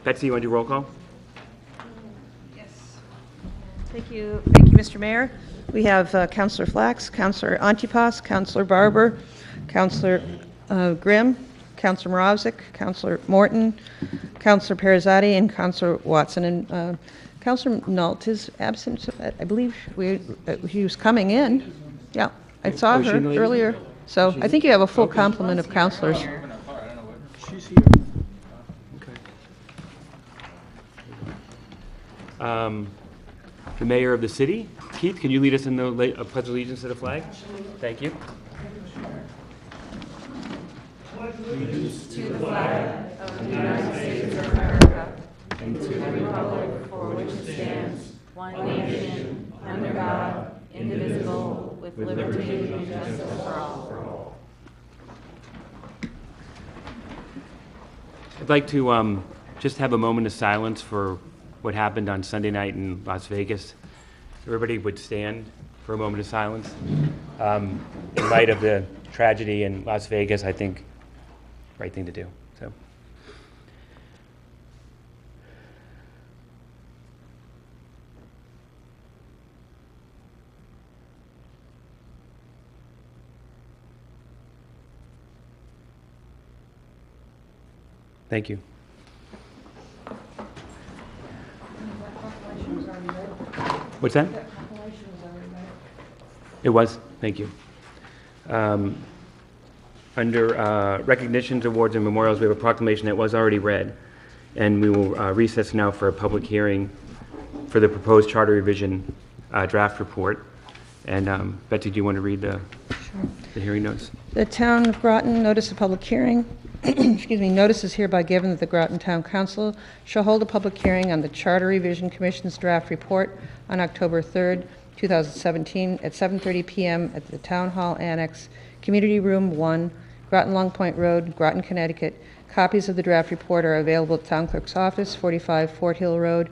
Betsy, you want to do roll call? Yes. Thank you, Mr. Mayor. We have Councillor Flax, Councillor Antipas, Councillor Barber, Councillor Grimm, Councillor Moravsik, Councillor Morton, Councillor Perizzotti, and Councillor Watson. And Councillor Nault is absent. I believe he was coming in. Yeah, I saw her earlier. So I think you have a full complement of councillors. She's here. Okay. The mayor of the city, Keith, can you lead us in the pledge of allegiance to the flag? Thank you. Allegiance to the flag of the United States of America and to the republic for which it stands, one nation, under God, indivisible, with liberty and justice for all. I'd like to just have a moment of silence for what happened on Sunday night in Las Vegas. Everybody would stand for a moment of silence. In light of the tragedy in Las Vegas, I think right thing to do. So. Thank you. What's that? It was. Thank you. Under recognitions, awards, and memorials, we have a proclamation that was already read, and we will recess now for a public hearing for the proposed charter revision draft report. And Betsy, do you want to read the hearing notice? The Town of Groton notice of public hearing. Excuse me. Notice is hereby given that the Groton Town Council shall hold a public hearing on the Charter Revision Commission's draft report on October 3rd, 2017 at 7:30 p.m. at the Town Hall Annex, Community Room 1, Groton Long Point Road, Groton, Connecticut. Copies of the draft report are available at Town Clerk's Office, 45 Fort Hill Road,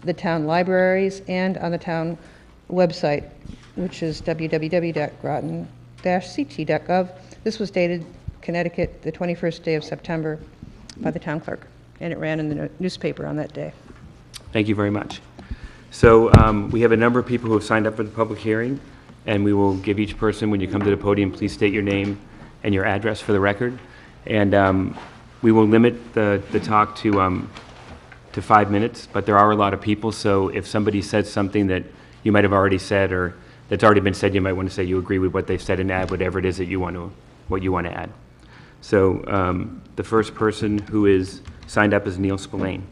the town libraries, and on the town website, which is www.groton-ct.gov. This was dated Connecticut, the 21st day of September, by the town clerk, and it ran in the newspaper on that day. Thank you very much. So we have a number of people who have signed up for the public hearing, and we will give each person, when you come to the podium, please state your name and your address for the record. And we will limit the talk to 5 minutes, but there are a lot of people, so if somebody says something that you might have already said or that's already been said, you might want to say you agree with what they've said and add whatever it is that you want to add. So the first person who is signed up is Neil Spillane.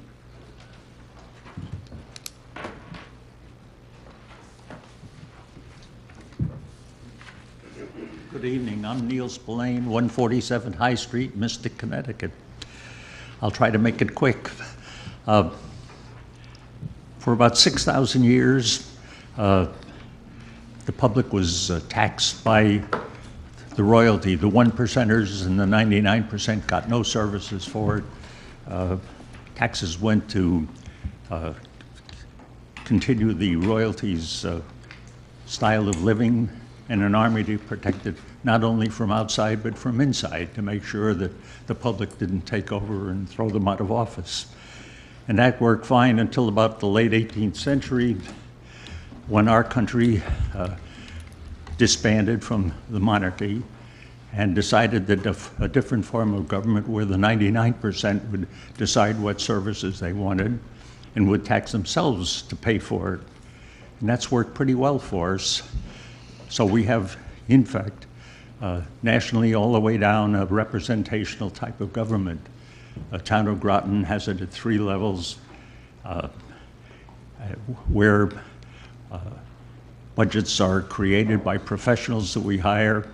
Good evening. I'm Neil Spillane, 147 High Street, Mystic, Connecticut. I'll try to make it quick. For about 6,000 years, the public was taxed by the royalty. The 1%ers and the 99% got no services for it. Taxes went to continue the royalties' style of living, and an army to protect it not only from outside but from inside, to make sure that the public didn't take over and throw them out of office. And that worked fine until about the late 18th century, when our country disbanded from the monarchy and decided that a different form of government where the 99% would decide what services they wanted and would tax themselves to pay for it. And that's worked pretty well for us. So we have, in fact, nationally all the way down, a representational type of government. The town of Groton has it at 3 levels, where budgets are created by professionals that we hire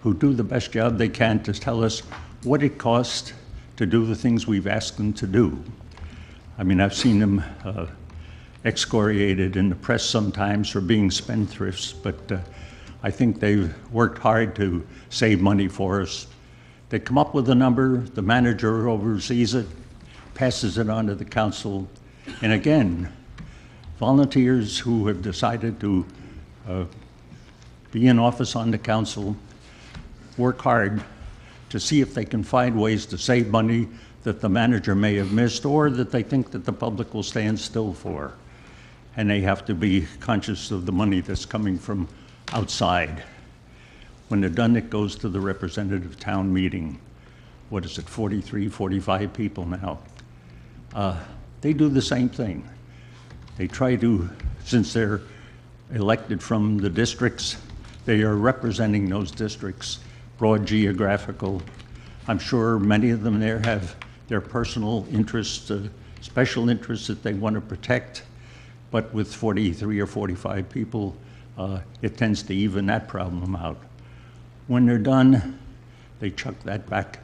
who do the best job they can to tell us what it costs to do the things we've asked them to do. I mean, I've seen them excoriated in the press sometimes for being spendthrifts, but I think they've worked hard to save money for us. They come up with a number, the manager oversees it, passes it on to the council, and again, volunteers who have decided to be in office on the council work hard to see if they can find ways to save money, that the manager may have missed or that they think that the public will stand still for. And they have to be conscious of the money that's coming from outside. When they're done, it goes to the representative town meeting. What is it, 43, 45 people now? They do the same thing. They try to, since they're elected from the districts, they are representing those districts, broad geographical. I'm sure many of them there have their personal interests, special interests that they want to protect, but with 43 or 45 people, it tends to even that problem out. When they're done, they chuck that back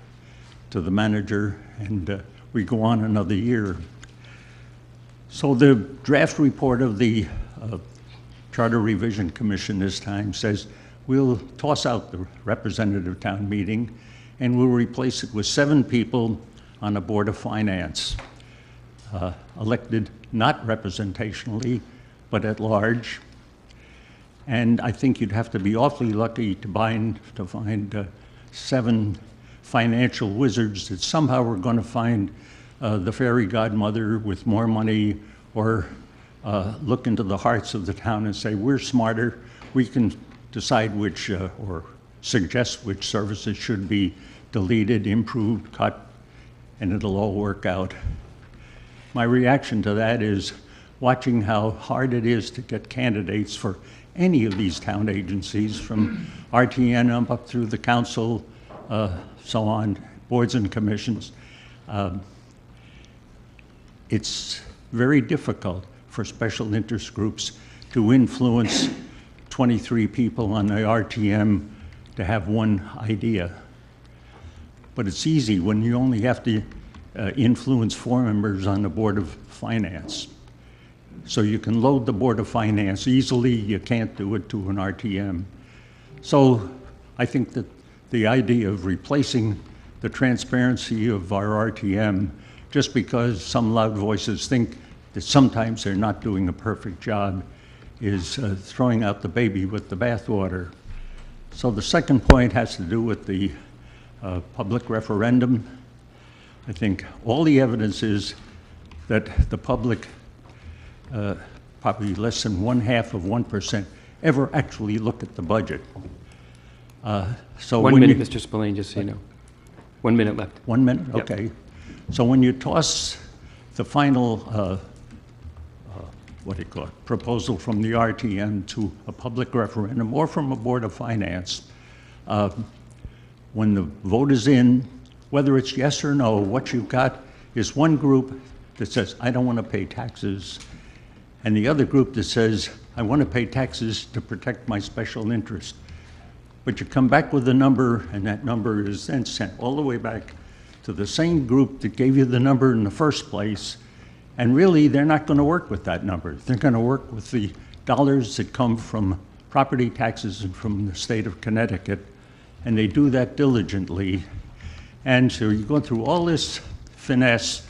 to the manager, and we go on another year. So the draft report of the Charter Revision Commission this time says we'll toss out the representative town meeting and we'll replace it with 7 people on a Board of Finance, elected not representationally, but at large. And I think you'd have to be awfully lucky to find 7 financial wizards that somehow are going to find the fairy godmother with more money, or look into the hearts of the town and say, we're smarter, we can decide which, or suggest which services should be deleted, improved, cut, and it'll all work out. My reaction to that is watching how hard it is to get candidates for any of these town agencies, from RTN up through the council, so on, boards and commissions. It's very difficult for special interest groups to influence 23 people on the RTM to have one idea. But it's easy when you only have to influence 4 members on the Board of Finance. So you can load the Board of Finance easily, you can't do it to an RTM. So I think that the idea of replacing the transparency of our RTM just because some loud voices think that sometimes they're not doing a perfect job is throwing out the baby with the bathwater. So the second point has to do with the public referendum. I think all the evidence is that the public, probably less than 1/2% ever actually look at the budget. So 1 minute, Mr. Spillane, just so you know. 1 minute left. 1 minute? Yep. Okay. So when you toss the final, what do you call it, proposal from the RTM to a public referendum or from a Board of Finance, when the vote is in, whether it's yes or no, what you've got is one group that says, I don't want to pay taxes, and the other group that says, I want to pay taxes to protect my special interest. But you come back with a number, and that number is then sent all the way back to the same group that gave you the number in the first place, and really they're not going to work with that number. They're going to work with the dollars that come from property taxes and from the state of Connecticut, and they do that diligently. And so you go through all this finesse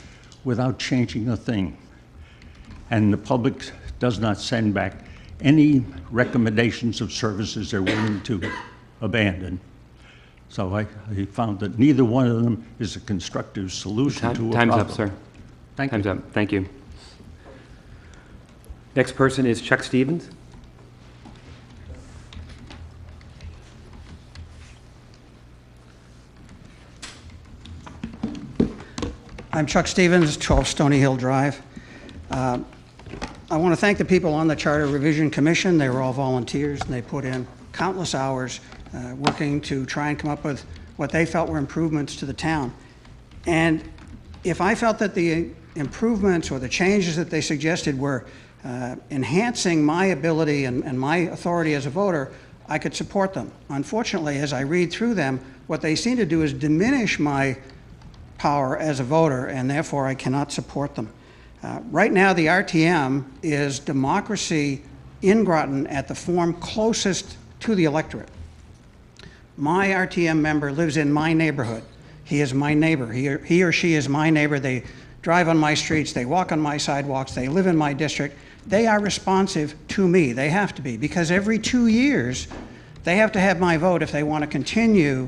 without changing a thing. And the public does not send back any recommendations of services they're willing to abandon. So I found that neither one of them is a constructive solution to a problem. Time's up, sir. Thank you. Time's up. Thank you. Next person is Chuck Stevens. I'm Chuck Stevens, 12 Stony Hill Drive. I want to thank the people on the Charter Revision Commission. They were all volunteers, and they put in countless hours working to try and come up with what they felt were improvements to the town. And if I felt that the improvements or the changes that they suggested were enhancing my ability and my authority as a voter, I could support them. Unfortunately, as I read through them, what they seem to do is diminish my power as a voter, and therefore I cannot support them. Right now, the RTM is democracy in Groton at the form closest to the electorate. My RTM member lives in my neighborhood. He is my neighbor. He or she is my neighbor. They drive on my streets. They walk on my sidewalks. They live in my district. They are responsive to me. They have to be, because every 2 years, they have to have my vote if they want to continue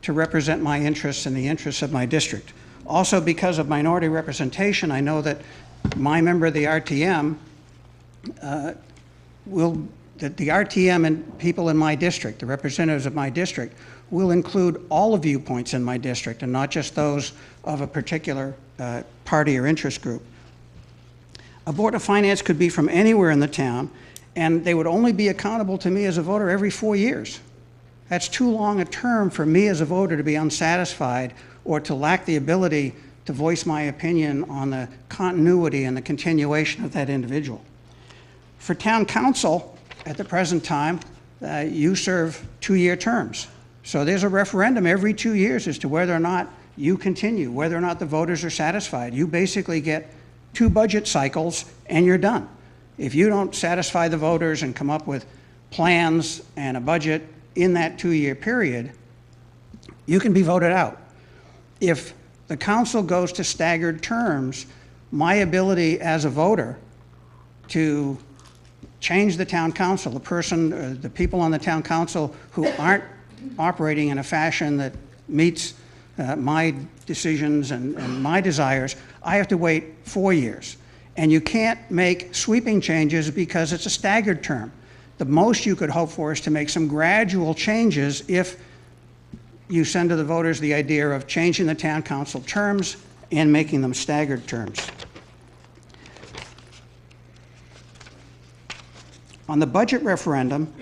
to represent my interests and the interests of my district. Also, because of minority representation, I know that my member of the RTM that the RTM and people in my district, the representatives of my district, will include all the viewpoints in my district and not just those of a particular party or interest group. A Board of Finance could be from anywhere in the town, and they would only be accountable to me as a voter every 4 years. That's too long a term for me as a voter to be unsatisfied or to lack the ability to voice my opinion on the continuity and the continuation of that individual. For town council, at the present time, you serve 2-year terms. So there's a referendum every 2 years as to whether or not you continue, whether or not the voters are satisfied. You basically get 2 budget cycles and you're done. If you don't satisfy the voters and come up with plans and a budget in that 2-year period, you can be voted out. If the council goes to staggered terms, my ability as a voter to change the town council, the people on the town council who aren't operating in a fashion that meets my decisions and my desires, I have to wait 4 years. And you can't make sweeping changes because it's a staggered term. The most you could hope for is to make some gradual changes if you send to the voters the idea of changing the town council terms and making them staggered terms. On the budget referendum,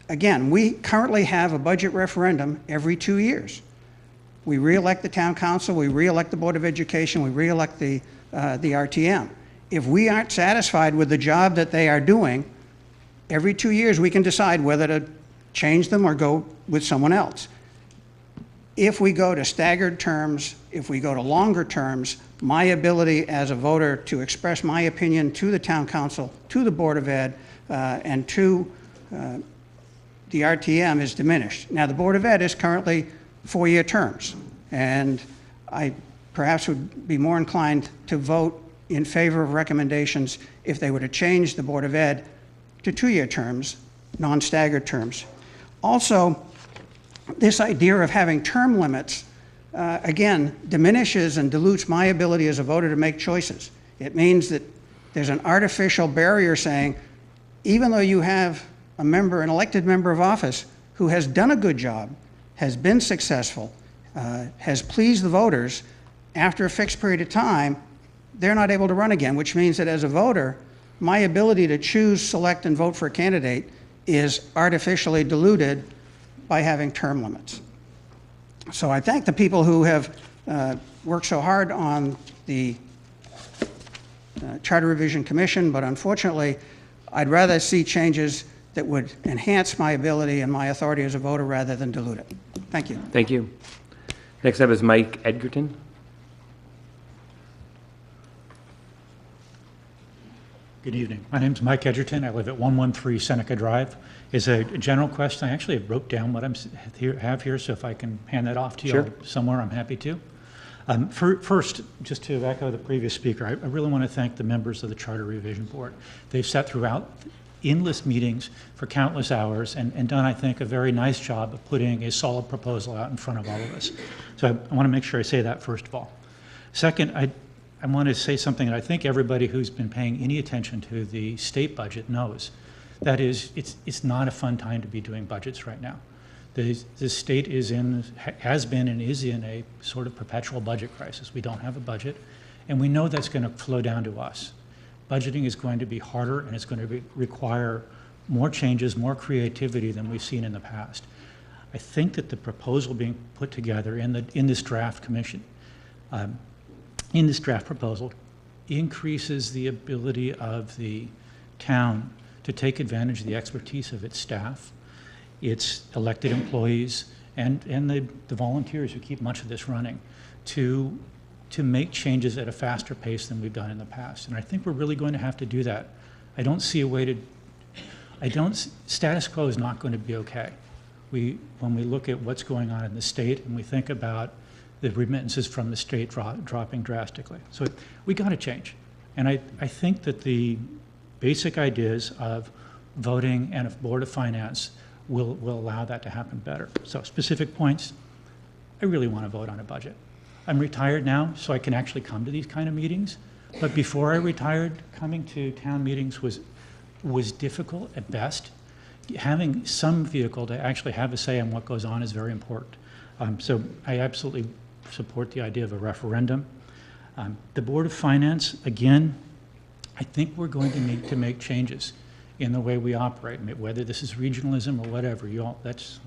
again, we currently have a budget referendum every 2 years. We re-elect the town council, we re-elect the Board of Education, we re-elect the RTM. If we aren't satisfied with the job that they are doing, every 2 years we can decide whether to change them or go with someone else. If we go to staggered terms, if we go to longer terms, my ability as a voter to express my opinion to the town council, to the Board of Ed, and to the RTM is diminished. Now, the Board of Ed is currently 4-year terms, and I perhaps would be more inclined to vote in favor of recommendations if they were to change the Board of Ed to 2-year terms, non-staggered terms. Also, this idea of having term limits, again, diminishes and dilutes my ability as a voter to make choices. It means that there's an artificial barrier saying, even though you have a member, an elected member of office who has done a good job, has been successful, has pleased the voters, after a fixed period of time, they're not able to run again, which means that as a voter, my ability to choose, select, and vote for a candidate is artificially diluted by having term limits. So I thank the people who have worked so hard on the Charter Revision Commission, but unfortunately, I'd rather see changes that would enhance my ability and my authority as a voter rather than dilute it. Thank you. Thank you. Next up is Mike Edgerton. Good evening. My name's Mike Edgerton. I live at 113 Seneca Drive. Is a general question. I actually wrote down what I have here, so if I can hand that off to you Sure. somewhere, I'm happy to. First, just to echo the previous speaker, I really want to thank the members of the Charter Revision Board. They've sat throughout endless meetings for countless hours and done, I think, a very nice job of putting a solid proposal out in front of all of us. So I want to make sure I say that first of all. Second, I want to say something that I think everybody who's been paying any attention to the state budget knows. That is, it's not a fun time to be doing budgets right now. The state has been and is in a sort of perpetual budget crisis. We don't have a budget, and we know that's going to flow down to us. Budgeting is going to be harder, and it's going to require more changes, more creativity than we've seen in the past. I think that the proposal being put together in this draft commission, in this draft proposal, increases the ability of the town to take advantage of the expertise of its staff, its elected employees, and the volunteers who keep much of this running to make changes at a faster pace than we've done in the past. And I think we're really going to have to do that. I don't see a way to, status quo is not going to be okay. When we look at what's going on in the state and we think about the remittances from the state dropping drastically. So we got to change. And I think that the basic ideas of voting and a Board of Finance will allow that to happen better. So specific points, I really want to vote on a budget. I'm retired now, so I can actually come to these kind of meetings. But before I retired, coming to town meetings was difficult at best. Having some vehicle to actually have a say on what goes on is very important. So I absolutely support the idea of a referendum. The Board of Finance, again, I think we're going to need to make changes in the way we operate, whether this is regionalism or whatever. That's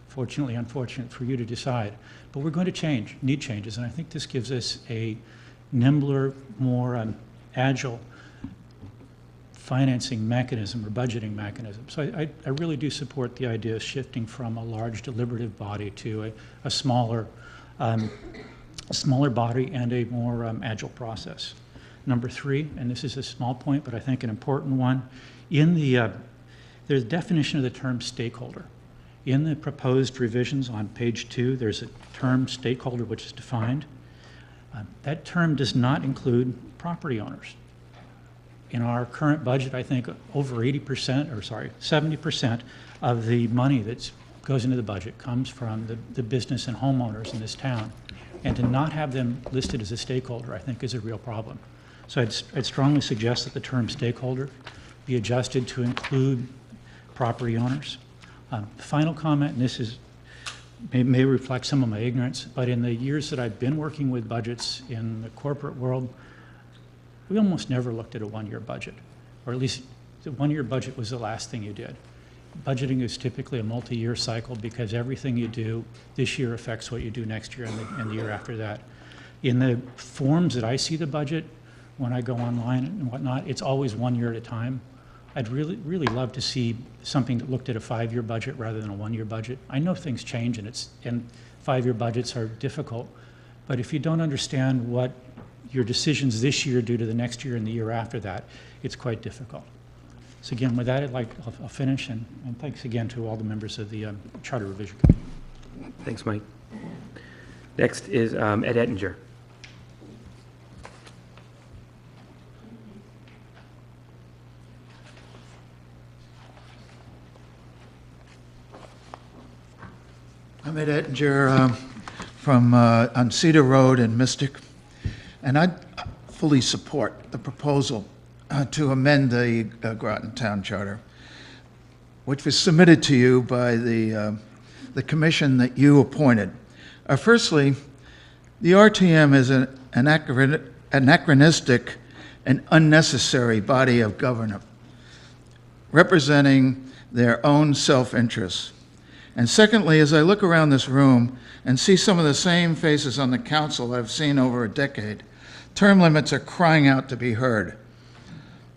fortunately unfortunate for you to decide. But we're going to need changes, and I think this gives us a nimbler, more agile financing mechanism or budgeting mechanism. So I really do support the idea of shifting from a large deliberative body to a smaller body and a more agile process. Number 3, and this is a small point, but I think an important one, there's a definition of the term stakeholder. In the proposed revisions on page 2, there's a term stakeholder which is defined. That term does not include property owners. In our current budget, I think over 70% of the money that goes into the budget comes from the business and homeowners in this town. And to not have them listed as a stakeholder, I think, is a real problem. So I'd strongly suggest that the term stakeholder be adjusted to include property owners. Final comment, and this may reflect some of my ignorance, but in the years that I've been working with budgets in the corporate world, we almost never looked at a one-year budget, or at least the one-year budget was the last thing you did. Budgeting is typically a multi-year cycle because everything you do this year affects what you do next year and the year after that. In the forms that I see the budget, when I go online and whatnot, it's always 1 year at a time. I'd really, really love to see something that looked at a 5-year budget rather than a 1-year budget. I know things change and 5-year budgets are difficult, but if you don't understand what your decisions this year do to the next year and the year after that, it's quite difficult. So again, with that, I'll finish, and thanks again to all the members of the Charter Revision Committee. Thanks, Mike. Next is Ed Ettinger. I'm Ed Ettinger on Cedar Road in Mystic, and I fully support the proposal to amend the Groton Town Charter, which was submitted to you by the commission that you appointed. Firstly, the RTM is an anachronistic and unnecessary body of government representing their own self-interests. And secondly, as I look around this room and see some of the same faces on the council I've seen over a decade, term limits are crying out to be heard.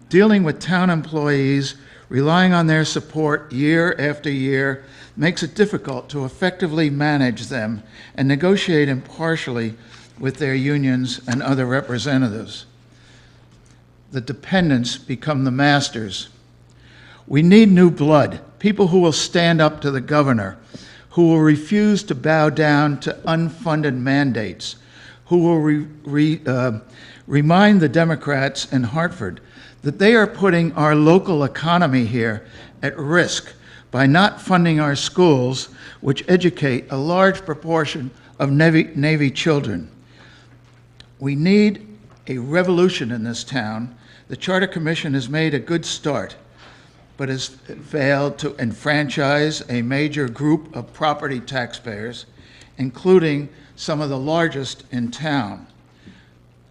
Dealing with town employees, relying on their support year after year, makes it difficult to effectively manage them and negotiate impartially with their unions and other representatives. The dependents become the masters. We need new blood, people who will stand up to the governor, who will refuse to bow down to unfunded mandates, who will remind the Democrats in Hartford that they are putting our local economy here at risk by not funding our schools, which educate a large proportion of Navy children. We need a revolution in this town. The Charter Commission has made a good start, but has failed to enfranchise a major group of property taxpayers, including some of the largest in town.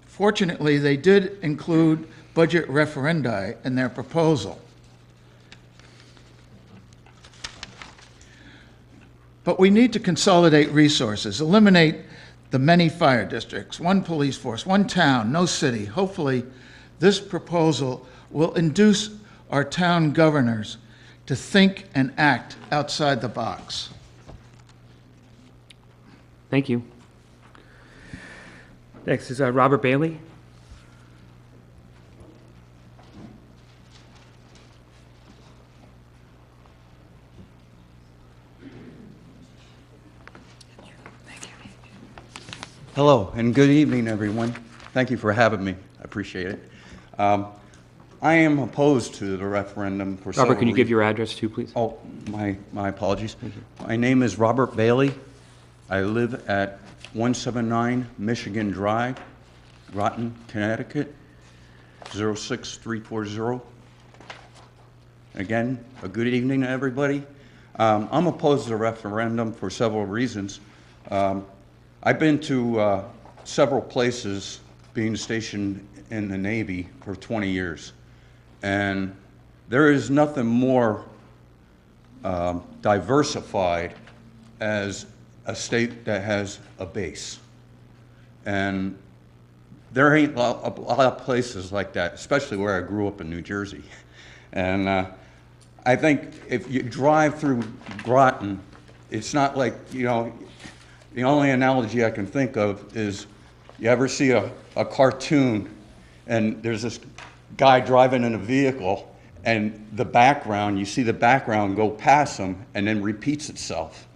Fortunately, they did include budget referendi in their proposal. But we need to consolidate resources, eliminate the many fire districts, one police force, one town, no city. Hopefully, this proposal will induce our town governors to think and act outside the box. Thank you. Next is Robert Bailey. Hello, and good evening, everyone. Thank you for having me. I appreciate it. I am opposed to the referendum for several Robert, can you give your address too, please? Oh, my apologies. My name is Robert Bailey. I live at 179 Michigan Drive, Groton, Connecticut, 06340. Again, a good evening to everybody. I'm opposed to the referendum for several reasons. I've been to several places being stationed in the Navy for 20 years, and there is nothing more diversified as a state that has a base. And there ain't a lot of places like that, especially where I grew up in New Jersey. And I think if you drive through Groton, it's not like, you know, the only analogy I can think of is you ever see a cartoon and there's this guy driving in a vehicle and the background, you see the background go past him and then repeats itself.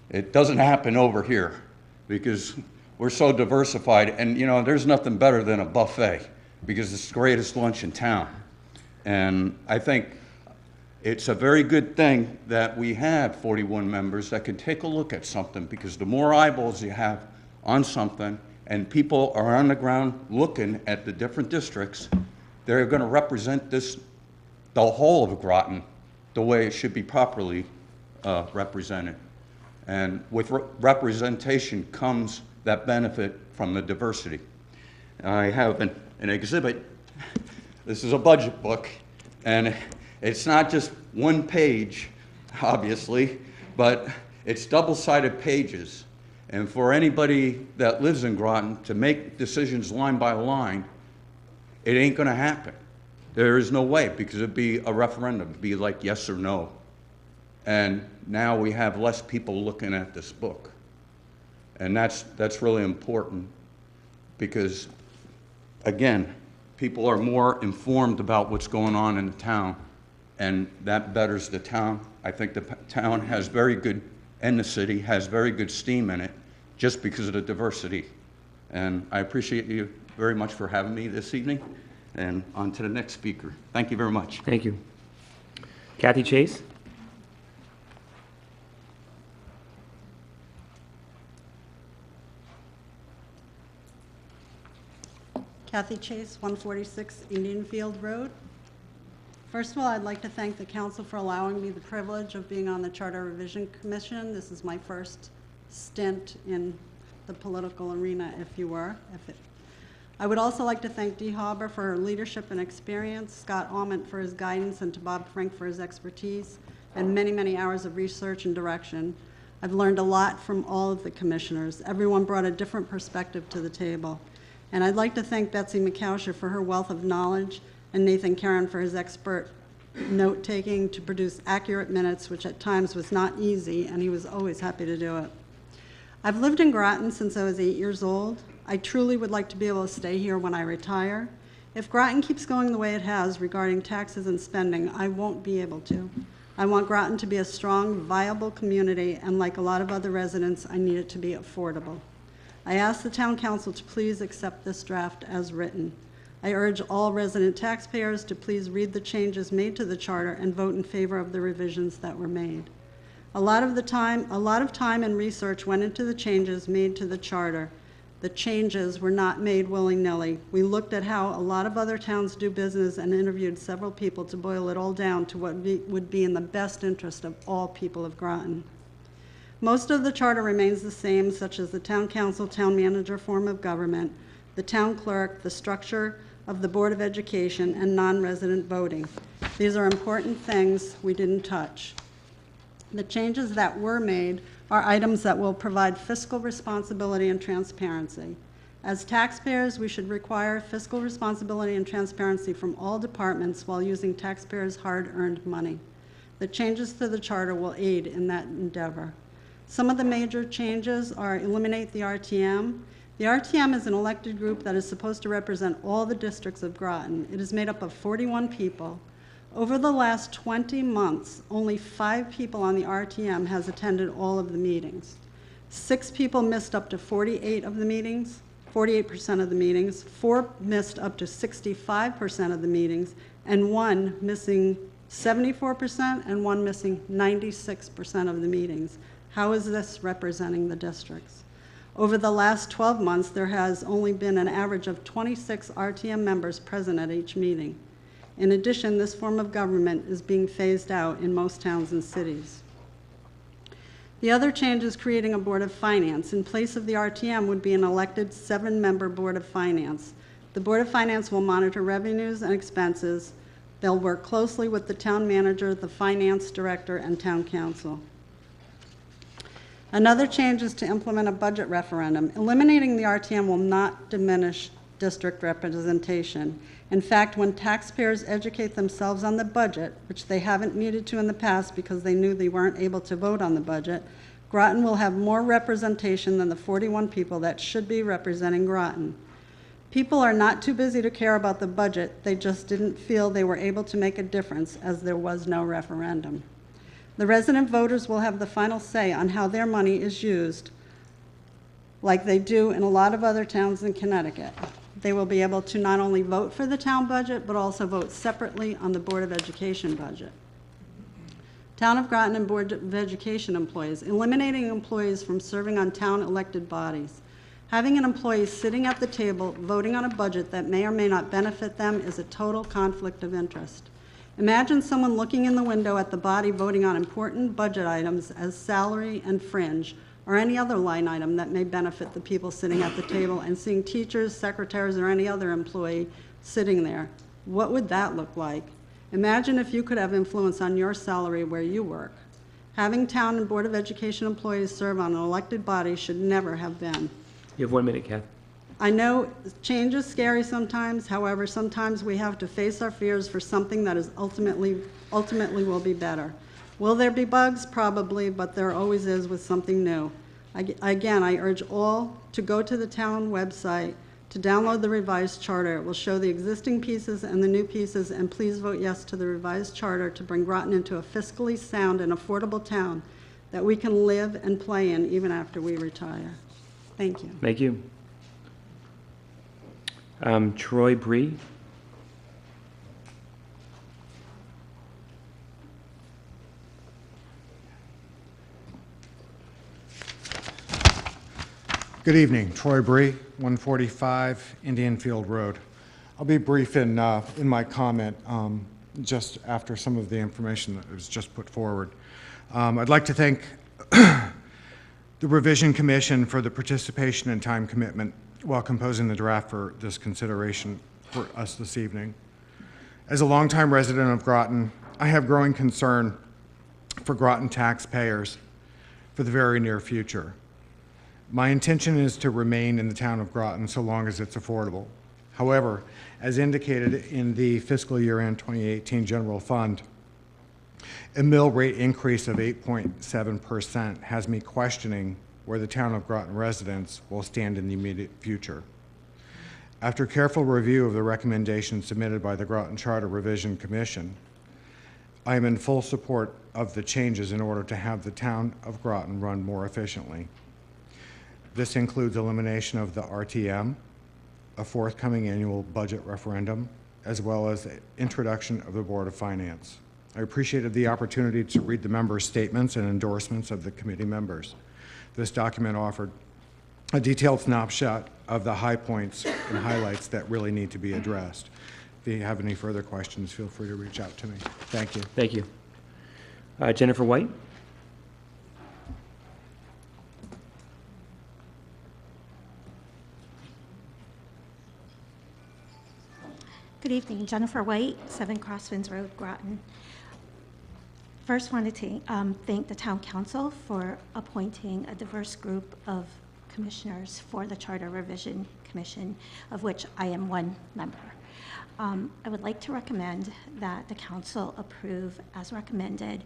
It doesn't happen over here because we're so diversified, and you know, there's nothing better than a buffet because it's the greatest lunch in town. And I think it's a very good thing that we have 41 members that can take a look at something, because the more eyeballs you have on something and people are on the ground looking at the different districts, they're going to represent this, the whole of Groton, the way it should be properly represented. And with representation comes that benefit from the diversity. I have an exhibit. This is a budget book, and it's not just one page, obviously, but it's double-sided pages. And for anybody that lives in Groton to make decisions line by line, it ain't gonna happen. There is no way, because it'd be a referendum, it'd be like yes or no. And now we have less people looking at this book. And that's really important, because, again, people are more informed about what's going on in the town, and that betters the town. I think the town has very good, and the city has very good steam in it, just because of the diversity. And I appreciate you very much for having me this evening. And on to the next speaker. Thank you very much. Thank you. Kathy Chase? Kathy Chase, 146 Indian Field Road. First of all, I'd like to thank the council for allowing me the privilege of being on the Charter Revision Commission. This is my first stint in the political arena, if you were. I would also like to thank Dee Hauber for her leadership and experience, Scott Aument for his guidance, and to Bob Frank for his expertise, and many, many hours of research and direction. I've learned a lot from all of the commissioners. Everyone brought a different perspective to the table. And I'd like to thank Betsy McCousher for her wealth of knowledge, and Nathan Caron for his expert note-taking to produce accurate minutes, which at times was not easy, and he was always happy to do it. I've lived in Groton since I was 8 years old. I truly would like to be able to stay here when I retire. If Groton keeps going the way it has regarding taxes and spending, I won't be able to. I want Groton to be a strong, viable community, and like a lot of other residents, I need it to be affordable. I ask the town council to please accept this draft as written. I urge all resident taxpayers to please read the changes made to the charter and vote in favor of the revisions that were made. A lot of time and research went into the changes made to the charter. The changes were not made willy-nilly. We looked at how a lot of other towns do business and interviewed several people to boil it all down to what would be in the best interest of all people of Groton. Most of the charter remains the same, such as the town council, town manager form of government, the town clerk, the structure of the Board of Education, and non-resident voting. These are important things we didn't touch. The changes that were made are items that will provide fiscal responsibility and transparency. As taxpayers, we should require fiscal responsibility and transparency from all departments while using taxpayers' hard-earned money. The changes to the charter will aid in that endeavor. Some of the major changes are eliminate the RTM. The RTM is an elected group that is supposed to represent all the districts of Groton. It is made up of 41 people. Over the last 20 months, only 5 people on the RTM has attended all of the meetings. 6 people missed up to 48% of the meetings, 4 missed up to 65% of the meetings, and 1 missing 74% and 1 missing 96% of the meetings. How is this representing the districts? Over the last 12 months, there has only been an average of 26 RTM members present at each meeting. In addition, this form of government is being phased out in most towns and cities. The other change is creating a Board of Finance. In place of the RTM would be an elected 7-member Board of Finance. The Board of Finance will monitor revenues and expenses. They'll work closely with the town manager, the finance director, and town council. Another change is to implement a budget referendum. Eliminating the RTM will not diminish district representation. In fact, when taxpayers educate themselves on the budget, which they haven't needed to in the past because they knew they weren't able to vote on the budget, Groton will have more representation than the 41 people that should be representing Groton. People are not too busy to care about the budget, they just didn't feel they were able to make a difference as there was no referendum. The resident voters will have the final say on how their money is used, like they do in a lot of other towns in Connecticut. They will be able to not only vote for the town budget, but also vote separately on the Board of Education budget. Town of Groton and Board of Education employees, eliminating employees from serving on town elected bodies. Having an employee sitting at the table voting on a budget that may or may not benefit them is a total conflict of interest. Imagine someone looking in the window at the body voting on important budget items as salary and fringe, or any other line item that may benefit the people sitting at the table, and seeing teachers, secretaries, or any other employee sitting there. What would that look like? Imagine if you could have influence on your salary where you work. Having town and Board of Education employees serve on an elected body should never have been. You have 1 minute, Kath. I know change is scary sometimes. However, sometimes we have to face our fears for something that is ultimately will be better. Will there be bugs? Probably, but there always is with something new. Again, I urge all to go to the town website to download the revised charter. It will show the existing pieces and the new pieces, and please vote yes to the revised charter to bring Groton into a fiscally sound and affordable town that we can live and play in even after we retire. Thank you. Thank you. Troy Bree. Good evening, Troy Bree, 145 Indian Field Road. I'll be brief in my comment just after some of the information that was just put forward. I'd like to thank the Revision Commission for the participation and time commitment while composing the draft for this consideration for us this evening. As a longtime resident of Groton, I have growing concern for Groton taxpayers for the very near future. My intention is to remain in the town of Groton so long as it's affordable. However, as indicated in the fiscal year end 2018 general fund, a mill rate increase of 8.7% has me questioning where the town of Groton residents will stand in the immediate future. After careful review of the recommendations submitted by the Groton Charter Revision Commission, I am in full support of the changes in order to have the town of Groton run more efficiently. This includes elimination of the RTM, a forthcoming annual budget referendum, as well as the introduction of the Board of Finance. I appreciated the opportunity to read the members' statements and endorsements of the committee members. This document offered a detailed snapshot of the high points and highlights that really need to be addressed. If you have any further questions, feel free to reach out to me. Thank you. Thank you. Jennifer White. Good evening, Jennifer White, 7 Crosswinds Road, Groton. First, wanted to thank the Town Council for appointing a diverse group of commissioners for the Charter Revision Commission, of which I am one member. I would like to recommend that the Council approve, as recommended,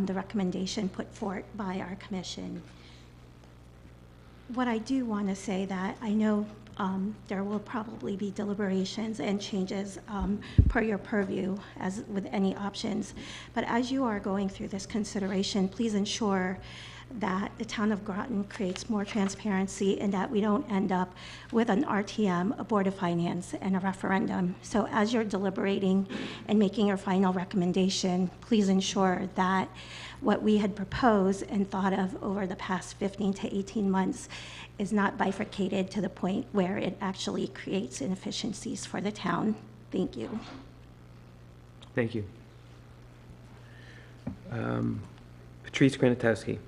the recommendation put forth by our Commission. What I do want to say that I know there will probably be deliberations and changes per your purview, as with any options. But as you are going through this consideration, please ensure that the town of Groton creates more transparency and that we don't end up with an RTM, a Board of Finance, and a referendum. So as you're deliberating and making your final recommendation, please ensure that what we had proposed and thought of over the past 15 to 18 months is not bifurcated to the point where it actually creates inefficiencies for the town. Thank you. Thank you. Patrice Granatowski.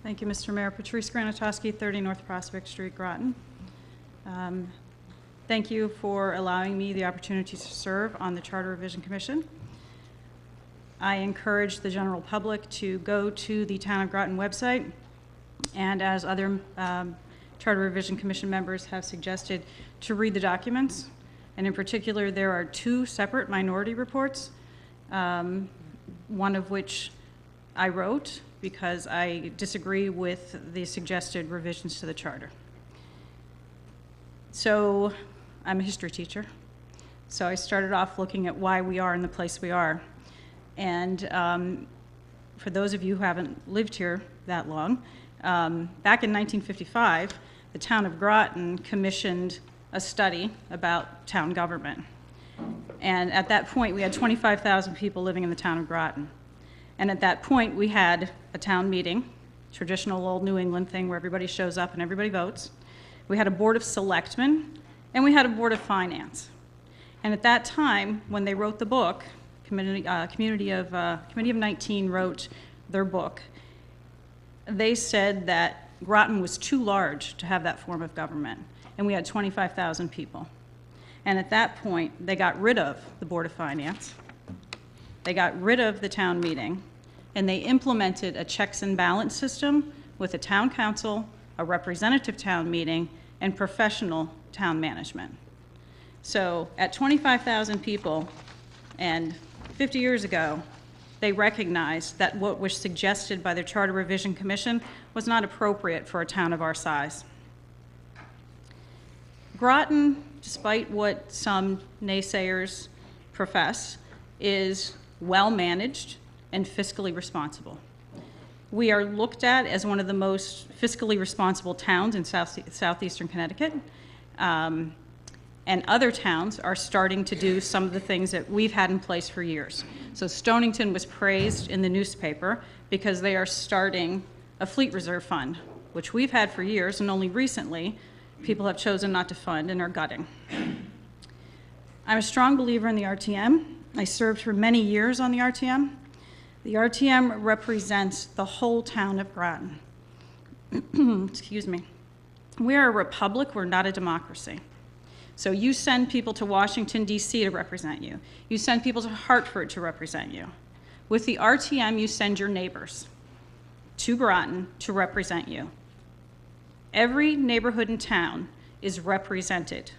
Thank you, Mr. Mayor. Patrice Granatowski, 30 North Prospect Street, Groton. Thank you for allowing me the opportunity to serve on the Charter Revision Commission. I encourage the general public to go to the Town of Groton website, and as other Charter Revision Commission members have suggested, to read the documents. And in particular, there are 2 separate minority reports, one of which I wrote because I disagree with the suggested revisions to the charter. So I'm a history teacher. So I started off looking at why we are in the place we are. And for those of you who haven't lived here that long, back in 1955, the town of Groton commissioned a study about town government. And at that point, we had 25,000 people living in the town of Groton. And at that point, we had a town meeting, traditional old New England thing where everybody shows up and everybody votes. We had a board of selectmen, and we had a board of finance. And at that time, when they wrote the book, Committee of 19 wrote their book, they said that Groton was too large to have that form of government, and we had 25,000 people. And at that point, they got rid of the Board of Finance, they got rid of the town meeting, and they implemented a checks and balance system with a town council, a representative town meeting, and professional town management. So at 25,000 people, and 50 years ago, they recognized that what was suggested by the Charter Revision Commission was not appropriate for a town of our size. Groton, despite what some naysayers profess, is well-managed and fiscally responsible. We are looked at as one of the most fiscally responsible towns in southeastern Connecticut. And other towns are starting to do some of the things that we've had in place for years. So Stonington was praised in the newspaper because they are starting a fleet reserve fund, which we've had for years, and only recently people have chosen not to fund and are gutting. I'm a strong believer in the RTM. I served for many years on the RTM. The RTM represents the whole town of Groton. Excuse me. We are a republic, we're not a democracy. So you send people to Washington, D.C. to represent you. You send people to Hartford to represent you. With the RTM, you send your neighbors to Groton to represent you. Every neighborhood in town is represented.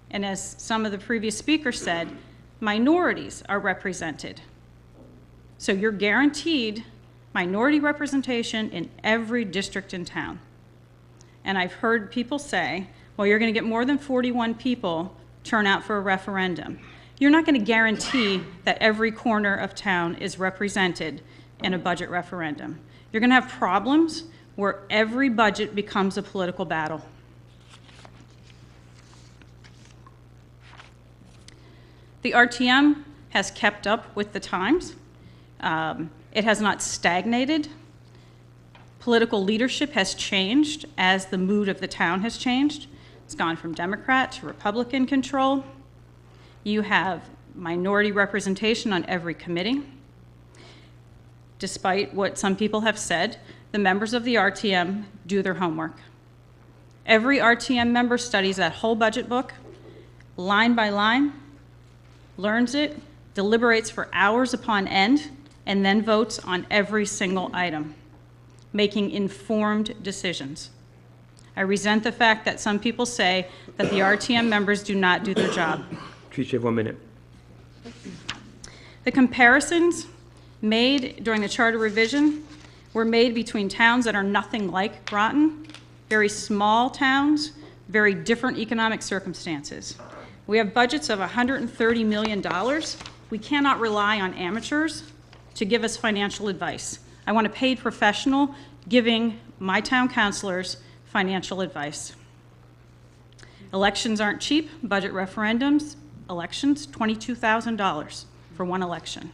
And as some of the previous speakers said, minorities are represented. So you're guaranteed minority representation in every district in town. And I've heard people say, well, you're going to get more than 41 people turn out for a referendum. You're not going to guarantee that every corner of town is represented in a budget referendum. You're going to have problems where every budget becomes a political battle. The RTM has kept up with the times. It has not stagnated. Political leadership has changed as the mood of the town has changed. It's gone from Democrat to Republican control. You have minority representation on every committee. Despite what some people have said, the members of the RTM do their homework. Every RTM member studies that whole budget book, line by line, learns it, deliberates for hours upon end, and then votes on every single item, making informed decisions. I resent the fact that some people say that the RTM members do not do their job. Patrice, you have 1 minute. The comparisons made during the charter revision were made between towns that are nothing like Groton, very small towns, very different economic circumstances. We have budgets of $130 million. We cannot rely on amateurs to give us financial advice. I want a paid professional giving my town councilors financial advice. Elections aren't cheap. Budget referendums, elections, $22,000 for one election.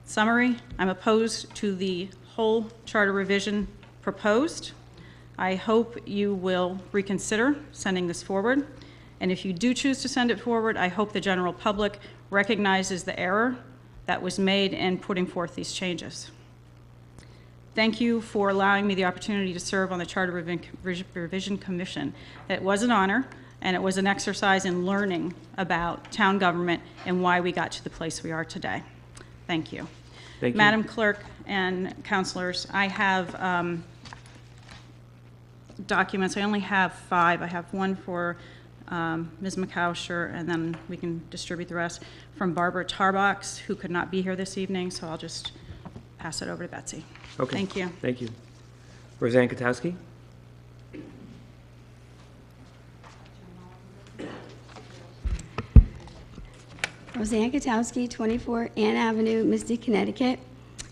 Summary, I'm opposed to the whole charter revision proposed. I hope you will reconsider sending this forward. And if you do choose to send it forward, I hope the general public recognizes the error that was made in putting forth these changes. Thank you for allowing me the opportunity to serve on the Charter Revision Commission. It was an honor, and it was an exercise in learning about town government and why we got to the place we are today. Thank you. Thank you. Madam Clerk and councilors, I have documents. I only have 5. I have one for Ms. McCousher, and then we can distribute the rest, from Barbara Tarbox, who could not be here this evening, so I'll just pass it over to Betsy. Okay. Thank you. Thank you. Roseanne Katowski? Roseanne Katowski, 24 Ann Avenue, Mystic, Connecticut.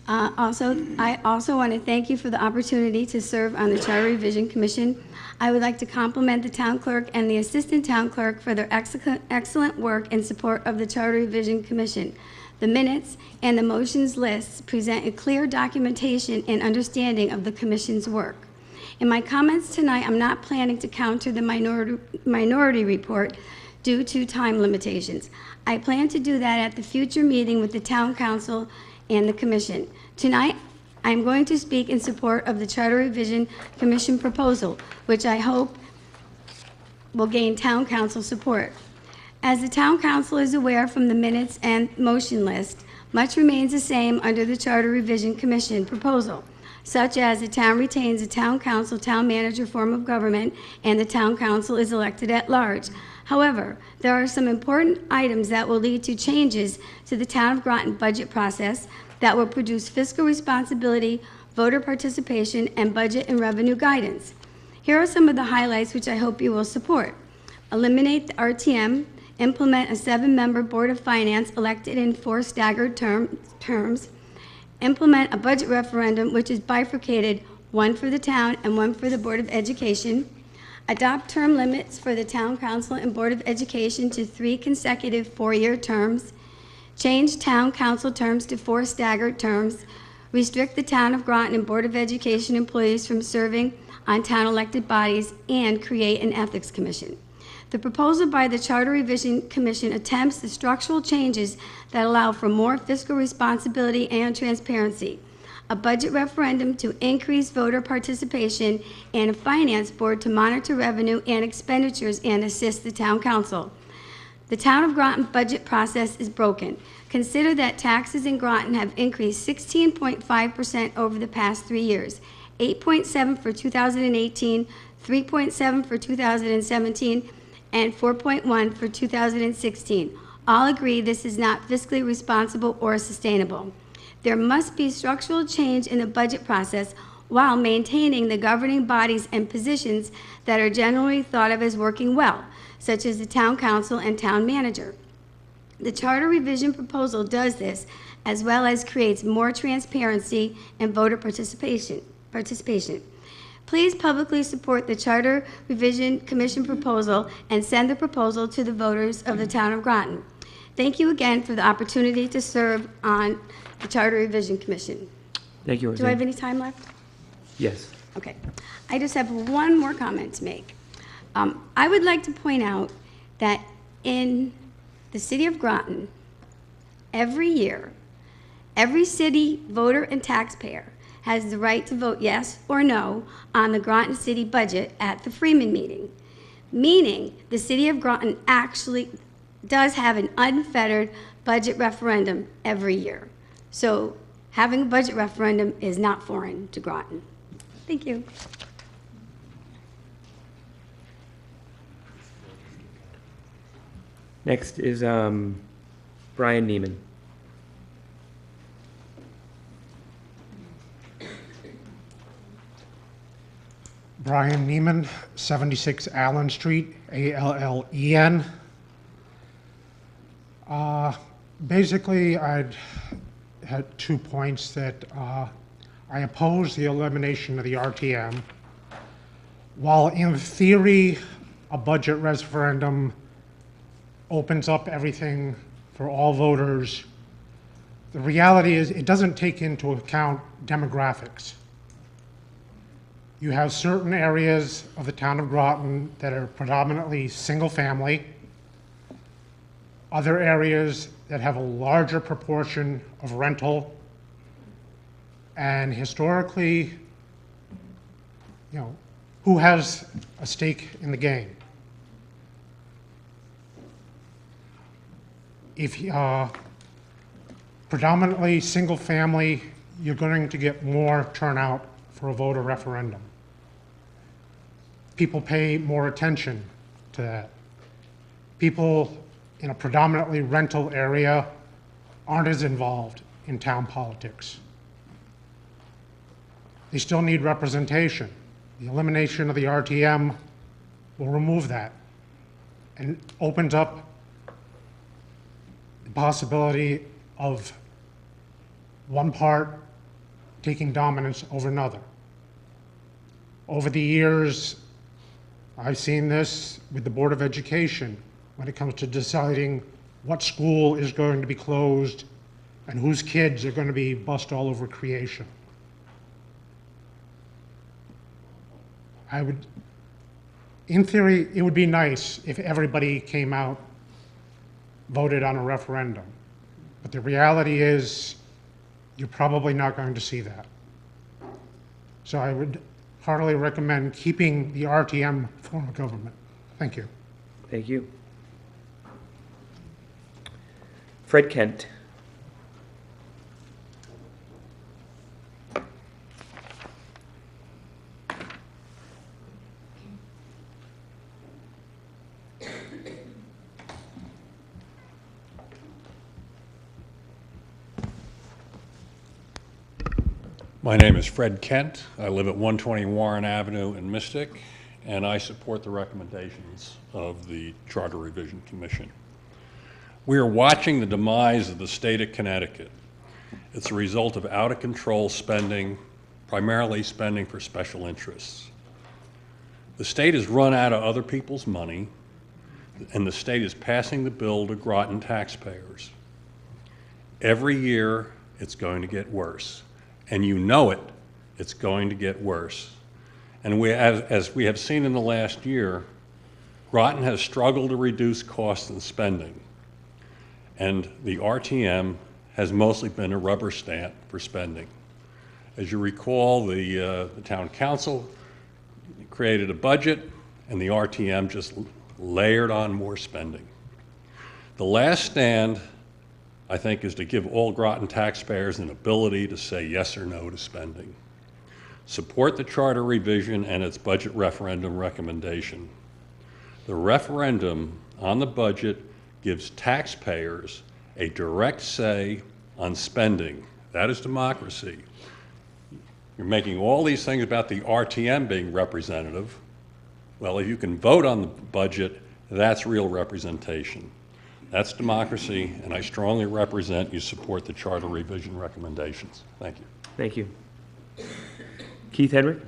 I also want to thank you for the opportunity to serve on the Charter Revision Commission. I would like to compliment the town clerk and the assistant town clerk for their excellent work in support of the Charter Revision Commission. The minutes and the motions lists present a clear documentation and understanding of the commission's work. In my comments tonight, I'm not planning to counter the minority report due to time limitations. I plan to do that at the future meeting with the town council and the commission. Tonight, I'm going to speak in support of the Charter Revision Commission proposal, which I hope will gain town council support. As the town council is aware from the minutes and motion list, much remains the same under the Charter Revision Commission proposal, such as the town retains a town council, town manager form of government, and the town council is elected at large. However, there are some important items that will lead to changes to the town of Groton budget process that will produce fiscal responsibility, voter participation, and budget and revenue guidance. Here are some of the highlights which I hope you will support. Eliminate the RTM, implement a 7-member Board of Finance elected in 4 staggered terms, implement a budget referendum which is bifurcated, 1 for the town and 1 for the Board of Education, adopt term limits for the Town Council and Board of Education to 3 consecutive 4-year terms, change Town Council terms to 4 staggered terms, restrict the Town of Groton and Board of Education employees from serving on town elected bodies, and create an ethics commission. The proposal by the Charter Revision Commission attempts the structural changes that allow for more fiscal responsibility and transparency, a budget referendum to increase voter participation, and a finance board to monitor revenue and expenditures and assist the town council. The town of Groton budget process is broken. Consider that taxes in Groton have increased 16.5% over the past 3 years, 8.7% for 2018, 3.7% for 2017, and 4.1% for 2016. All agree this is not fiscally responsible or sustainable. There must be structural change in the budget process while maintaining the governing bodies and positions that are generally thought of as working well, such as the town council and town manager. The charter revision proposal does this, as well as creates more transparency and voter participation. Please publicly support the Charter Revision Commission proposal and send the proposal to the voters of the town of Groton. Thank you again for the opportunity to serve on the Charter Revision Commission. Thank you, Roseanne. Do I have any time left? Yes. Okay. I just have one more comment to make. I would like to point out that in the city of Groton, every year, every city voter and taxpayer has the right to vote yes or no on the Groton city budget at the Freeman meeting, meaning the city of Groton actually does have an unfettered budget referendum every year. So having a budget referendum is not foreign to Groton. Thank you. Next is Brian Neiman. Brian Neiman, 76 Allen Street, Allen. Basically, I had 2 points that I oppose the elimination of the RTM. While in theory, a budget referendum opens up everything for all voters, the reality is it doesn't take into account demographics. You have certain areas of the town of Groton that are predominantly single-family, other areas that have a larger proportion of rental, and historically, you know, who has a stake in the game? If predominantly single-family, you're going to get more turnout for a voter referendum. People pay more attention to that. People in a predominantly rental area aren't as involved in town politics. They still need representation. The elimination of the RTM will remove that and opens up the possibility of one part taking dominance over another. Over the years, I've seen this with the Board of Education when it comes to deciding what school is going to be closed and whose kids are going to be bussed all over creation. In theory, it would be nice if everybody came out, voted on a referendum. But the reality is, you're probably not going to see that. So I would heartily recommend keeping the RTM form of government. Thank you. Thank you. Fred Kent. My name is Fred Kent. I live at 120 Warren Avenue in Mystic, and I support the recommendations of the Charter Revision Commission. We are watching the demise of the state of Connecticut. It's a result of out-of-control spending, primarily spending for special interests. The state has run out of other people's money, and the state is passing the bill to Groton taxpayers. Every year, it's going to get worse. And you know it, it's going to get worse. And as we have seen in the last year, Groton has struggled to reduce costs and spending. And the RTM has mostly been a rubber stamp for spending. As you recall, the town council created a budget, and the RTM just layered on more spending. The last stand, I think, is to give all Groton taxpayers an ability to say yes or no to spending. Support the charter revision and its budget referendum recommendation. The referendum on the budget gives taxpayers a direct say on spending. That is democracy. You're making all these things about the RTM being representative. Well, if you can vote on the budget, that's real representation. That's democracy, and I strongly represent you support the charter revision recommendations. Thank you. Thank you. Keith Hedrick.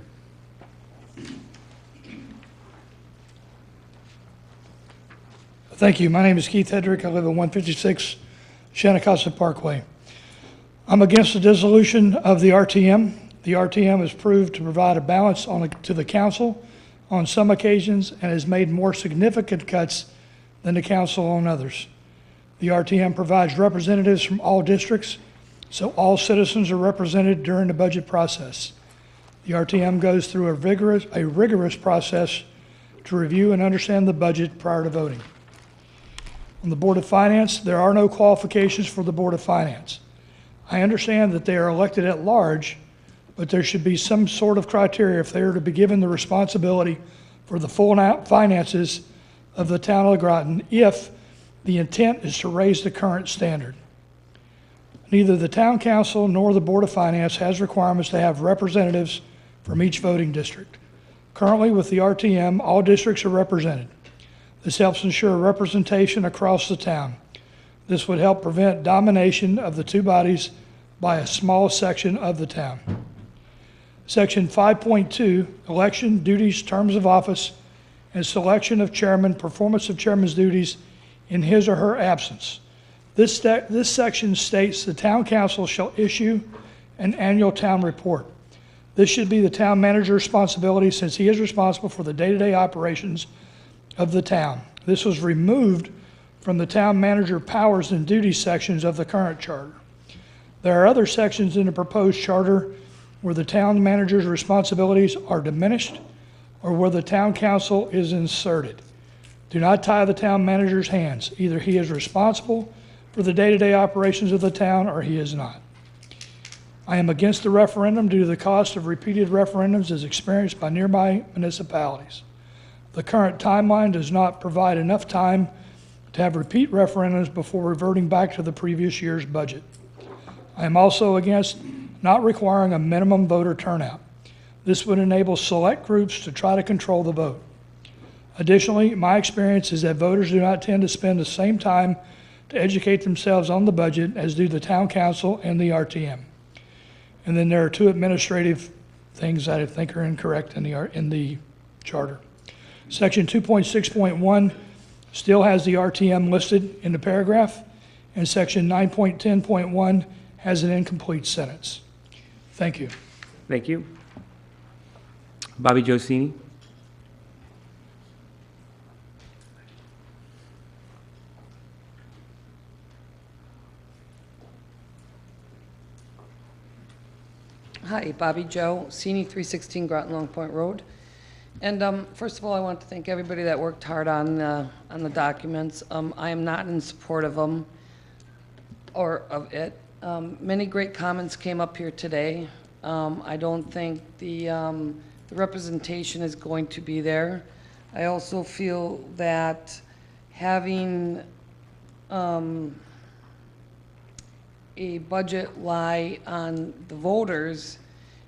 Thank you. My name is Keith Hedrick. I live at 156 Shanacasa Parkway. I'm against the dissolution of the RTM. The RTM has proved to provide a balance to the council on some occasions and has made more significant cuts than the council on others. The RTM provides representatives from all districts, so all citizens are represented during the budget process. The RTM goes through a rigorous process to review and understand the budget prior to voting. On the Board of Finance, there are no qualifications for the Board of Finance. I understand that they are elected at large, but there should be some sort of criteria if they are to be given the responsibility for the full finances of the town of Groton if the intent is to raise the current standard. Neither the town council nor the Board of Finance has requirements to have representatives from each voting district. Currently, with the RTM, all districts are represented. This helps ensure representation across the town. This would help prevent domination of the two bodies by a small section of the town. Section 5.2, election, duties, terms of office, and selection of chairman, performance of chairman's duties in his or her absence. This section states the town council shall issue an annual town report. This should be the town manager's responsibility since he is responsible for the day-to-day operations of the town. This was removed from the town manager powers and duties sections of the current charter. There are other sections in the proposed charter where the town manager's responsibilities are diminished or where the town council is inserted. Do not tie the town manager's hands. Either he is responsible for the day-to-day operations of the town or he is not. I am against the referendum due to the cost of repeated referendums as experienced by nearby municipalities. The current timeline does not provide enough time to have repeat referendums before reverting back to the previous year's budget. I am also against not requiring a minimum voter turnout. This would enable select groups to try to control the vote. Additionally, my experience is that voters do not tend to spend the same time to educate themselves on the budget as do the town council and the RTM. And then there are two administrative things that I think are incorrect in the charter. Section 2.6.1 still has the RTM listed in the paragraph, and section 9.10.1 has an incomplete sentence. Thank you. Thank you. Bobby Josini. Hi, Bobby Joe, Sini 316 Groton Long Point Road. And first of all, I want to thank everybody that worked hard on the documents. I am not in support of them or of it. Many great comments came up here today. I don't think the representation is going to be there. I also feel that having a budget lie on the voters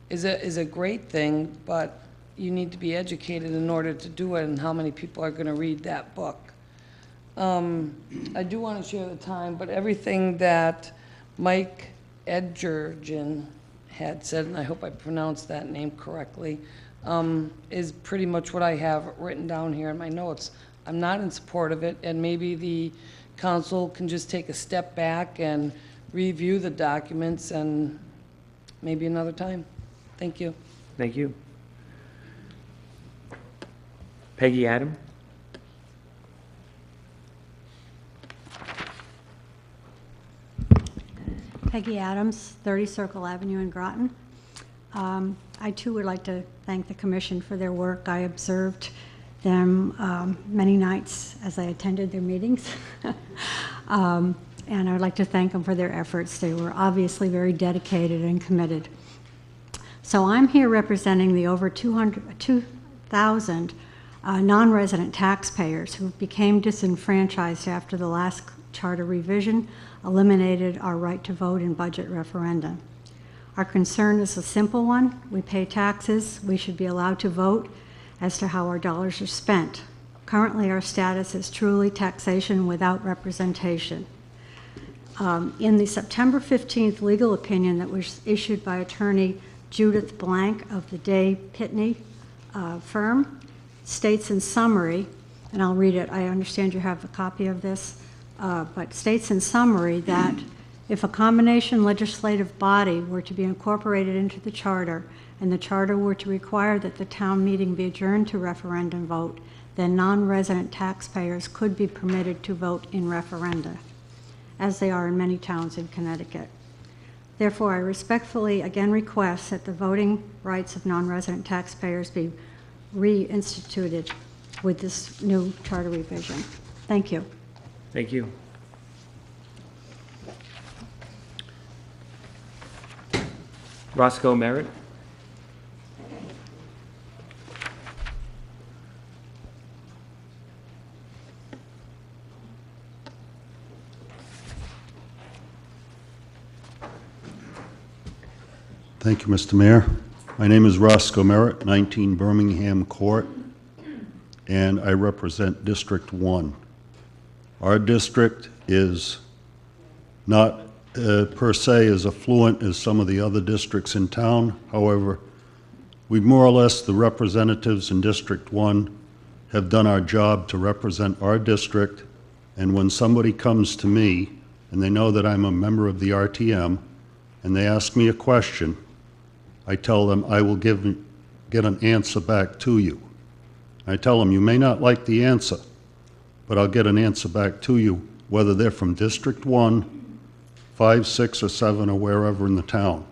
is a great thing, but you need to be educated in order to do it, and how many people are going to read that book. I do want to share the time, but everything that Mike Edgergen had said, and I hope I pronounced that name correctly, is pretty much what I have written down here in my notes. I'm not in support of it, and maybe the council can just take a step back and review the documents, and maybe another time. Thank you. Thank you. Peggy Adam. Peggy Adams, 30 Circle Avenue in Groton. I too would like to thank the commission for their work. I observed them many nights as I attended their meetings. And I would like to thank them for their efforts. They were obviously very dedicated and committed. So I'm here representing the over 2,000 non-resident taxpayers who became disenfranchised after the last charter revision eliminated our right to vote in budget referenda. Our concern is a simple one. We pay taxes. We should be allowed to vote as to how our dollars are spent. Currently, our status is truly taxation without representation. In the September 15th legal opinion that was issued by attorney Judith Blank of the Day Pitney firm, states in summary, and I'll read it, I understand you have a copy of this, but states in summary that if a combination legislative body were to be incorporated into the charter and the charter were to require that the town meeting be adjourned to referendum vote, then non-resident taxpayers could be permitted to vote in referenda, as they are in many towns in Connecticut. Therefore, I respectfully again request that the voting rights of non-resident taxpayers be reinstituted with this new charter revision. Thank you. Thank you. Roscoe Merritt. Thank you, Mr. Mayor. My name is Roscoe Merritt, 19 Birmingham Court, and I represent District 1. Our district is not per se as affluent as some of the other districts in town. However, we more or less, the representatives in District 1, have done our job to represent our district, and when somebody comes to me and they know that I'm a member of the RTM and they ask me a question, I tell them I will get an answer back to you. I tell them, you may not like the answer, but I'll get an answer back to you, whether they're from District 1, 5, 6, or 7, or wherever in the town.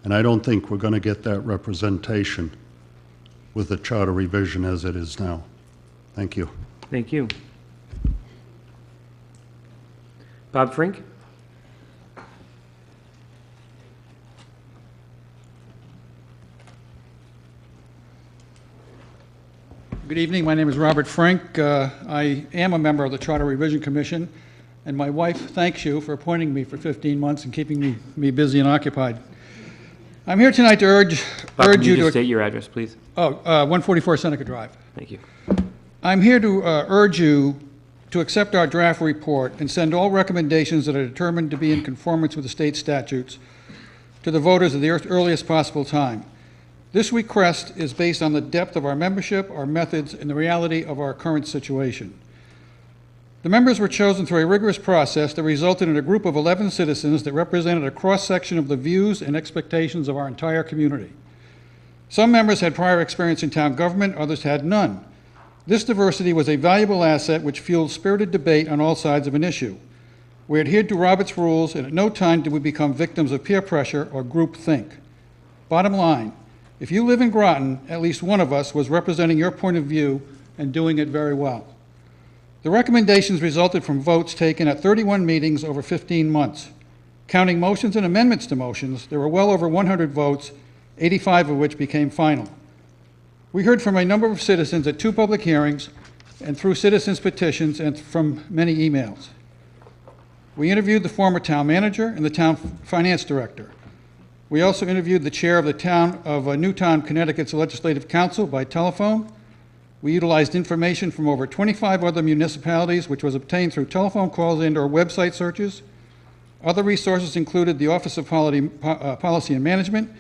And I don't think we're going to get that representation with the charter revision as it is now. Thank you. Thank you. Bob Frink? Good evening. My name is Robert Frank. I am a member of the Charter Revision Commission, and my wife thanks you for appointing me for 15 months and keeping me busy and occupied. I'm here tonight to urge Bob, you to to state your address, please. 144 Seneca Drive. Thank you. I'm here to urge you to accept our draft report and send all recommendations that are determined to be in conformance with the state statutes to the voters at the earliest possible time. This request is based on the depth of our membership, our methods, and the reality of our current situation. The members were chosen through a rigorous process that resulted in a group of 11 citizens that represented a cross-section of the views and expectations of our entire community. Some members had prior experience in town government, others had none. This diversity was a valuable asset which fueled spirited debate on all sides of an issue. We adhered to Robert's rules, and at no time did we become victims of peer pressure or groupthink. Bottom line, if you live in Groton, at least one of us was representing your point of view and doing it very well. The recommendations resulted from votes taken at 31 meetings over 15 months. Counting motions and amendments to motions, there were well over 100 votes, 85 of which became final. We heard from a number of citizens at 2 public hearings and through citizens' petitions and from many emails. We interviewed the former town manager and the town finance director. We also interviewed the chair of the town of Newtown, Connecticut's Legislative Council by telephone. We utilized information from over 25 other municipalities, which was obtained through telephone calls and/or website searches. Other resources included the Office of Policy and Management,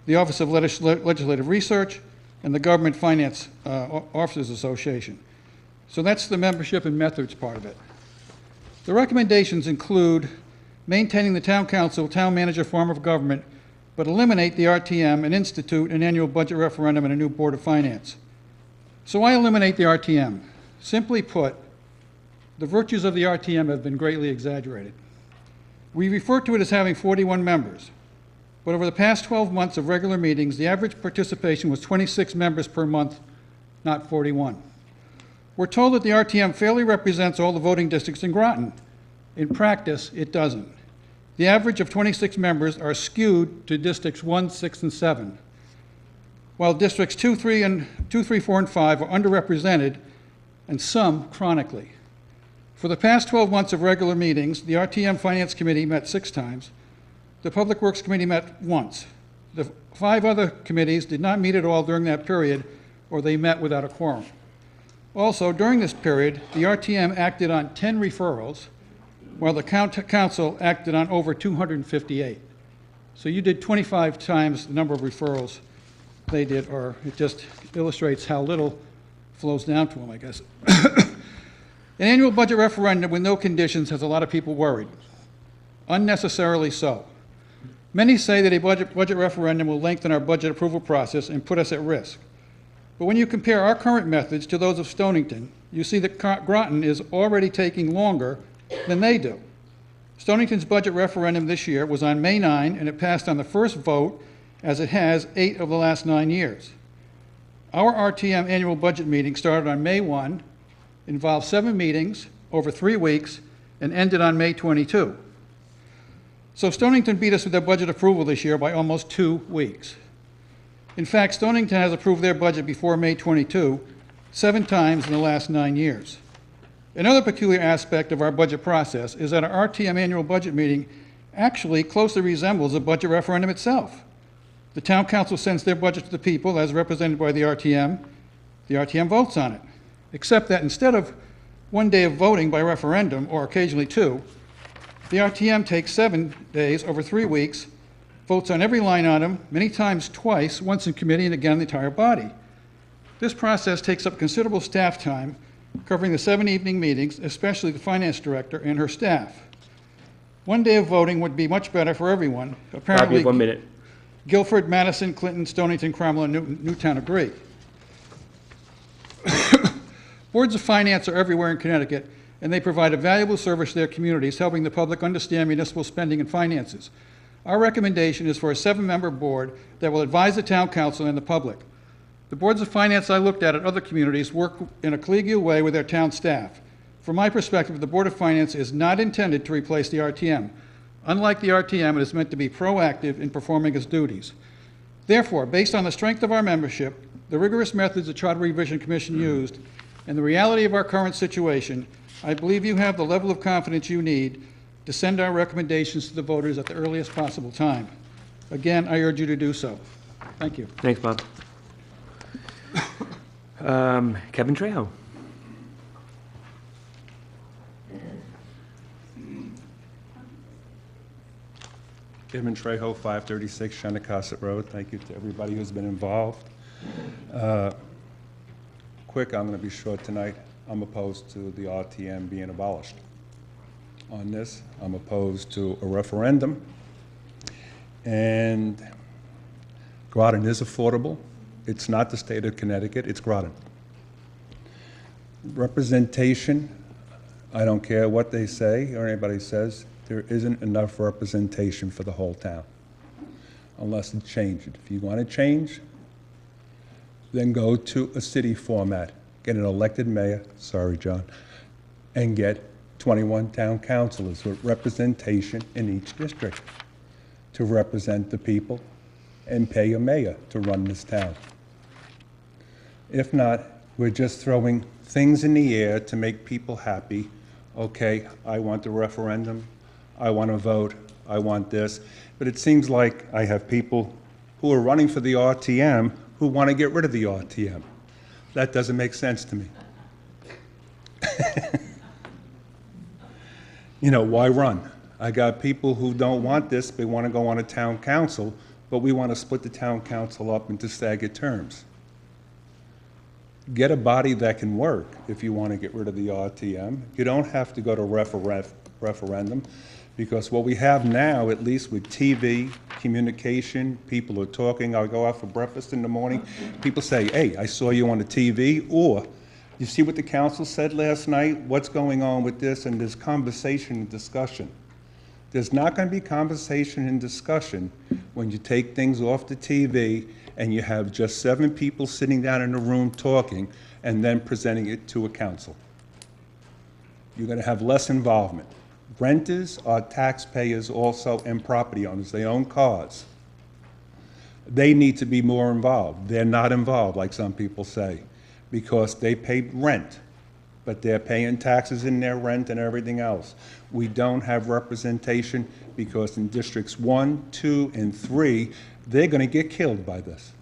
the Office of Legislative Research, and the Government Finance Officers Association. So that's the membership and methods part of it. The recommendations include maintaining the town council, town manager form of government, but eliminate the RTM and institute an annual budget referendum and a new Board of Finance. So why eliminate the RTM? Simply put, the virtues of the RTM have been greatly exaggerated. We refer to it as having 41 members, but over the past 12 months of regular meetings, the average participation was 26 members per month, not 41. We're told that the RTM fairly represents all the voting districts in Groton. In practice, it doesn't. The average of 26 members are skewed to districts 1, 6, and 7, while districts 2, 3, 4, and 5 are underrepresented, and some chronically. For the past 12 months of regular meetings, the RTM Finance Committee met 6 times. The Public Works Committee met once. The 5 other committees did not meet at all during that period, or they met without a quorum. Also, during this period, the RTM acted on 10 referrals, while the council acted on over 258. So you did 25 times the number of referrals they did, or it just illustrates how little flows down to them, I guess. An annual budget referendum with no conditions has a lot of people worried, unnecessarily so. Many say that a budget referendum will lengthen our budget approval process and put us at risk. But when you compare our current methods to those of Stonington, you see that Groton is already taking longer than they do. Stonington's budget referendum this year was on May 9, and it passed on the first vote, as it has 8 of the last 9 years. Our RTM annual budget meeting started on May 1, involved 7 meetings over 3 weeks, and ended on May 22. So Stonington beat us with their budget approval this year by almost 2 weeks. In fact, Stonington has approved their budget before May 22 7 times in the last 9 years. Another peculiar aspect of our budget process is that our RTM annual budget meeting actually closely resembles a budget referendum itself. The town council sends their budget to the people as represented by the RTM. The RTM votes on it, except that instead of one day of voting by referendum, or occasionally two, the RTM takes 7 days over 3 weeks, votes on every line item, many times twice, once in committee and again in the entire body. This process takes up considerable staff time, covering the 7 evening meetings, especially the finance director and her staff. One day of voting would be much better for everyone. Apparently, Bob, you have 1 minute. Guilford, Madison, Clinton, Stonington, Cromwell, and Newtown agree. Boards of finance are everywhere in Connecticut, and they provide a valuable service to their communities, helping the public understand municipal spending and finances. Our recommendation is for a 7-member board that will advise the town council and the public. The boards of finance I looked at other communities work in a collegial way with their town staff. From my perspective, the Board of Finance is not intended to replace the RTM. Unlike the RTM, it is meant to be proactive in performing its duties. Therefore, based on the strength of our membership, the rigorous methods the Charter Revision Commission used, and the reality of our current situation, I believe you have the level of confidence you need to send our recommendations to the voters at the earliest possible time. Again, I urge you to do so. Thank you. Thanks, Bob. Kevin Trejo. Kevin Trejo, 536 Shenecosset Road. Thank you to everybody who's been involved. Quick, I'm going to be short tonight. I'm opposed to the RTM being abolished. On this, I'm opposed to a referendum. And Groton is affordable. It's not the state of Connecticut, it's Groton. Representation, I don't care what they say or anybody says, there isn't enough representation for the whole town, unless it changes. If you want to change, then go to a city format. Get an elected mayor, sorry, John, and get 21 town councilors with representation in each district to represent the people and pay a mayor to run this town. If not, we're just throwing things in the air to make people happy. Okay, I want a referendum, I want to vote, I want this. But it seems like I have people who are running for the RTM who want to get rid of the RTM. That doesn't make sense to me. You know, why run? I got people who don't want this, they want to go on a town council, but we want to split the town council up into staggered terms. Get a body that can work if you want to get rid of the RTM. You don't have to go to referendum, because what we have now, at least with TV, communication, people are talking. I go out for breakfast in the morning, people say, hey, I saw you on the TV, or you see what the council said last night? What's going on with this? And there's conversation and discussion. There's not going to be conversation and discussion when you take things off the TV and you have just 7 people sitting down in a room talking and then presenting it to a council. You're going to have less involvement. Renters are taxpayers also and property owners. They own cars. They need to be more involved. They're not involved, like some people say, because they pay rent, but they're paying taxes in their rent and everything else. We don't have representation because in districts 1, 2, and 3, they're going to get killed by this.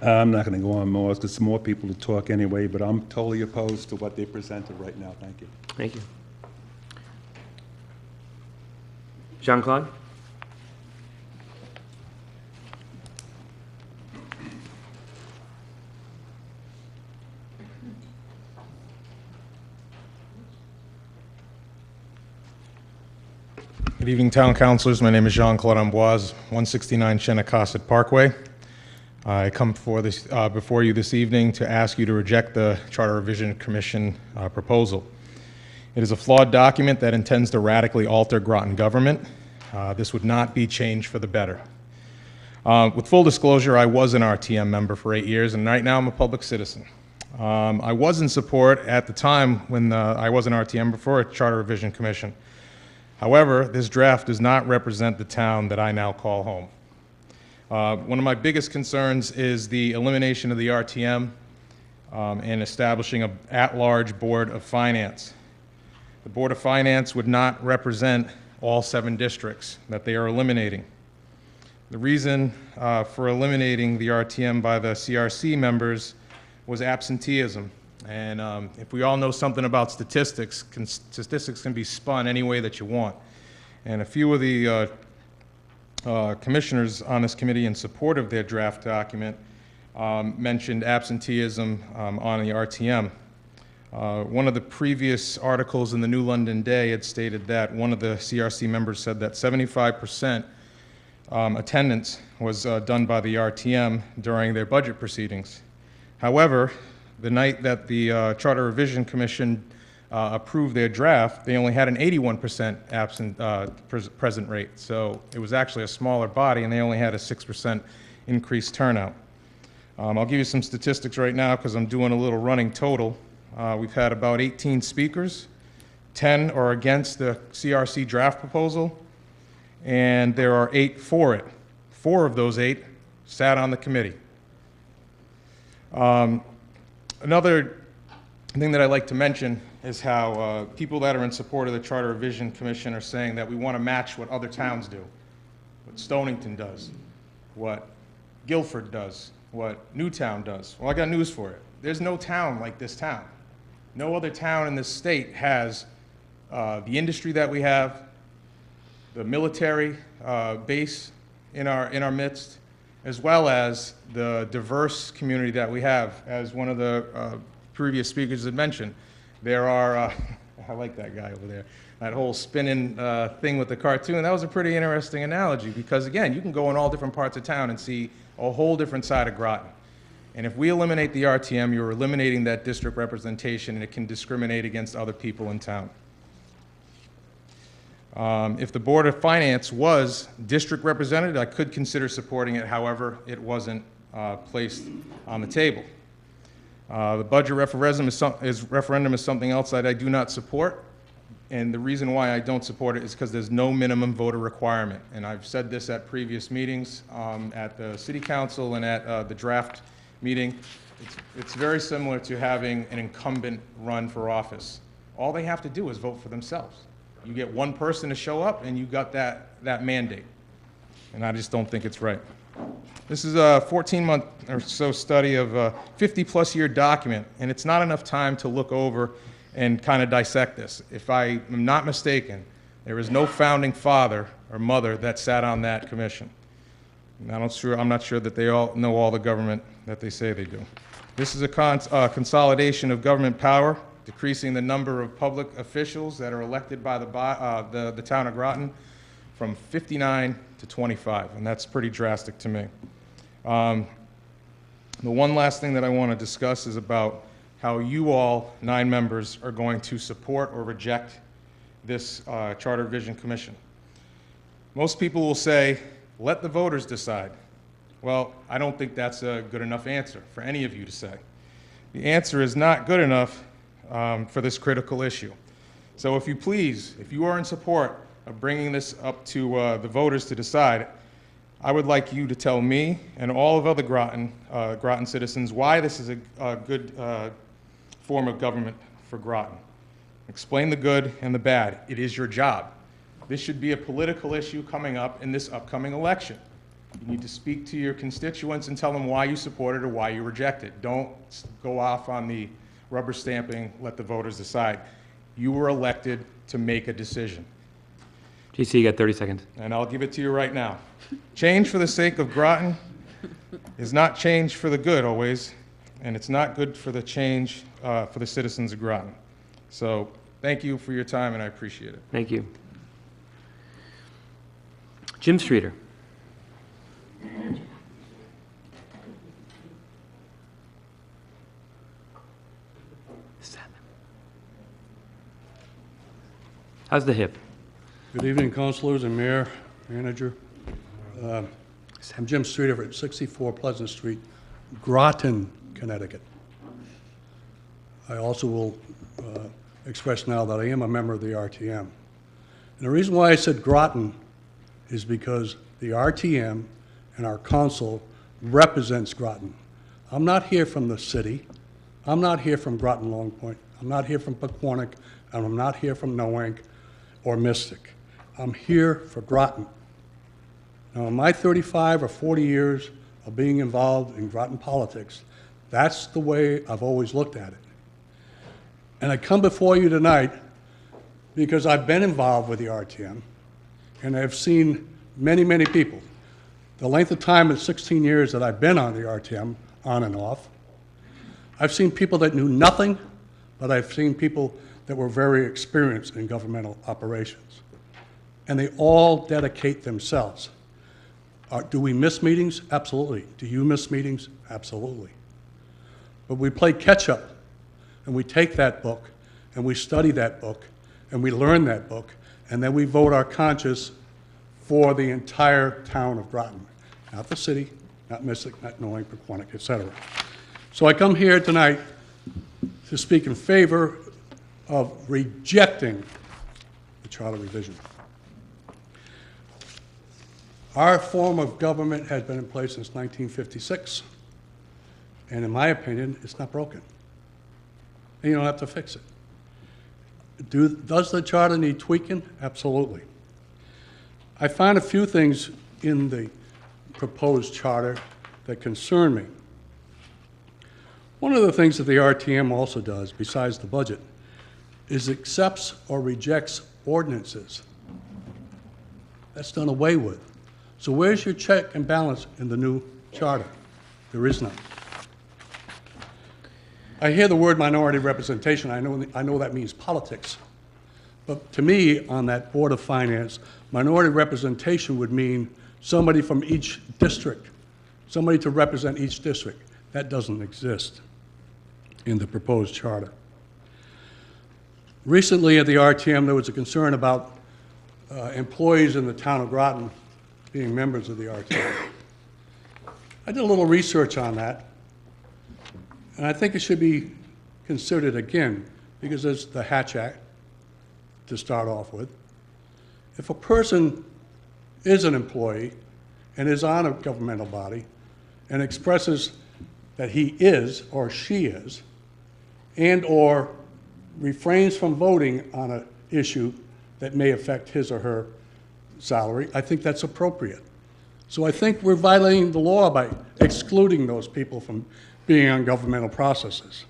I'm not going to go on more because more people to talk anyway, but I'm totally opposed to what they presented right now. Thank you. Thank you. Jean-Claude? Good evening, town councilors. My name is Jean-Claude Amboise, 169 Shenecosset Parkway. I come before you this evening to ask you to reject the Charter Revision Commission proposal. It is a flawed document that intends to radically alter Groton government. This would not be changed for the better. With full disclosure, I was an RTM member for 8 years, and right now I'm a public citizen. I was in support at the time when I was an RTM before a Charter Revision Commission. However, this draft does not represent the town that I now call home. One of my biggest concerns is the elimination of the RTM and establishing an at-large Board of Finance. The Board of Finance would not represent all 7 districts that they are eliminating. The reason for eliminating the RTM by the CRC members was absenteeism. And if we all know something about statistics, statistics can be spun any way that you want. And a few of the commissioners on this committee in support of their draft document mentioned absenteeism on the RTM. One of the previous articles in the New London Day had stated that one of the CRC members said that 75% attendance was done by the RTM during their budget proceedings. However, the night that the Charter Revision Commission approved their draft, they only had an 81% present rate. So it was actually a smaller body, and they only had a 6% increased turnout. I'll give you some statistics right now because I'm doing a little running total. We've had about 18 speakers. 10 are against the CRC draft proposal, and there are 8 for it. 4 of those 8 sat on the committee. Another thing that I'd like to mention is how people that are in support of the Charter Revision Commission are saying that we want to match what other towns do, what Stonington does, what Guilford does, what Newtown does. Well, I got news for you. There's no town like this town. No other town in this state has the industry that we have, the military base in our midst, as well as the diverse community that we have. As one of the previous speakers had mentioned, there are, I like that guy over there, that whole spinning thing with the cartoon. That was a pretty interesting analogy because, again, you can go in all different parts of town and see a whole different side of Groton. And if we eliminate the RTM, you're eliminating that district representation, and it can discriminate against other people in town. If the Board of Finance was district represented, I could consider supporting it. However, it wasn't placed on the table. The budget referendum is something else that I do not support. And the reason why I don't support it is because there's no minimum voter requirement. And I've said this at previous meetings, at the City Council and at the draft meeting. It's very similar to having an incumbent run for office. All they have to do is vote for themselves. You get one person to show up and you got that mandate. And I just don't think it's right. This is a 14-month or so study of a 50-plus year document, and it's not enough time to look over and kind of dissect this. If I am not mistaken, there is no founding father or mother that sat on that commission. I'm not sure that they all know all the government that they say they do. This is a consolidation of government power, decreasing the number of public officials that are elected by the town of Groton from 59 to 25, and that's pretty drastic to me. The one last thing that I want to discuss is about how you all, 9 members, are going to support or reject this Charter Revision Commission. Most people will say, let the voters decide. Well, I don't think that's a good enough answer for any of you to say. The answer is not good enough for this critical issue. So if you please, if you are in support of bringing this up to the voters to decide, I would like you to tell me and all of other Groton citizens why this is a good form of government for Groton. Explain the good and the bad. It is your job. This should be a political issue coming up in this upcoming election. You need to speak to your constituents and tell them why you support it or why you reject it. Don't go off on the rubber stamping, let the voters decide. You were elected to make a decision. JC, you got 30 seconds. And I'll give it to you right now. Change for the sake of Groton is not change for the good always, and it's not good for the change for the citizens of Groton. So thank you for your time, and I appreciate it. Thank you. Jim Streeter. How's the hip? Good evening, councilors and mayor, manager. I'm Jim Streeter at 64 Pleasant Street, Groton, Connecticut. I also will express now that I am a member of the RTM. And the reason why I said Groton is because the RTM and our council represents Groton. I'm not here from the city. I'm not here from Groton Long Point. I'm not here from Pequannock, and I'm not here from Noank or Mystic. I'm here for Groton. Now, in my 35 or 40 years of being involved in Groton politics, that's the way I've always looked at it. And I come before you tonight because I've been involved with the RTM, and I've seen many, many people. The length of time is 16 years that I've been on the RTM, on and off. I've seen people that knew nothing, but I've seen people that were very experienced in governmental operations. And they all dedicate themselves. Do we miss meetings? Absolutely. Do you miss meetings? Absolutely. But we play catch-up, and we take that book, and we study that book, and we learn that book, and then we vote our conscience for the entire town of Groton. Not the city, not Mystic, not Noank, Pequannock, etc. So I come here tonight to speak in favor of rejecting the charter revision. Our form of government has been in place since 1956, and in my opinion, it's not broken. And you don't have to fix it. Does the charter need tweaking? Absolutely. I find a few things in the proposed charter that concern me. One of the things that the RTM also does, besides the budget, is accepts or rejects ordinances. That's done away with. So where's your check and balance in the new charter? There is none. I hear the word minority representation. I know that means politics. But to me, on that Board of Finance, minority representation would mean somebody from each district, somebody to represent each district. That doesn't exist in the proposed charter. Recently at the RTM, there was a concern about employees in the town of Groton being members of the RTM. I did a little research on that, and I think it should be considered again, because there's the Hatch Act to start off with. If a person is an employee and is on a governmental body and expresses that he is or she is, and or refrains from voting on an issue that may affect his or her salary, I think that's appropriate. So I think we're violating the law by excluding those people from being on governmental processes.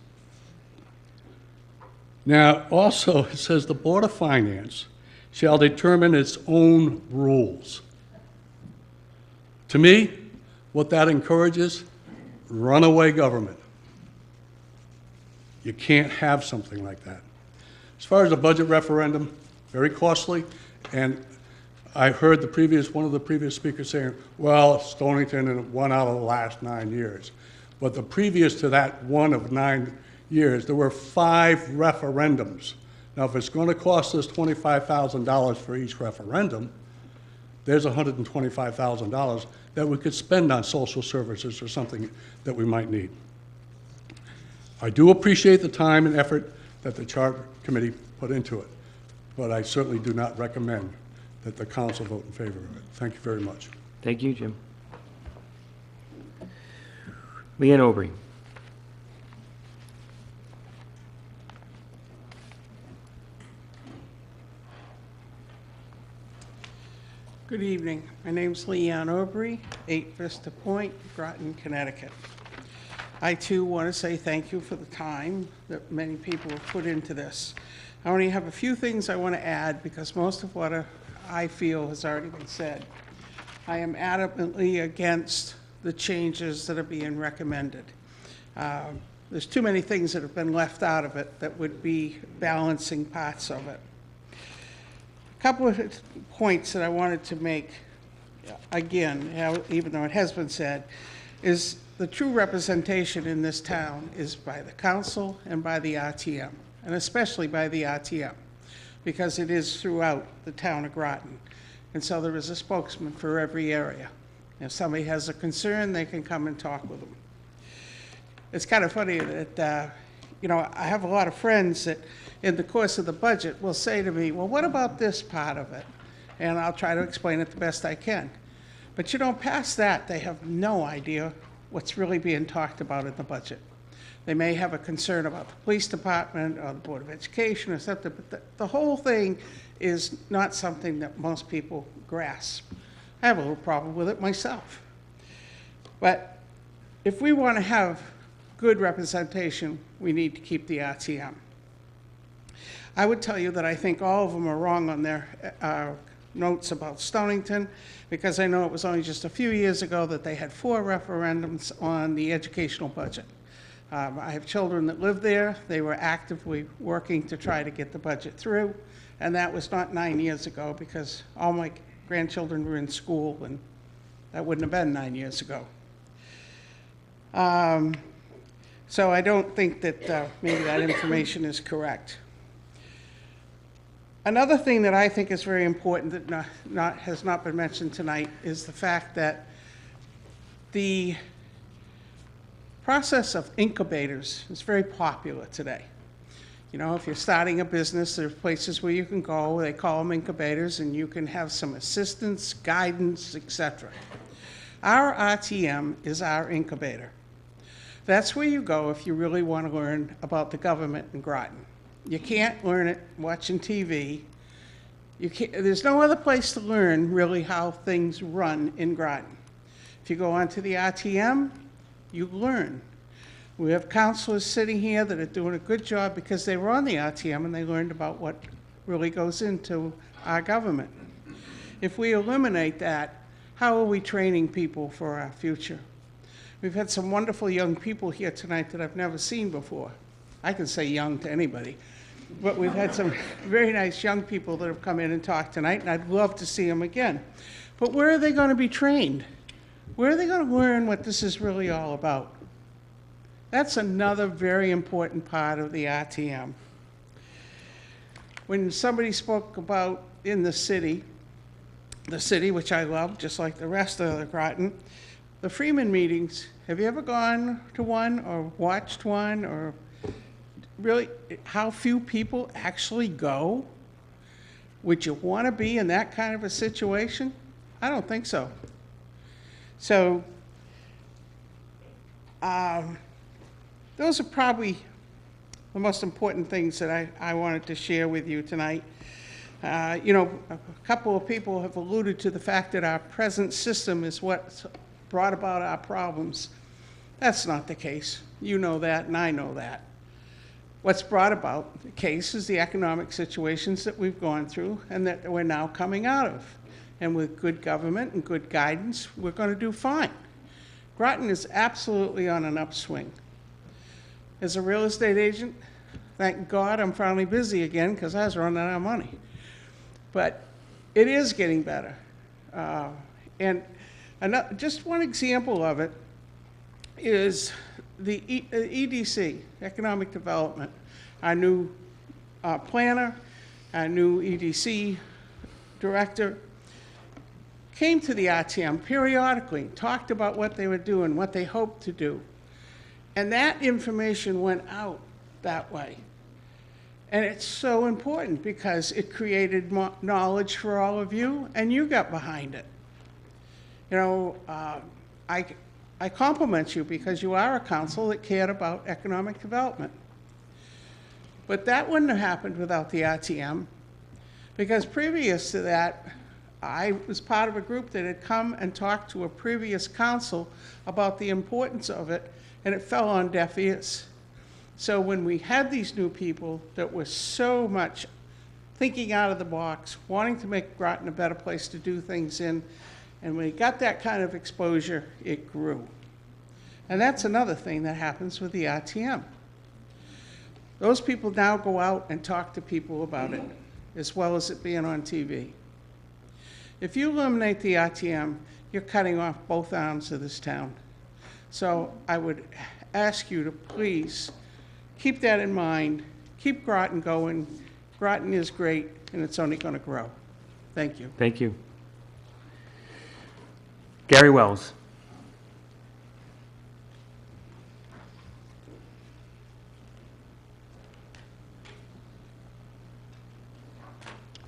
Now, also, it says the Board of Finance shall determine its own rules. To me, what that encourages, runaway government. You can't have something like that. As far as the budget referendum, very costly, and I heard one of the previous speakers saying, well, Stonington won out of the last 9 years. But the previous to that one of 9 years, there were 5 referendums. Now, if it's going to cost us $25,000 for each referendum, there's $125,000 that we could spend on social services or something that we might need. I do appreciate the time and effort that the Charter Committee put into it, but I certainly do not recommend that the council vote in favor of it. Thank you very much. Thank you, Jim. Leanne Aubrey. Good evening. My name's Leanne Aubrey, 8 Vista Point, Groton, Connecticut. I too want to say thank you for the time that many people have put into this. I only have a few things I want to add because most of what I feel has already been said. I am adamantly against the changes that are being recommended. There's too many things that have been left out of it that would be balancing parts of it. A couple of points that I wanted to make, again, even though it has been said, is the true representation in this town is by the council and by the RTM, and especially by the RTM, because it is throughout the town of Groton. And so there is a spokesman for every area. If somebody has a concern, they can come and talk with them. It's kind of funny that, I have a lot of friends that in the course of the budget will say to me, well, what about this part of it? And I'll try to explain it the best I can. But past that, they have no idea what's really being talked about in the budget. They may have a concern about the police department or the Board of Education or something, but the whole thing is not something that most people grasp. I have a little problem with it myself. But if we want to have good representation, we need to keep the RTM. I would tell you that I think all of them are wrong on their notes about Stonington, because I know it was only just a few years ago that they had 4 referendums on the educational budget. I have children that live there. They were actively working to try to get the budget through, and that was not 9 years ago, because all my grandchildren were in school, and that wouldn't have been 9 years ago. So I don't think that maybe that information is correct. Another thing that I think is very important that has not been mentioned tonight is the fact that the process of incubators is very popular today. You know, if you're starting a business, there's places where you can go, they call them incubators, and you can have some assistance, guidance, etc. Our RTM is our incubator. That's where you go if you really want to learn about the government in Groton. You can't learn it watching TV. There's no other place to learn really how things run in Groton. If you go onto the RTM, you learn. We have counselors sitting here that are doing a good job because they were on the RTM and they learned about what really goes into our government. If we eliminate that, how are we training people for our future? We've had some wonderful young people here tonight that I've never seen before. I can say young to anybody, but we've had some very nice young people that have come in and talked tonight, and I'd love to see them again. But where are they going to be trained? Where are they going to learn what this is really all about? That's another very important part of the RTM. When somebody spoke about in the city, which I love, just like the rest of the Groton, the Freeman meetings, have you ever gone to one or watched one, or really how few people actually go? Would you want to be in that kind of a situation? I don't think so. So those are probably the most important things that I wanted to share with you tonight. You know, a couple of people have alluded to the fact that our present system is what brought about our problems. That's not the case. You know that, and I know that. What's brought about the case is the economic situations that we've gone through and that we're now coming out of. And with good government and good guidance, we're going to do fine. Groton is absolutely on an upswing. As a real estate agent, thank God I'm finally busy again, because I was running out of money. But it is getting better. And just one example of it is the EDC, Economic Development. Our new planner, our new EDC director, came to the RTM periodically, talked about what they were doing, what they hoped to do. And that information went out that way. And it's so important because it created knowledge for all of you, and you got behind it. You know, I compliment you because you are a council that cared about economic development. But that wouldn't have happened without the RTM, because previous to that, I was part of a group that had come and talked to a previous council about the importance of it, and it fell on deaf ears. So when we had these new people that were so much thinking out of the box, wanting to make Groton a better place to do things in, and when we got that kind of exposure, it grew. And that's another thing that happens with the RTM. Those people now go out and talk to people about it, as well as it being on TV. If you eliminate the RTM, you're cutting off both arms of this town. So I would ask you to please keep that in mind. Keep Groton going. Groton is great, and it's only going to grow. Thank you. Thank you. Gary Wells.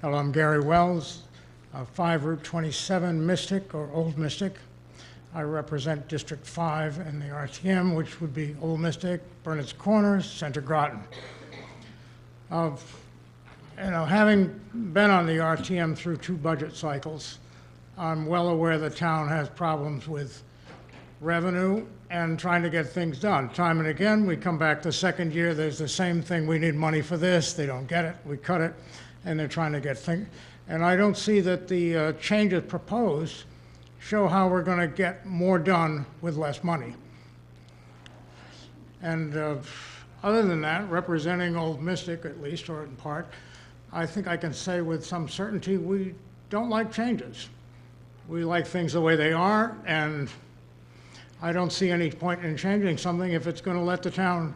Hello, I'm Gary Wells, 5 Route 27 Mystic, or Old Mystic. I represent District 5 in the RTM, which would be Old Mystic, Burnett's Corners, Center Groton. Having been on the RTM through 2 budget cycles, I'm well aware the town has problems with revenue and trying to get things done. Time and again, we come back the second year, there's the same thing, we need money for this, they don't get it, we cut it, and they're trying to get things. And I don't see that the changes proposed show how we're going to get more done with less money. And other than that, representing Old Mystic, at least, or in part, I think I can say with some certainty we don't like changes. We like things the way they are, and I don't see any point in changing something if it's going to let the town,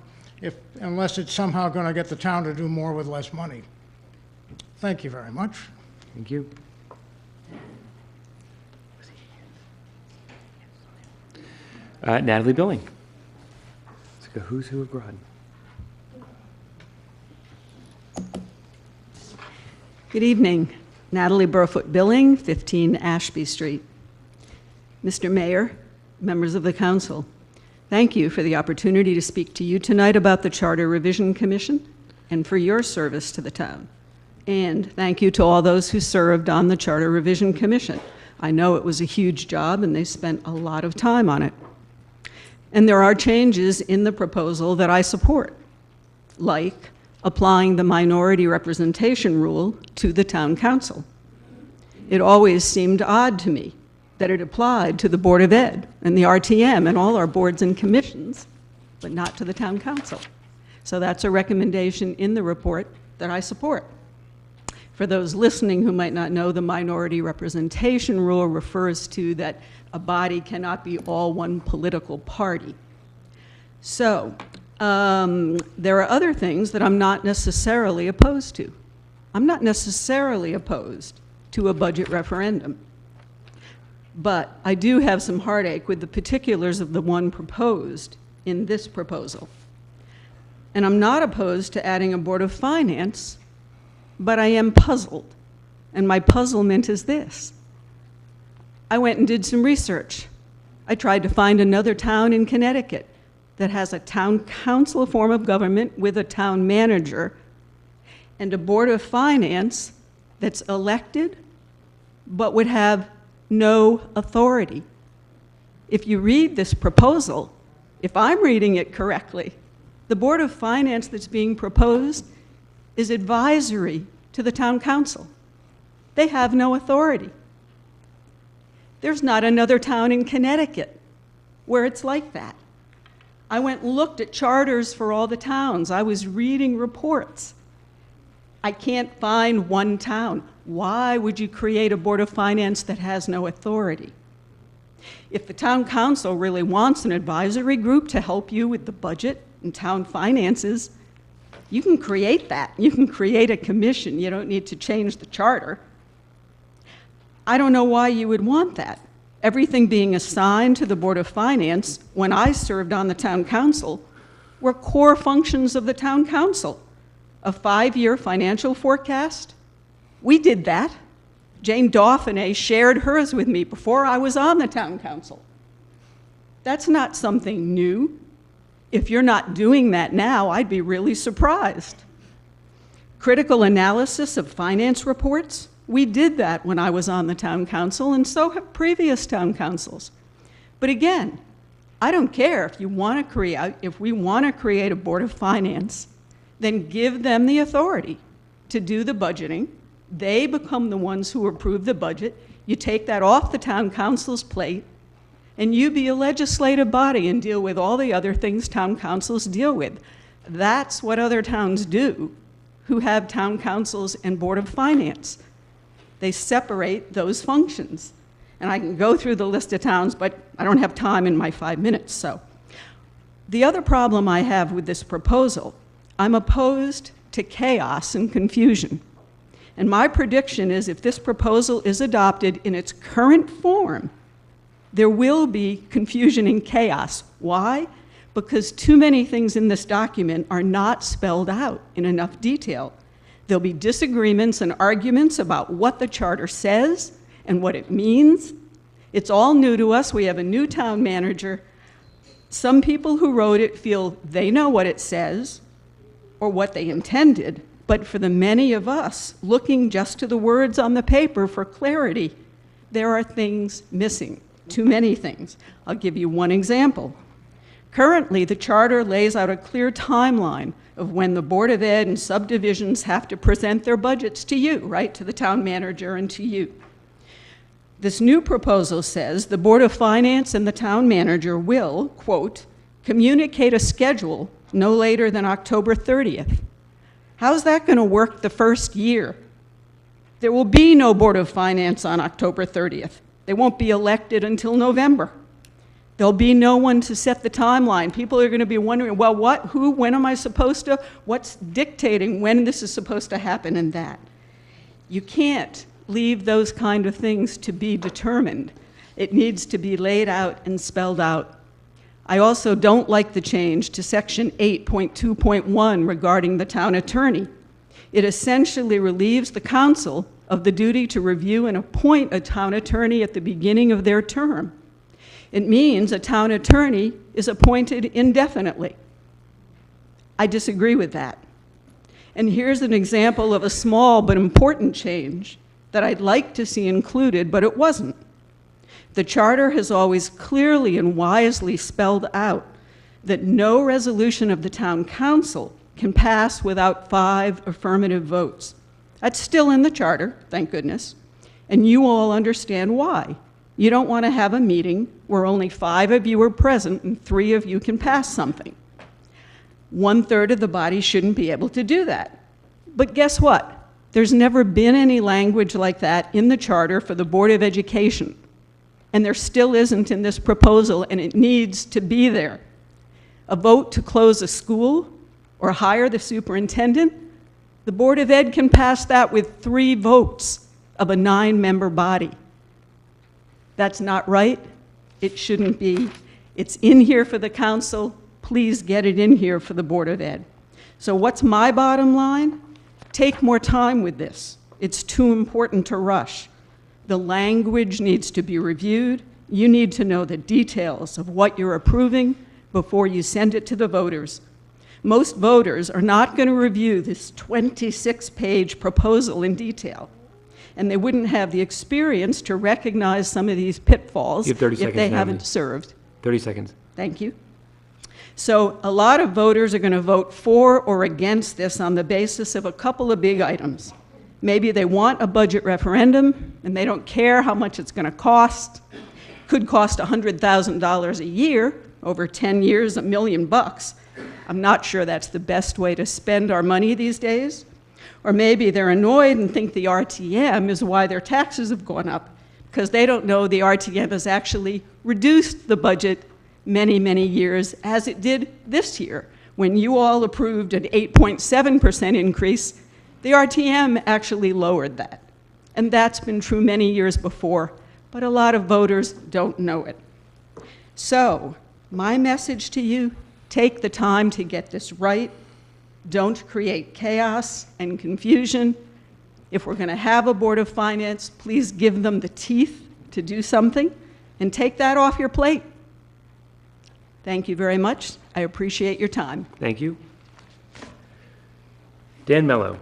unless it's somehow going to get the town to do more with less money. Thank you very much. Thank you. Natalie Billing. Let's go who's who of Groton. Good evening. Natalie Burfoot Billing, 15 Ashby Street. Mr. Mayor, members of the council, thank you for the opportunity to speak to you tonight about the Charter Revision Commission and for your service to the town. And thank you to all those who served on the Charter Revision Commission. I know it was a huge job and they spent a lot of time on it. And there are changes in the proposal that I support, like applying the minority representation rule to the town council. It always seemed odd to me that it applied to the Board of Ed and the RTM and all our boards and commissions, but not to the town council. So that's a recommendation in the report that I support. For those listening who might not know, the minority representation rule refers to that a body cannot be all one political party. So there are other things that I'm not necessarily opposed to. I'm not necessarily opposed to a budget referendum. But I do have some heartache with the particulars of the one proposed in this proposal. And I'm not opposed to adding a Board of Finance, but I am puzzled. And my puzzlement is this. I went and did some research. I tried to find another town in Connecticut that has a town council form of government with a town manager and a Board of Finance that's elected but would have no authority. If you read this proposal, if I'm reading it correctly, the Board of Finance that's being proposed is advisory to the town council. They have no authority. There's not another town in Connecticut where it's like that. I went and looked at charters for all the towns. I was reading reports. I can't find one town. Why would you create a Board of Finance that has no authority? If the town council really wants an advisory group to help you with the budget and town finances, you can create that. You can create a commission. You don't need to change the charter. I don't know why you would want that. Everything being assigned to the Board of Finance when I served on the town council were core functions of the town council. A 5-year financial forecast, we did that. Jane Dauphiné shared hers with me before I was on the town council. That's not something new. If you're not doing that now, I'd be really surprised. Critical analysis of finance reports, we did that when I was on the town council, and so have previous town councils. But again, I don't care if we want to create a Board of Finance, then give them the authority to do the budgeting. They become the ones who approve the budget. You take that off the town council's plate, and you be a legislative body and deal with all the other things town councils deal with. That's what other towns do who have town councils and Board of Finance. They separate those functions. And I can go through the list of towns, but I don't have time in my 5 minutes, so. The other problem I have with this proposal, I'm opposed to chaos and confusion. And my prediction is if this proposal is adopted in its current form, there will be confusion and chaos. Why? Because too many things in this document are not spelled out in enough detail. There'll be disagreements and arguments about what the charter says and what it means. It's all new to us. We have a new town manager. Some people who wrote it feel they know what it says or what they intended, but for the many of us looking just to the words on the paper for clarity, there are things missing, too many things. I'll give you one example. Currently, the charter lays out a clear timeline of when the Board of Ed and subdivisions have to present their budgets to you, right, to the town manager and to you. This new proposal says the Board of Finance and the town manager will, quote, communicate a schedule no later than October 30th. How's that going to work the first year? There will be no Board of Finance on October 30th. They won't be elected until November. There'll be no one to set the timeline. People are going to be wondering, well, what, who, when am I supposed to, what's dictating when this is supposed to happen and that? You can't leave those kind of things to be determined. It needs to be laid out and spelled out. I also don't like the change to section 8.2.1 regarding the town attorney. It essentially relieves the council of the duty to review and appoint a town attorney at the beginning of their term. It means a town attorney is appointed indefinitely. I disagree with that. And here's an example of a small but important change that I'd like to see included, but it wasn't. The charter has always clearly and wisely spelled out that no resolution of the town council can pass without 5 affirmative votes. That's still in the charter, thank goodness, and you all understand why. You don't want to have a meeting where only 5 of you are present and 3 of you can pass something. 1/3 of the body shouldn't be able to do that. But guess what? There's never been any language like that in the charter for the Board of Education. And there still isn't in this proposal, and it needs to be there. A vote to close a school or hire the superintendent, the Board of Ed can pass that with 3 votes of a 9-member body. That's not right. It shouldn't be. It's in here for the council. Please get it in here for the Board of Ed. So what's my bottom line? Take more time with this. It's too important to rush. The language needs to be reviewed. You need to know the details of what you're approving before you send it to the voters. Most voters are not going to review this 26-page proposal in detail, and they wouldn't have the experience to recognize some of these pitfalls You have 30 if seconds, they Natalie. haven't served. 30 seconds. Thank you. So a lot of voters are going to vote for or against this on the basis of a couple of big items. Maybe they want a budget referendum, and they don't care how much it's going to cost. Could cost $100,000 a year, over 10 years, $1 million. I'm not sure that's the best way to spend our money these days. Or maybe they're annoyed and think the RTM is why their taxes have gone up, because they don't know the RTM has actually reduced the budget many, many years, as it did this year. When you all approved an 8.7% increase, the RTM actually lowered that. And that's been true many years before, but a lot of voters don't know it. So, my message to you, take the time to get this right. Don't create chaos and confusion. If we're going to have a Board of Finance, please give them the teeth to do something and take that off your plate. Thank you very much. I appreciate your time. Thank you. Dan Mello.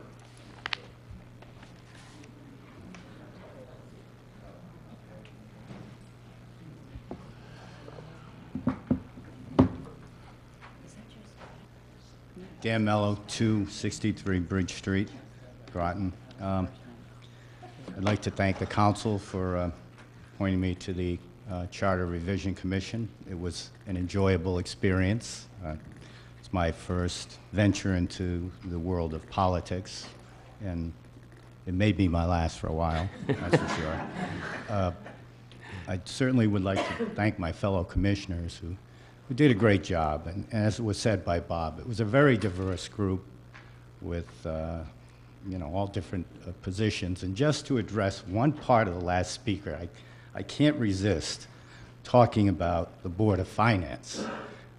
Dan Mello, 263 Bridge Street, Groton. I'd like to thank the council for appointing me to the Charter Revision Commission. It was an enjoyable experience. It's my first venture into the world of politics, and it may be my last for a while, that's for sure. I certainly would like to thank my fellow commissioners who did a great job, and as it was said by Bob, it was a very diverse group with all different positions. And just to address one part of the last speaker, I can't resist talking about the Board of Finance.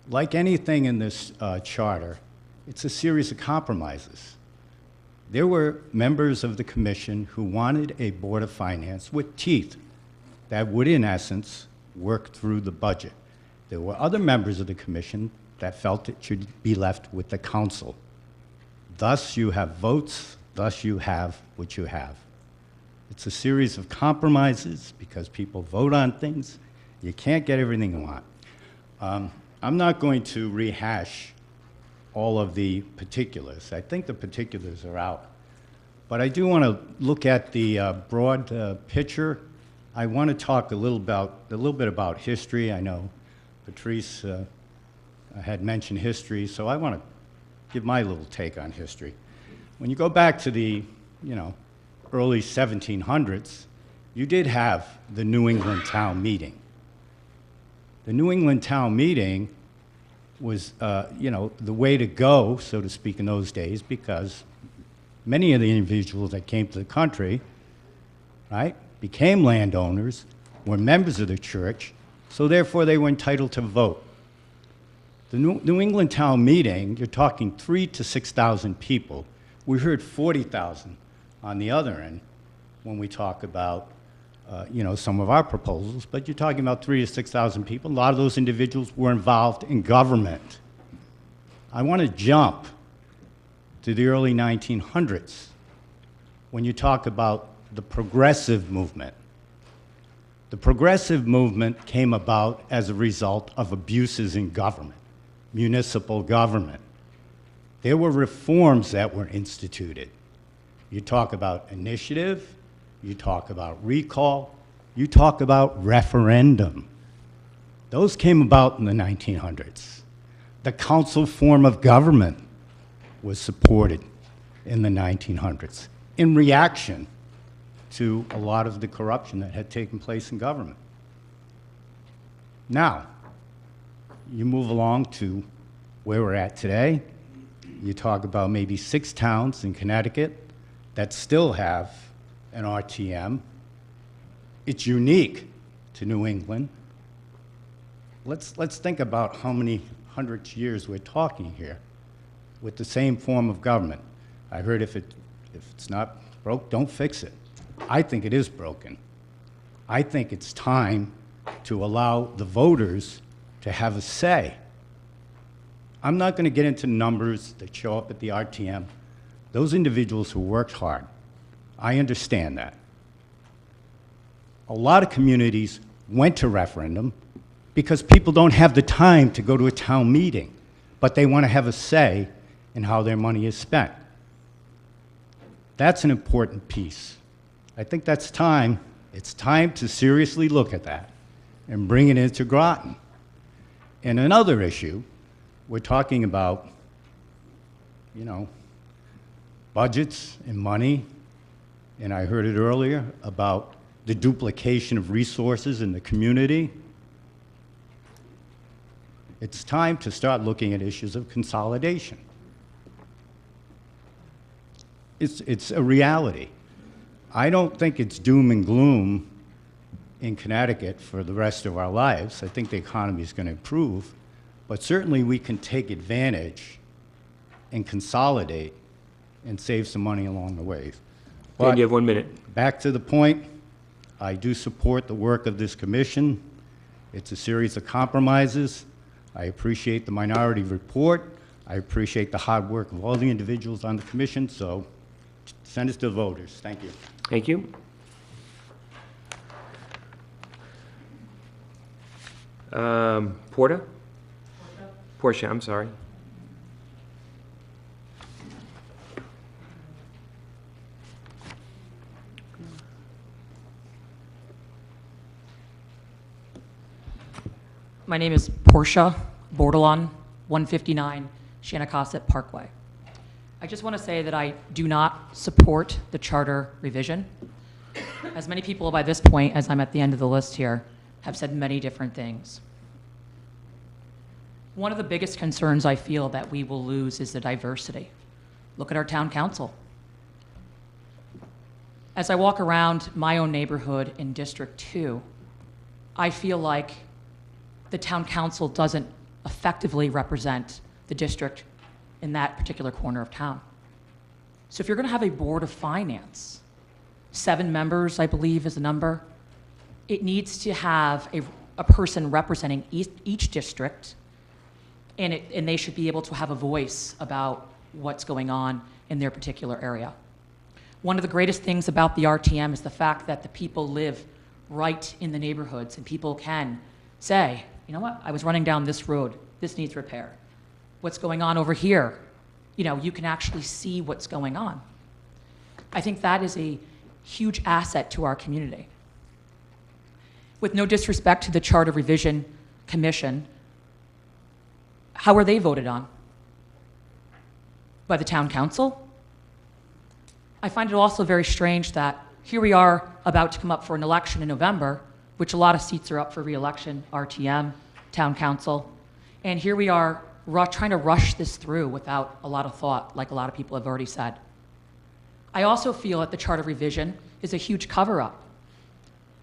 Like anything in this charter, it's a series of compromises. There were members of the commission who wanted a Board of Finance with teeth, that would, in essence, work through the budget. There were other members of the commission that felt it should be left with the council. Thus, you have votes, thus you have what you have. It's a series of compromises because people vote on things. You can't get everything you want. I'm not going to rehash all of the particulars. I think the particulars are out. But I do want to look at the broad picture. I want to talk a little bit about history. I know Patrice had mentioned history, so I want to give my little take on history. When you go back to the, early 1700s, you did have the New England Town Meeting. The New England Town Meeting was, the way to go, so to speak, in those days, because many of the individuals that came to the country, right, became landowners, were members of the church, so therefore they were entitled to vote. The New England Town Meeting, you're talking 3,000 to 6,000 people. We heard 40,000 on the other end when we talk about, some of our proposals, but you're talking about 3,000 to 6,000 people. A lot of those individuals were involved in government. I want to jump to the early 1900s when you talk about the progressive movement. The progressive movement came about as a result of abuses in government, municipal government. There were reforms that were instituted. You talk about initiative, you talk about recall, you talk about referendum. Those came about in the 1900s. The council form of government was supported in the 1900s in reaction to a lot of the corruption that had taken place in government. Now, you move along to where we're at today. You talk about maybe 6 towns in Connecticut that still have an RTM. It's unique to New England. Let's think about how many hundreds of years we're talking here with the same form of government. I heard if it's not broke, don't fix it. I think it is broken. I think it's time to allow the voters to have a say. I'm not going to get into numbers that show up at the RTM. Those individuals who worked hard, I understand that. A lot of communities went to referendum because people don't have the time to go to a town meeting, but they want to have a say in how their money is spent. That's an important piece. I think that's time. It's time to seriously look at that and bring it into Groton. And another issue, we're talking about, budgets and money, and I heard it earlier about the duplication of resources in the community. It's time to start looking at issues of consolidation. It's a reality. I don't think it's doom and gloom in Connecticut for the rest of our lives. I think the economy is going to improve, but certainly we can take advantage and consolidate and save some money along the way. Dan, you have 1 minute. Back to the point, I do support the work of this commission. It's a series of compromises. I appreciate the minority report. I appreciate the hard work of all the individuals on the commission, so send us to the voters. Thank you. Thank you. Portia, I'm sorry. My name is Portia Bordelon, 159 Shanacosset Parkway. I just want to say that I do not support the charter revision. As many people by this point, as I'm at the end of the list here, have said many different things. One of the biggest concerns I feel that we will lose is the diversity. Look at our town council. As I walk around my own neighborhood in District 2, I feel like the town council doesn't effectively represent the district in that particular corner of town. So if you're going to have a board of finance, 7 members, I believe, is the number, it needs to have a person representing each district, and they should be able to have a voice about what's going on in their particular area. One of the greatest things about the RTM is the fact that the people live right in the neighborhoods, and people can say, you know what, I was running down this road, this needs repair. What's going on over here? You know, you can actually see what's going on. I think that is a huge asset to our community. With no disrespect to the Charter Revision Commission, how are they voted on? By the town council? I find it also very strange that here we are about to come up for an election in November, which a lot of seats are up for re-election, RTM, town council, and here we are trying to rush this through without a lot of thought, like a lot of people have already said. I also feel that the Charter Revision is a huge cover-up.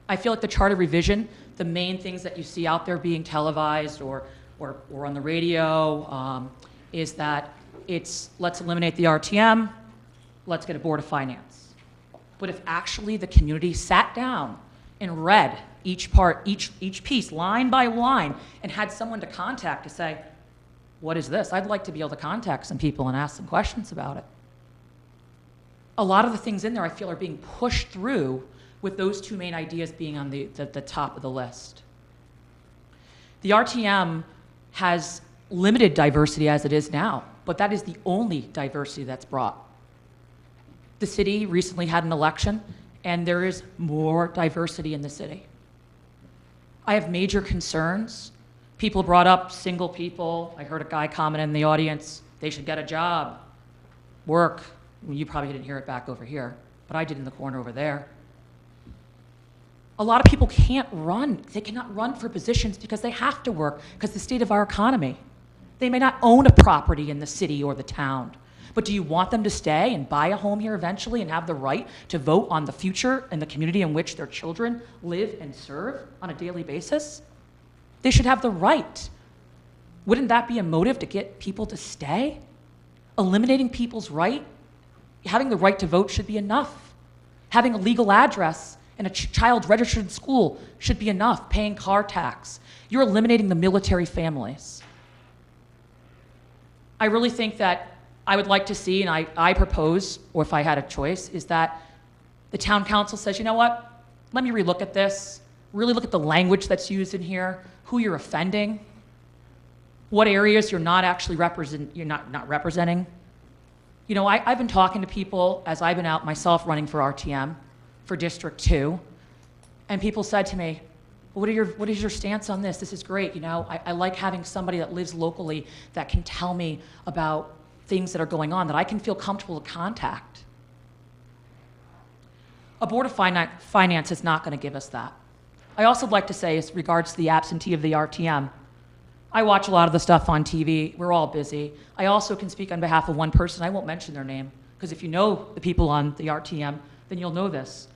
I feel like the Charter Revision, the main things that you see out there being televised or on the radio, is that it's let's eliminate the RTM, let's get a Board of Finance. But if actually the community sat down and read each part, each piece, line by line, and had someone to contact to say, what is this? I'd like to be able to contact some people and ask some questions about it. A lot of the things in there I feel are being pushed through with those two main ideas being on the top of the list. The RTM has limited diversity as it is now, but that is the only diversity that's brought. The city recently had an election, and there is more diversity in the city. I have major concerns. People brought up single people. I heard a guy comment in the audience, they should get a job, work. You probably didn't hear it back over here, but I did in the corner over there. A lot of people can't run. They cannot run for positions because they have to work because of the state of our economy. They may not own a property in the city or the town, but do you want them to stay and buy a home here eventually and have the right to vote on the future and the community in which their children live and serve on a daily basis? They should have the right. Wouldn't that be a motive to get people to stay? Eliminating people's right? Having the right to vote should be enough. Having a legal address and a child registered in school should be enough. Paying car tax. You're eliminating the military families. I really think that I would like to see, and I propose, or if I had a choice, is that the town council says, you know what, let me relook at this, really look at the language that's used in here, who you're offending, what areas you're not actually not representing. You know, I've been talking to people as I've been out myself running for RTM, for District 2, and people said to me, well, what is your stance on this? This is great, you know, I like having somebody that lives locally that can tell me about things that are going on that I can feel comfortable to contact. A Board of Finance is not going to give us that. I also would like to say, as regards to the absentee of the RTM, I watch a lot of the stuff on TV. We're all busy. I also can speak on behalf of one person. I won't mention their name, because if you know the people on the RTM, then you'll know this.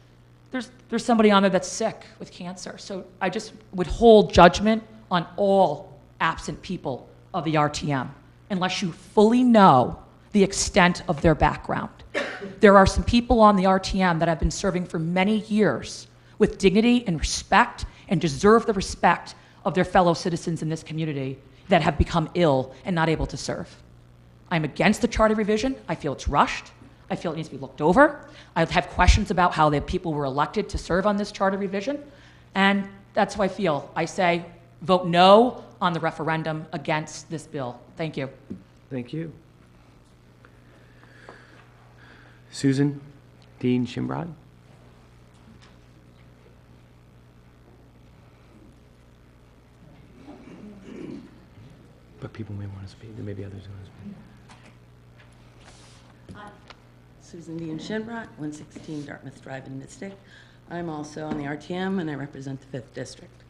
There's somebody on there that's sick with cancer. So I just would hold judgment on all absent people of the RTM unless you fully know the extent of their background. There are some people on the RTM that have been serving for many years with dignity and respect and deserve the respect of their fellow citizens in this community that have become ill and not able to serve. I'm against the charter revision. I feel it's rushed. I feel it needs to be looked over. I have questions about how the people were elected to serve on this charter revision, and that's how I feel. I say vote no on the referendum against this bill. Thank you. Thank you. Susan Dean Shimbrad. But people may want to speak. There may be others who want to speak. Hi. Susan Dean Shinbrot, 116 Dartmouth Drive in Mystic. I'm also on the RTM, and I represent the 5th District.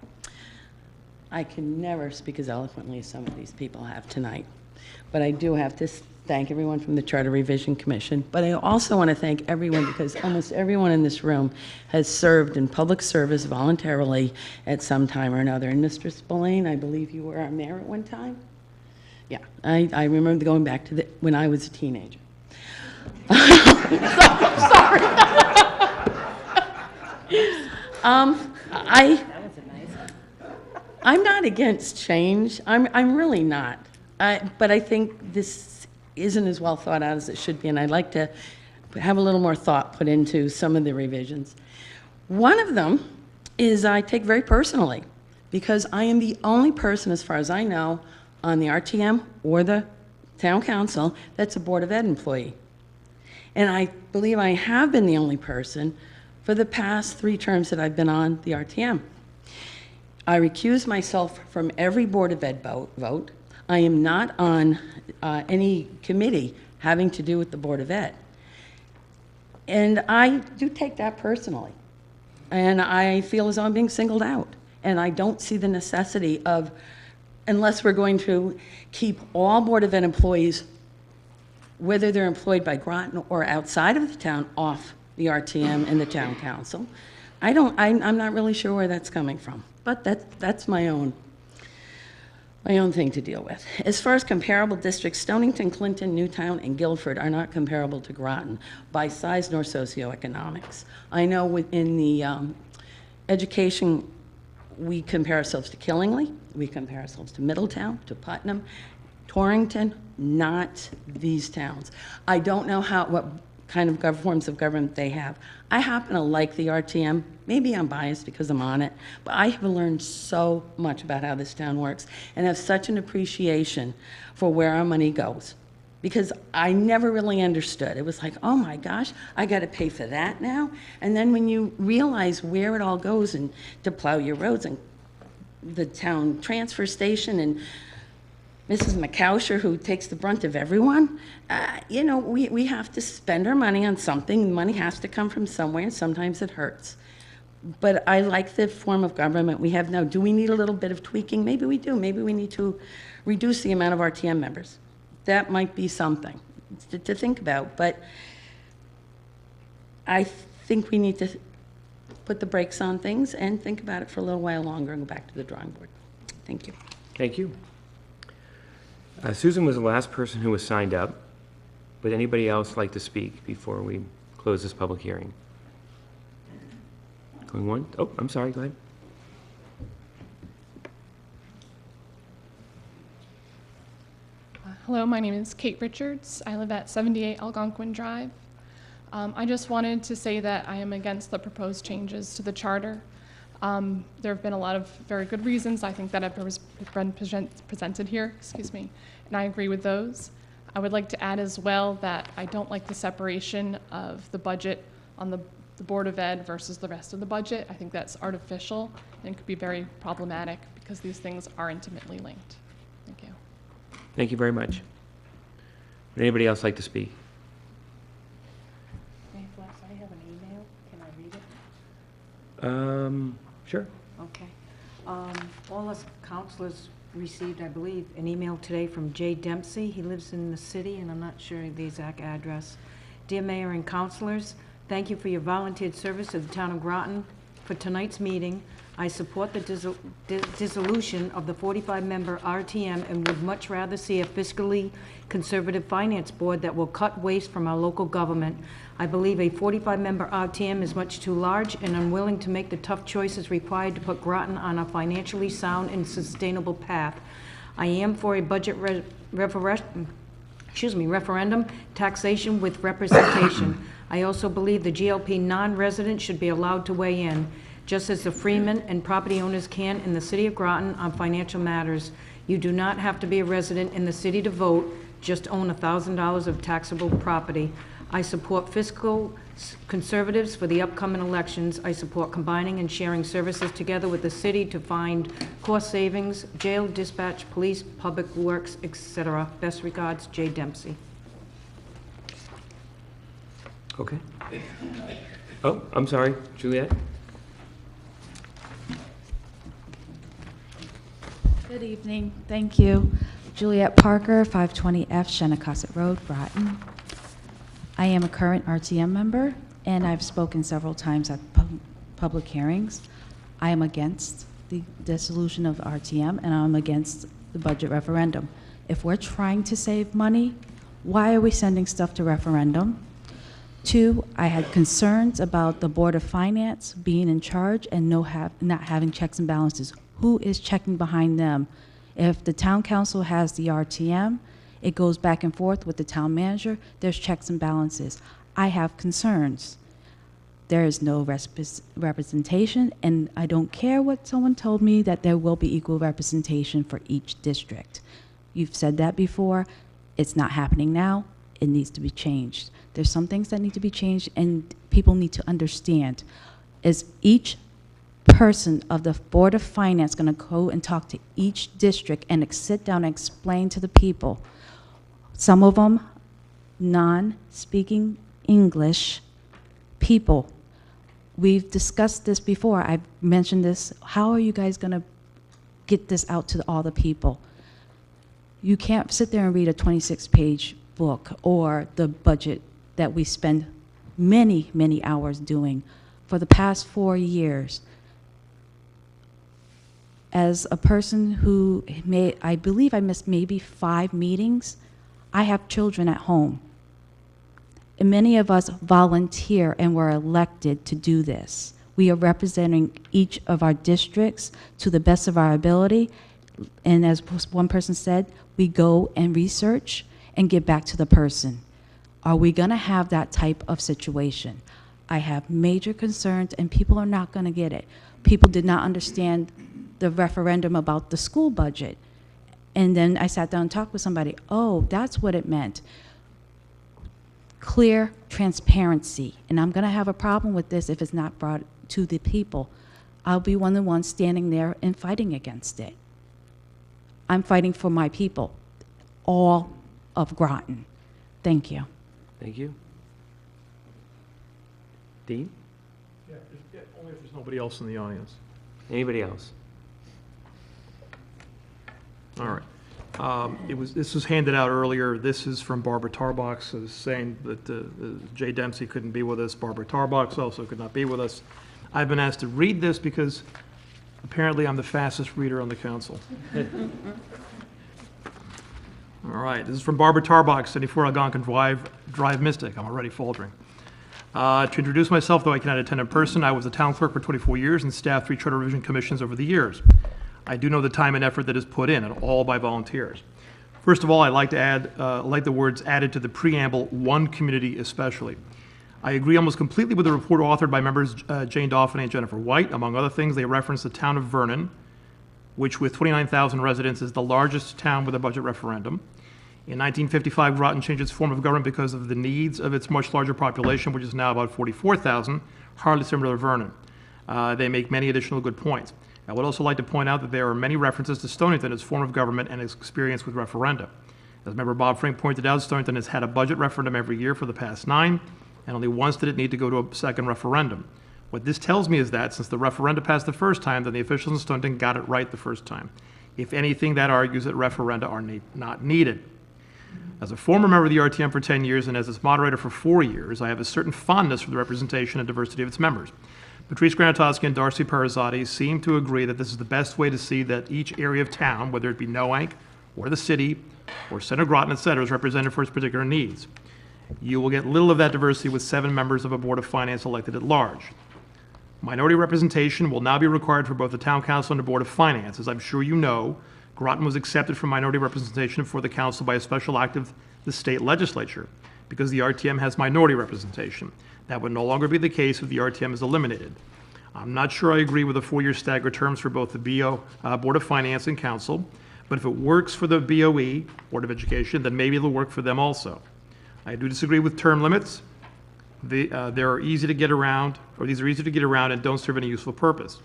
I can never speak as eloquently as some of these people have tonight, but I do have to thank everyone from the Charter Revision Commission, but I also want to thank everyone because almost everyone in this room has served in public service voluntarily at some time or another. And Mr. Spillane, I believe you were our mayor at one time? Yeah, I remember going back to when I was a teenager. Sorry. I'm not against change. I'm really not. But I think this isn't as well thought out as it should be, and I'd like to have a little more thought put into some of the revisions. One of them is I take very personally, because I am the only person, as far as I know, on the RTM or the town council that's a Board of Ed employee. And I believe I have been the only person for the past 3 terms that I've been on the RTM. I recuse myself from every Board of Ed vote. I am not on any committee having to do with the Board of Ed. And I do take that personally. And I feel as though I'm being singled out. And I don't see the necessity of, unless we're going to keep all Board of Ed employees, whether they're employed by Groton or outside of the town, off the RTM and the town council. I'm not really sure where that's coming from, but that's my own thing to deal with. As far as comparable districts, Stonington, Clinton, Newtown, and Guilford are not comparable to Groton by size nor socioeconomics. I know within the education, we compare ourselves to Killingly, we compare ourselves to Middletown, to Putnam, Torrington, not these towns. I don't know what kind of forms of government they have. I happen to like the RTM. Maybe I'm biased because I'm on it, but I have learned so much about how this town works and have such an appreciation for where our money goes, because I never really understood. It was like, oh my gosh, I got to pay for that now? And then when you realize where it all goes, and to plow your roads, and the town transfer station, and Mrs. McCousher, who takes the brunt of everyone, you know, we have to spend our money on something. Money has to come from somewhere, and sometimes it hurts. But I like the form of government we have now. Do we need a little bit of tweaking? Maybe we do. Maybe we need to reduce the amount of RTM members. That might be something to think about. But I think we need to put the brakes on things and think about it for a little while longer and go back to the drawing board. Thank you. Thank you. Susan was the last person who was signed up. Would anybody else like to speak before we close this public hearing? Going one? Oh, I'm sorry, go ahead. Hello, my name is Kate Richards. I live at 78 Algonquin Drive. I just wanted to say that I am against the proposed changes to the charter. There have been a lot of very good reasons I think that have been presented here, and I agree with those. I would like to add as well that I don't like the separation of the budget on the Board of Ed versus the rest of the budget. I think that's artificial and could be very problematic because these things are intimately linked. Thank you. Thank you very much. Would anybody else like to speak? I have an email. Can I read it? Sure. Okay. All us counselors received, I believe, an email today from Jay Dempsey. He lives in the city, and I'm not sure the exact address. Dear Mayor and councilors, thank you for your volunteered service to the town of Groton. For tonight's meeting, I support the dissolution of the 45-member RTM and would much rather see a fiscally conservative finance board that will cut waste from our local government. I believe a 45-member RTM is much too large and unwilling to make the tough choices required to put Groton on a financially sound and sustainable path. I am for a budget referendum, taxation with representation. I also believe the GLP non-resident should be allowed to weigh in, just as the freemen and property owners can in the city of Groton on financial matters. You do not have to be a resident in the city to vote, just own $1,000 of taxable property. I support fiscal conservatives for the upcoming elections. I support combining and sharing services together with the city to find cost savings, jail, dispatch, police, public works, etc. Best regards, Jay Dempsey. Okay. Oh, I'm sorry, Juliet. Good evening. Thank you. Juliet Parker, 520F Shenecosset Road, Groton. I am a current RTM member, and I've spoken several times at public hearings. I am against the dissolution of RTM, and I'm against the budget referendum. If we're trying to save money, why are we sending stuff to referendum? 2, I had concerns about the Board of Finance being in charge and not having checks and balances. Who is checking behind them? If the town council has the RTM, it goes back and forth with the town manager, there's checks and balances. I have concerns. There is no representation, and I don't care what someone told me, that there will be equal representation for each district. You've said that before. It's not happening now. It needs to be changed. There's some things that need to be changed, and people need to understand. Is each person of the Board of Finance going to go and talk to each district and sit down and explain to the people? Some of them non-speaking English people. We've discussed this before. I've mentioned this. How are you guys going to get this out to all the people? You can't sit there and read a 26-page book or the budget that we spend many, many hours doing for the past 4 years. As a person who I believe I missed maybe 5 meetings, I have children at home. And many of us volunteer and were elected to do this. We are representing each of our districts to the best of our ability. And as one person said, we go and research and get back to the person. Are we going to have that type of situation? I have major concerns, and people are not going to get it. People did not understand the referendum about the school budget. And then I sat down and talked with somebody. Oh, that's what it meant. Clear transparency. And I'm going to have a problem with this if it's not brought to the people. I'll be one of the ones standing there and fighting against it. I'm fighting for my people, all of Groton. Thank you. Thank you. Dean? Yeah, only if there's nobody else in the audience. Anybody else? All right. This was handed out earlier. This is from Barbara Tarbox, saying that Jay Dempsey couldn't be with us. Barbara Tarbox also could not be with us. I've been asked to read this because apparently I'm the fastest reader on the council. All right. This is from Barbara Tarbox, 74 Algonquin Drive, Mystic. I'm already faltering. To introduce myself, though I cannot attend in person, I was a town clerk for 24 years and staffed 3 charter revision commissions over the years. I do know the time and effort that is put in, and all by volunteers. First of all, I'd like to add, like the words added to the preamble, one community especially. I agree almost completely with the report authored by members Jane Dauphin and Jennifer White. Among other things, they reference the town of Vernon, which with 29,000 residents is the largest town with a budget referendum. In 1955, Groton changed its form of government because of the needs of its much larger population, which is now about 44,000, hardly similar to Vernon. They make many additional good points. I would also like to point out that there are many references to Stonington as form of government and its experience with referenda. As member Bob Frank pointed out, Stonington has had a budget referendum every year for the past 9, and only once did it need to go to a second referendum. What this tells me is that since the referenda passed the first time, then the officials in Stonington got it right the first time. If anything, that argues that referenda are not needed. As a former member of the RTM for 10 years and as its moderator for 4 years, I have a certain fondness for the representation and diversity of its members. Patrice Granatowski and Darcy Parazzati seem to agree that this is the best way to see that each area of town, whether it be Noank or the city or Center Groton, etc., is represented for its particular needs. You will get little of that diversity with 7 members of a Board of Finance elected at large. Minority representation will now be required for both the Town Council and the Board of Finance. As I'm sure you know, Groton was accepted for minority representation for the council by a special act of the state legislature because the RTM has minority representation. That would no longer be the case if the RTM is eliminated. I'm not sure I agree with the 4-year staggered terms for both the Board of Finance and Council, but if it works for the BOE, Board of Education, then maybe it'll work for them also. I do disagree with term limits. They're easy to get around, or these are easy to get around and don't serve any useful purpose.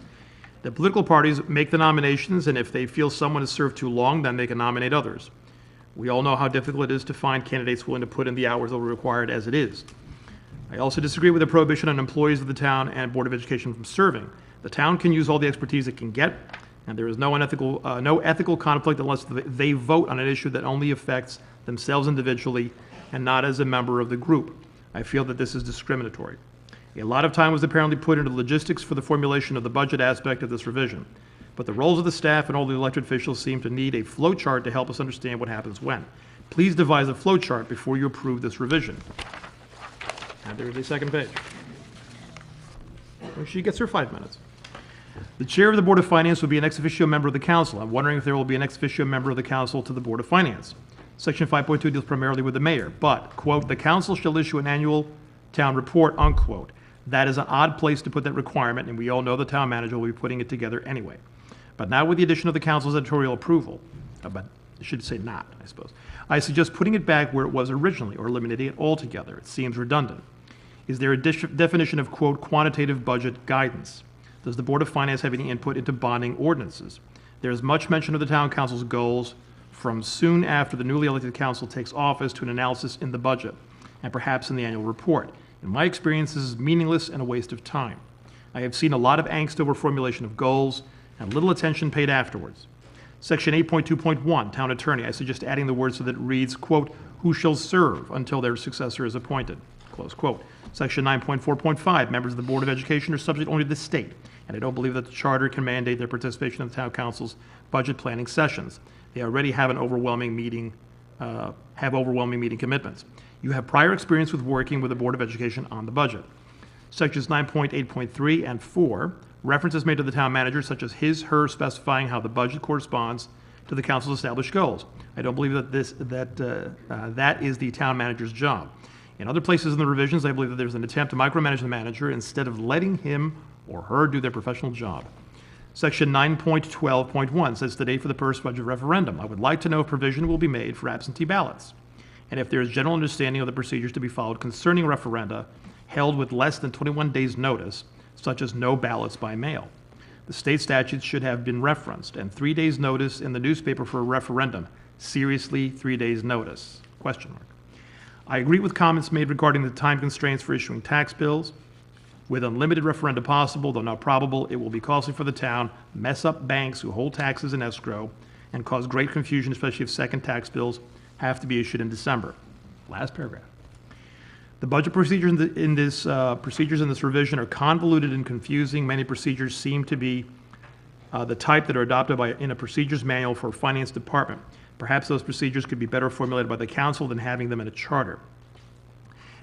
The political parties make the nominations, and if they feel someone has served too long, then they can nominate others. We all know how difficult it is to find candidates willing to put in the hours that are required as it is. I also disagree with the prohibition on employees of the town and Board of Education from serving. The town can use all the expertise it can get, and there is no ethical conflict unless they vote on an issue that only affects themselves individually and not as a member of the group. I feel that this is discriminatory. A lot of time was apparently put into logistics for the formulation of the budget aspect of this revision, but the roles of the staff and all the elected officials seem to need a flow chart to help us understand what happens when. Please devise a flow chart before you approve this revision. And there is a second page. She gets her 5 minutes. The chair of the Board of Finance will be an ex officio member of the council. I'm wondering if there will be an ex officio member of the council to the Board of Finance. Section 5.2 deals primarily with the mayor, but, quote, "The council shall issue an annual town report," unquote. That is an odd place to put that requirement, and we all know the town manager will be putting it together anyway. But now with the addition of the council's editorial approval, but I should say not, I suppose, I suggest putting it back where it was originally or eliminating it altogether. It seems redundant. Is there a definition of, quote, "quantitative budget guidance"? Does the Board of Finance have any input into bonding ordinances? There is much mention of the town council's goals from soon after the newly elected council takes office to an analysis in the budget and perhaps in the annual report. In my experience, this is meaningless and a waste of time. I have seen a lot of angst over formulation of goals and little attention paid afterwards. Section 8.2.1, Town Attorney, I suggest adding the word so that it reads, quote, "who shall serve until their successor is appointed," close quote. Section 9.4.5, members of the Board of Education are subject only to the state, and I don't believe that the charter can mandate their participation in the town council's budget planning sessions. They already have an overwhelming meeting commitments. You have prior experience with working with the Board of Education on the budget. Sections 9.8.3 and 4, references made to the town manager such as his, her, specifying how the budget corresponds to the council's established goals. I don't believe that that is the town manager's job. In other places in the revisions, I believe that there's an attempt to micromanage the manager instead of letting him or her do their professional job. Section 9.12.1 sets the date for the first budget referendum. I would like to know if provision will be made for absentee ballots, and if there is general understanding of the procedures to be followed concerning referenda held with less than 21 days' notice, such as no ballots by mail. The state statutes should have been referenced, and 3 days' notice in the newspaper for a referendum. Seriously, 3 days' notice? Question mark. I agree with comments made regarding the time constraints for issuing tax bills. With unlimited referenda possible, though not probable, it will be costly for the town, mess up banks who hold taxes in escrow, and cause great confusion, especially if second tax bills have to be issued in December. Last paragraph. The budget procedures in this revision are convoluted and confusing. Many procedures seem to be the type that are adopted in a procedures manual for a finance department. Perhaps those procedures could be better formulated by the council than having them in a charter.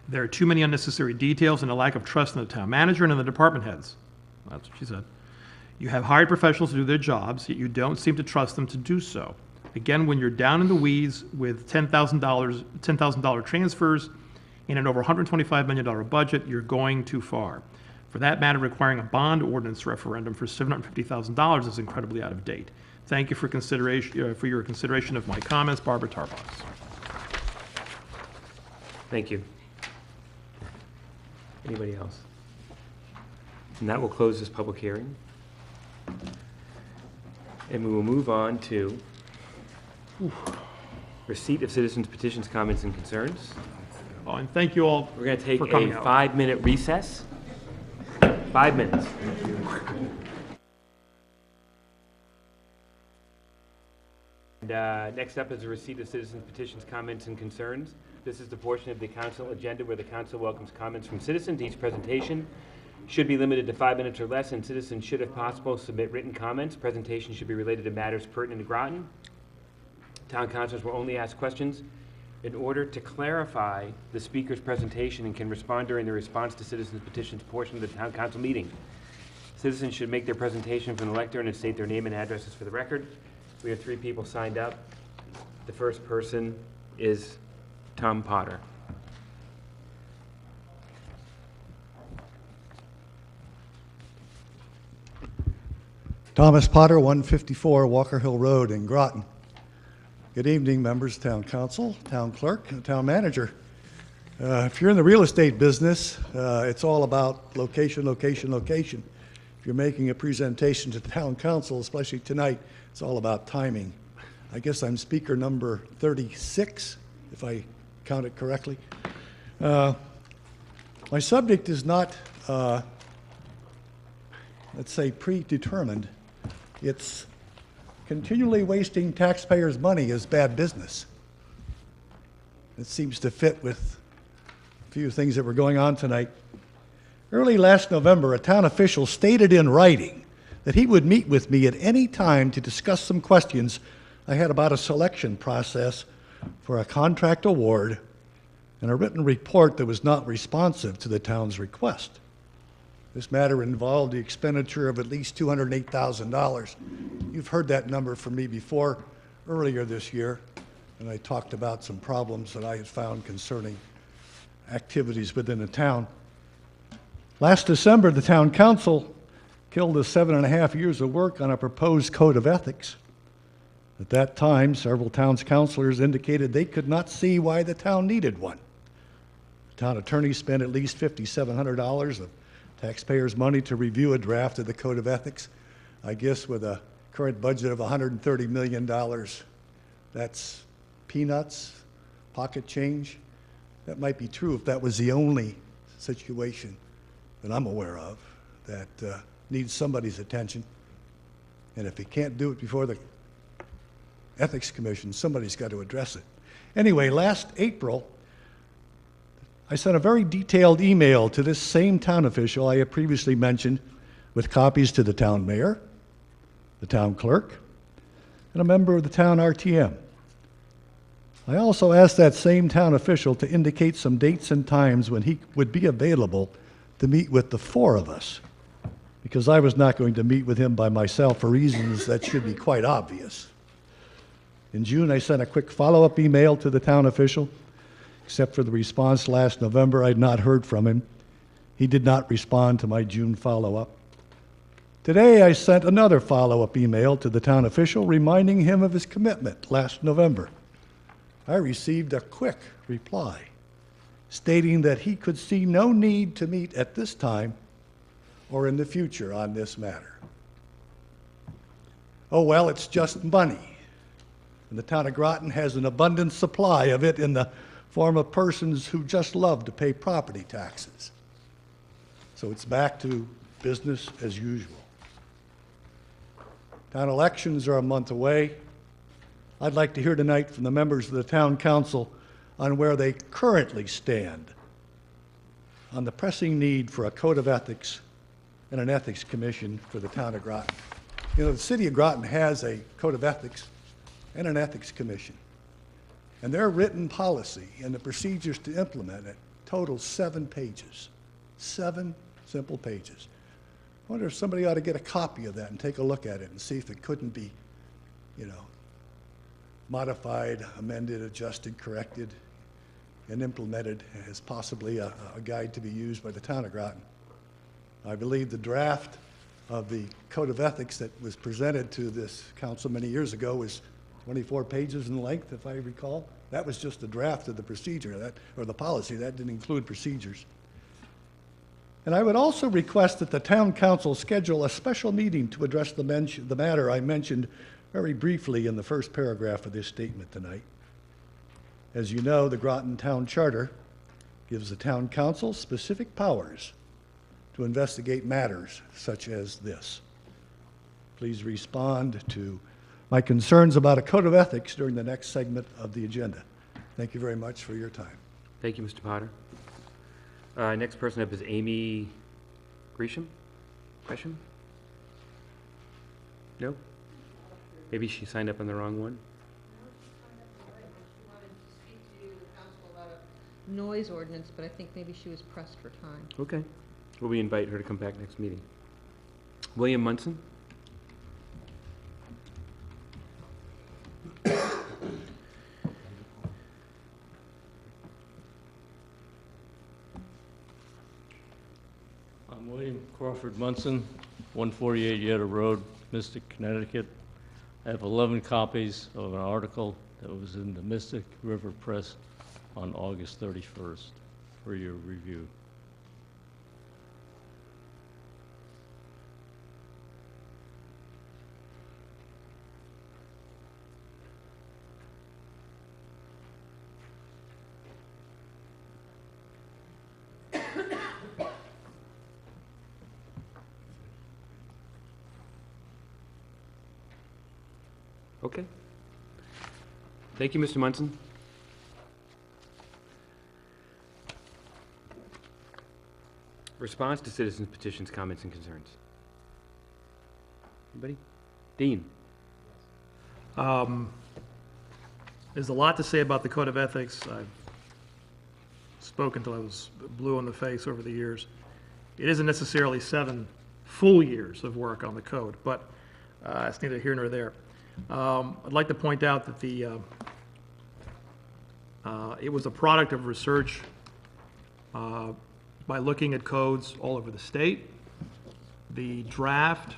There are too many unnecessary details and a lack of trust in the town manager and in the department heads. That's what she said. You have hired professionals to do their jobs, yet you don't seem to trust them to do so. Again, when you're down in the weeds with $10,000 transfers in an over $125 million budget, you're going too far. For that matter, requiring a bond ordinance referendum for $750,000 is incredibly out of date. Thank you for your consideration of my comments. Barbara Tarbox. Thank you. Anybody else? And that will close this public hearing. And we will move on to receipt of citizens' petitions, comments, and concerns. Oh, and thank you all. We're going to take for a coming out. 5-minute recess. 5 minutes. And next up is a receipt of citizens' petitions, comments, and concerns. This is the portion of the council agenda where the council welcomes comments from citizens. Each presentation should be limited to 5 minutes or less, and citizens should, if possible, submit written comments. Presentation should be related to matters pertinent to Groton. Town councilors will only ask questions in order to clarify the speaker's presentation and can respond during the response to citizens' petitions portion of the town council meeting. Citizens should make their presentation from the lectern and state their name and addresses for the record. We have 3 people signed up. The first person is Tom Potter. Thomas Potter, 154 Walker Hill Road in Groton. Good evening, members of Town Council, Town Clerk, and Town Manager. If you're in the real estate business, it's all about location, location, location. If you're making a presentation to the Town Council, especially tonight, it's all about timing. I guess I'm speaker number 36, if I count it correctly. My subject is not, let's say, predetermined. It's continually wasting taxpayers' money is bad business. It seems to fit with a few things that were going on tonight. Early last November, a town official stated in writing that he would meet with me at any time to discuss some questions I had about a selection process for a contract award and a written report that was not responsive to the town's request. This matter involved the expenditure of at least $208,000. You've heard that number from me before earlier this year, and I talked about some problems that I had found concerning activities within the town. Last December, the town council killed the 7.5 years of work on a proposed code of ethics. At that time, several town's councilors indicated they could not see why the town needed one. The town attorney spent at least $5,700 of taxpayers' money to review a draft of the code of ethics. I guess with a current budget of $130 million, that's peanuts, pocket change. That might be true if that was the only situation that I'm aware of that needs somebody's attention. And if he can't do it before the Ethics Commission, somebody's got to address it. Anyway, last April, I sent a very detailed email to this same town official I had previously mentioned, with copies to the town mayor, the town clerk, and a member of the town RTM. I also asked that same town official to indicate some dates and times when he would be available to meet with the four of us, because I was not going to meet with him by myself for reasons that should be quite obvious. In June, I sent a quick follow-up email to the town official. Except for the response last November, I had not heard from him. He did not respond to my June follow-up. Today, I sent another follow-up email to the town official reminding him of his commitment last November. I received a quick reply stating that he could see no need to meet at this time or in the future on this matter. Oh, well, it's just money. And the town of Groton has an abundant supply of it in the form of persons who just love to pay property taxes. So it's back to business as usual. Town elections are a month away. I'd like to hear tonight from the members of the town council on where they currently stand on the pressing need for a code of ethics and an ethics commission for the town of Groton. You know, the city of Groton has a code of ethics and an ethics commission. And their written policy and the procedures to implement it total 7 pages. 7 simple pages. I wonder if somebody ought to get a copy of that and take a look at it and see if it couldn't be, modified, amended, adjusted, corrected, and implemented as possibly a guide to be used by the town of Groton. I believe the draft of the Code of Ethics that was presented to this council many years ago was 24 pages in length, if I recall. That was just a draft of the procedure, or the policy. That didn't include procedures. And I would also request that the town council schedule a special meeting to address the matter I mentioned very briefly in the first paragraph of this statement tonight. As you know, the Groton Town Charter gives the town council specific powers to investigate matters such as this. Please respond to my concerns about a code of ethics during the next segment of the agenda. Thank you very much for your time. Thank you, Mr. Potter. Next person up is Amy Gresham? No? Maybe she signed up on the wrong one? Noise ordinance, but I think maybe she was pressed for time. Okay. Will we invite her to come back next meeting? William Munson? I'm William Crawford Munson, 148 Yetta Road, Mystic, Connecticut. I have 11 copies of an article that was in the Mystic River Press on August 31st for your review. Okay. Thank you, Mr. Munson. Response to citizens' petitions, comments, and concerns. Anybody? Dean? There's a lot to say about the Code of Ethics. I've spoke until I was blue in the face over the years. It isn't necessarily 7 full years of work on the code, but it's neither here nor there. I'd like to point out that it was a product of research by looking at codes all over the state. The draft,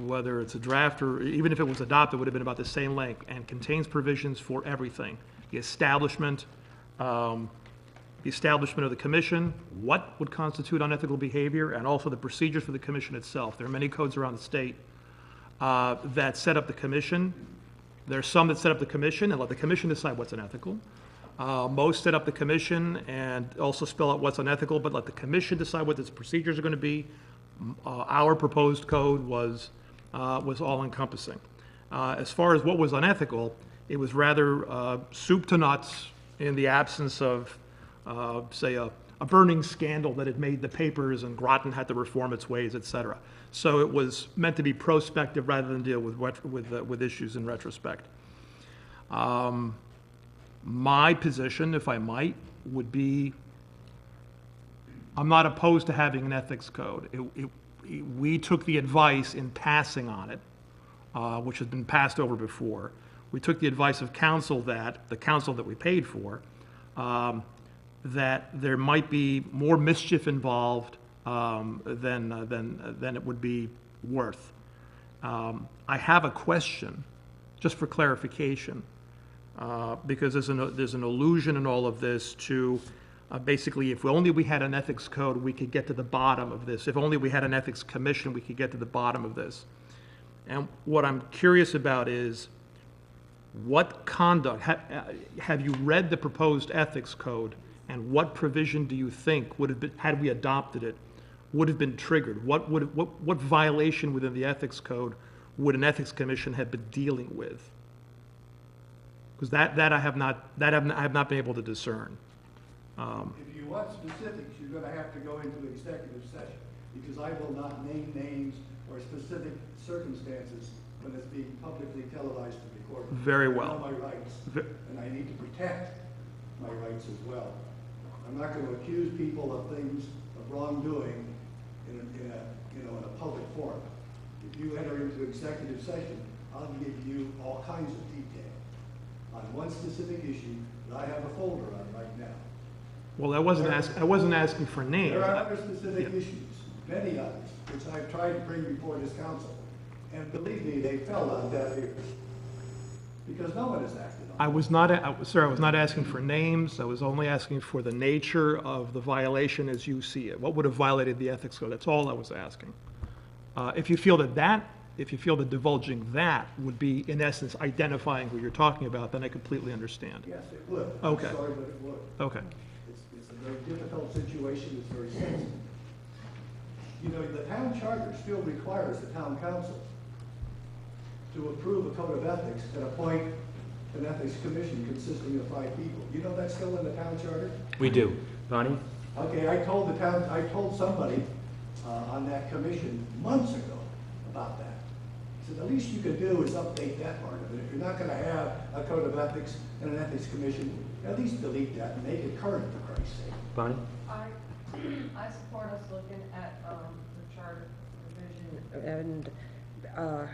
whether it's a draft or even if it was adopted, would have been about the same length and contains provisions for everything. The establishment of the commission, what would constitute unethical behavior, and also the procedures for the commission itself. There are many codes around the state that set up the commission. There are some that set up the commission and let the commission decide what's unethical. Most set up the commission and also spell out what's unethical, but let the commission decide what its procedures are going to be. Our proposed code was all-encompassing. As far as what was unethical, it was rather soup to nuts in the absence of, say, a burning scandal that had made the papers and Groton had to reform its ways, et cetera. So it was meant to be prospective rather than deal with issues in retrospect. My position, if I might, would be I'm not opposed to having an ethics code. We took the advice in passing on it, which has been passed over before. We took the advice of counsel the counsel that we paid for, that there might be more mischief involved than it would be worth. I have a question, just for clarification, because there's an allusion in all of this to basically, if only we had an ethics code, we could get to the bottom of this. If only we had an ethics commission, we could get to the bottom of this. And what I'm curious about is, what conduct, have you read the proposed ethics code, and what provision do you think would have been, had we adopted it, would have been triggered? What violation within the ethics code would an ethics commission have been dealing with? Because that I have not been able to discern. If you want specifics, you're going to have to go into executive session, because I will not name names or specific circumstances when it's being publicly televised and recorded. Very well. I know my rights, and I need to protect my rights as well. I'm not going to accuse people of things, of wrongdoing in a public forum. If you enter into executive session, I'll give you all kinds of detail on one specific issue that I have a folder on right now. Well, I wasn't asking for names. There are other specific issues, many others, which I've tried to bring before this council. And believe me, they fell on deaf ears, because no one has acted on it. Sir, I was not asking for names. I was only asking for the nature of the violation as you see it. What would have violated the ethics code? That's all I was asking. If you feel that divulging that would be, in essence, identifying who you're talking about, then I completely understand. Yes, it would. Okay. I'm sorry, but it would. Okay. It's a very difficult situation. It's very sensitive. You know, the town charter still requires the town council to approve a code of ethics and appoint an ethics commission consisting of 5 people. You know that's still in the town charter? We do. Bonnie? Okay, I told somebody on that commission months ago about that. I said, the least you could do is update that part of it. If you're not going to have a code of ethics and an ethics commission, at least delete that and make it current, for Christ's sake. Bonnie? I support us looking at the charter revision and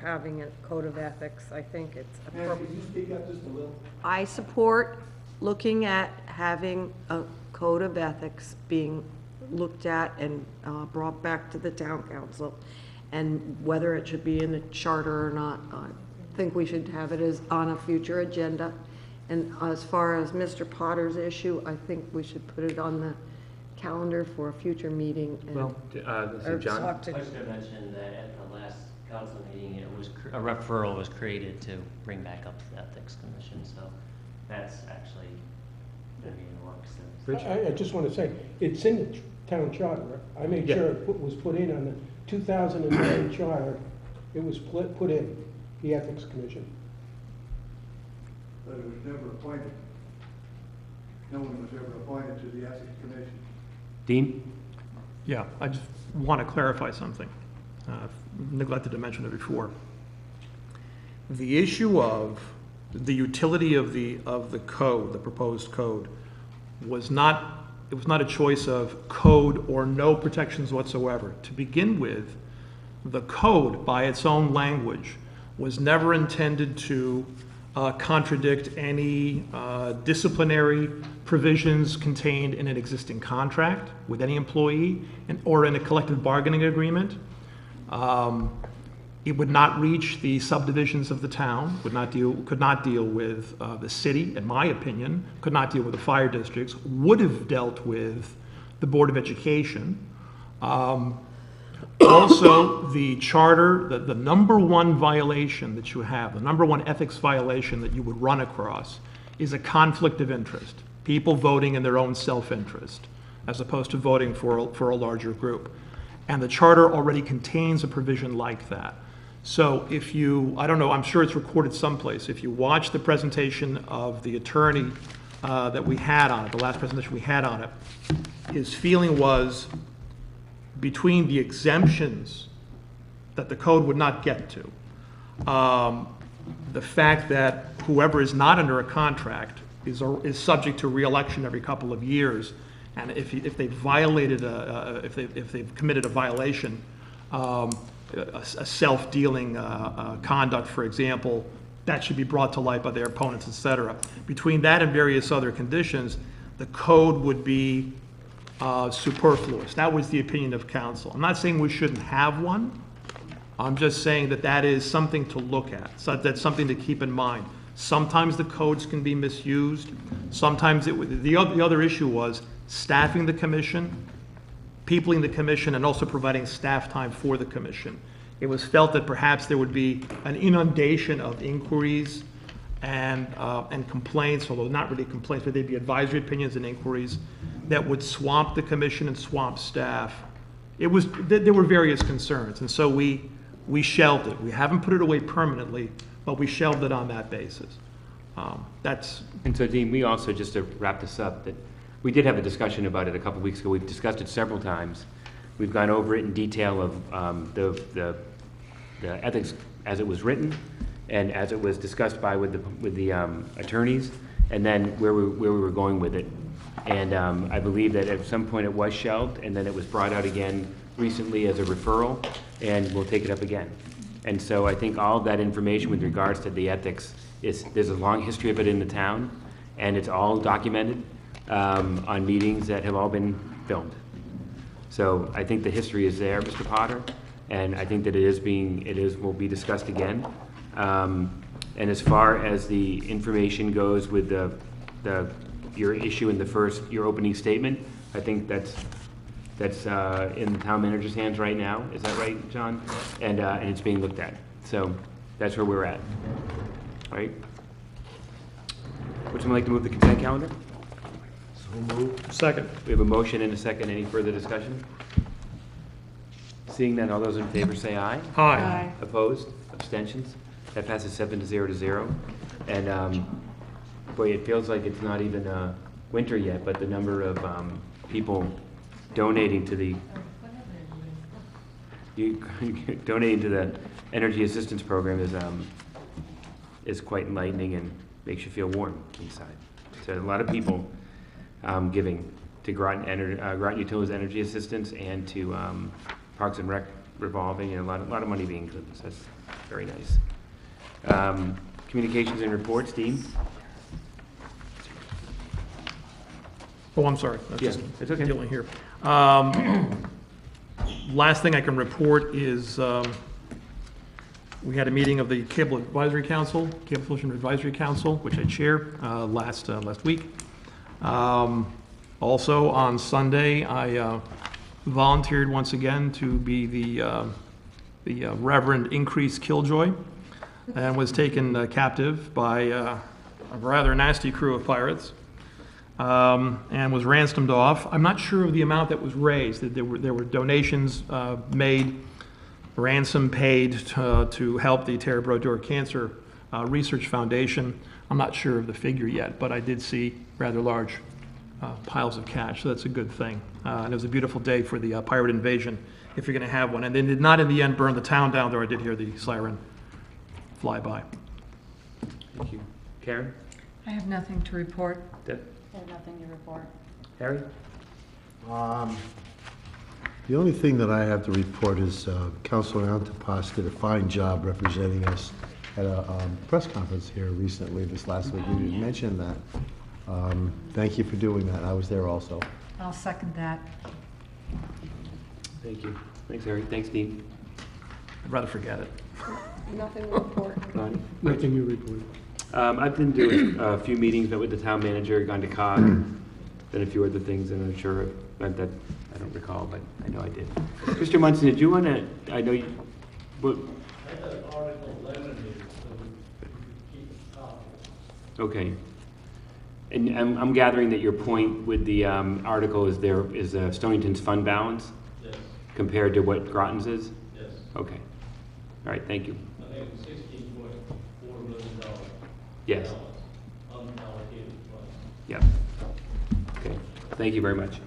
having a code of ethics. I think it's appropriate. Could you speak up just a little? I support looking at having a code of ethics being looked at and brought back to the town council, and whether it should be in the charter or not. I think we should have it as on a future agenda. And as far as Mr. Potter's issue, I think we should put it on the calendar for a future meeting. And, Well, John? I was going to mention that at the last council meeting, a referral was created to bring back up the Ethics Commission, so that's actually going to be in the works. I just want to say, it's in the town charter. I made sure it was put in on the 2009 charter. It was put in, the Ethics Commission. But it was never appointed. No one was ever appointed to the Ethics Commission. Dean? Yeah, I just want to clarify something. I've neglected to mention it before. The issue of the utility of the code, the proposed code, was not a choice of code or no protections whatsoever. To begin with, the code, by its own language, was never intended to contradict any disciplinary provisions contained in an existing contract with any employee or in a collective bargaining agreement. It would not reach the subdivisions of the town, could not deal with the city, in my opinion, could not deal with the fire districts, would have dealt with the Board of Education. Also, the charter, the number one violation that you have, the number one ethics violation that you would run across is a conflict of interest. People voting in their own self-interest, as opposed to voting for a larger group. And the charter already contains a provision like that. So if you, I don't know, I'm sure it's recorded someplace, if you watch the presentation of the attorney that we had on it, the last presentation we had on it, his feeling was between the exemptions that the code would not get to, the fact that whoever is not under a contract is subject to re-election every couple of years, and if they violated if they've committed a violation, a self-dealing conduct, for example, that should be brought to light by their opponents, etc. Between that and various other conditions, the code would be superfluous. That was the opinion of council. I'm not saying we shouldn't have one. I'm just saying that that is something to look at. So that's something to keep in mind. Sometimes the codes can be misused. Sometimes the other issue was staffing the commission, peopling the commission, and also providing staff time for the commission. It was felt that perhaps there would be an inundation of inquiries and complaints, although not really complaints, but they'd be advisory opinions and inquiries that would swamp the commission and swamp staff. There were various concerns, and so we shelved it. We haven't put it away permanently, but we shelved it on that basis. And so, Dean, we also, just to wrap this up, that we did have a discussion about it a couple weeks ago. We've discussed it several times. We've gone over it in detail of the ethics as it was written and as it was discussed with the attorneys, and then where we were going with it. And I believe that at some point it was shelved, and then it was brought out again recently as a referral, and we'll take it up again. And so I think all of that information with regards to the ethics there's a long history of it in the town, and it's all documented on meetings that have all been filmed. So I think the history is there, Mr. Potter, and I think that will be discussed again. And as far as the information goes with your issue in your opening statement, I think that's in the town manager's hands right now. Is that right, John? And it's being looked at. So that's where we're at. All right. Would someone like to move the consent calendar? So moved. Second. We have a motion and a second. Any further discussion? Seeing none, all those in favor say aye. Aye. Aye. Opposed? Abstentions? That passes 7-0. And boy, it feels like it's not even winter yet, but the number of people donating to the energy assistance program is quite enlightening and makes you feel warm inside. So a lot of people giving to Groton Utilities Energy Assistance and to Parks and Rec revolving, and a lot of money being given. So that's very nice. Communications and reports, Dean. Oh, I'm sorry. Yeah, it's okay. Dealing here. Last thing I can report is we had a meeting of the Cable Advisory Council, Cable Solution Advisory Council, which I chair last week. Also on Sunday, I volunteered once again to be the Reverend Increase Killjoy, and was taken captive by a rather nasty crew of pirates. And was ransomed off. I'm not sure of the amount that was raised. There were donations made, ransom paid to help the Terra Brodeur Cancer Research Foundation. I'm not sure of the figure yet, but I did see rather large piles of cash, so that's a good thing. And it was a beautiful day for the pirate invasion, if you're going to have one. And they did not in the end burn the town down, though I did hear the siren fly by. Thank you. Karen? I have nothing to report. Deb? I have nothing to report. Harry? The only thing that I have to report is Councilor Antipas did a fine job representing us at a press conference here recently, this last week. You didn't mention that. Thank you for doing that. I was there also. I'll second that. Thank you. Thanks, Harry. Thanks, Dean. I'd rather forget it. Nothing to report. Connie? Nothing you report. I've been doing a few meetings, met with the town manager, gone to COG, done a few other things, and I'm sure that I don't recall, but I know I did. Mr. Munson, did you want to, I know you, what? I had an article limited, so we keep a copy. Okay. And I'm gathering that your point with the article is Stonington's fund balance? Yes. Compared to what Groton's is? Yes. Okay. All right, thank you. I think it's $16.4 million. Yes. Balance, unallocated funds. Yeah. Okay, thank you very much.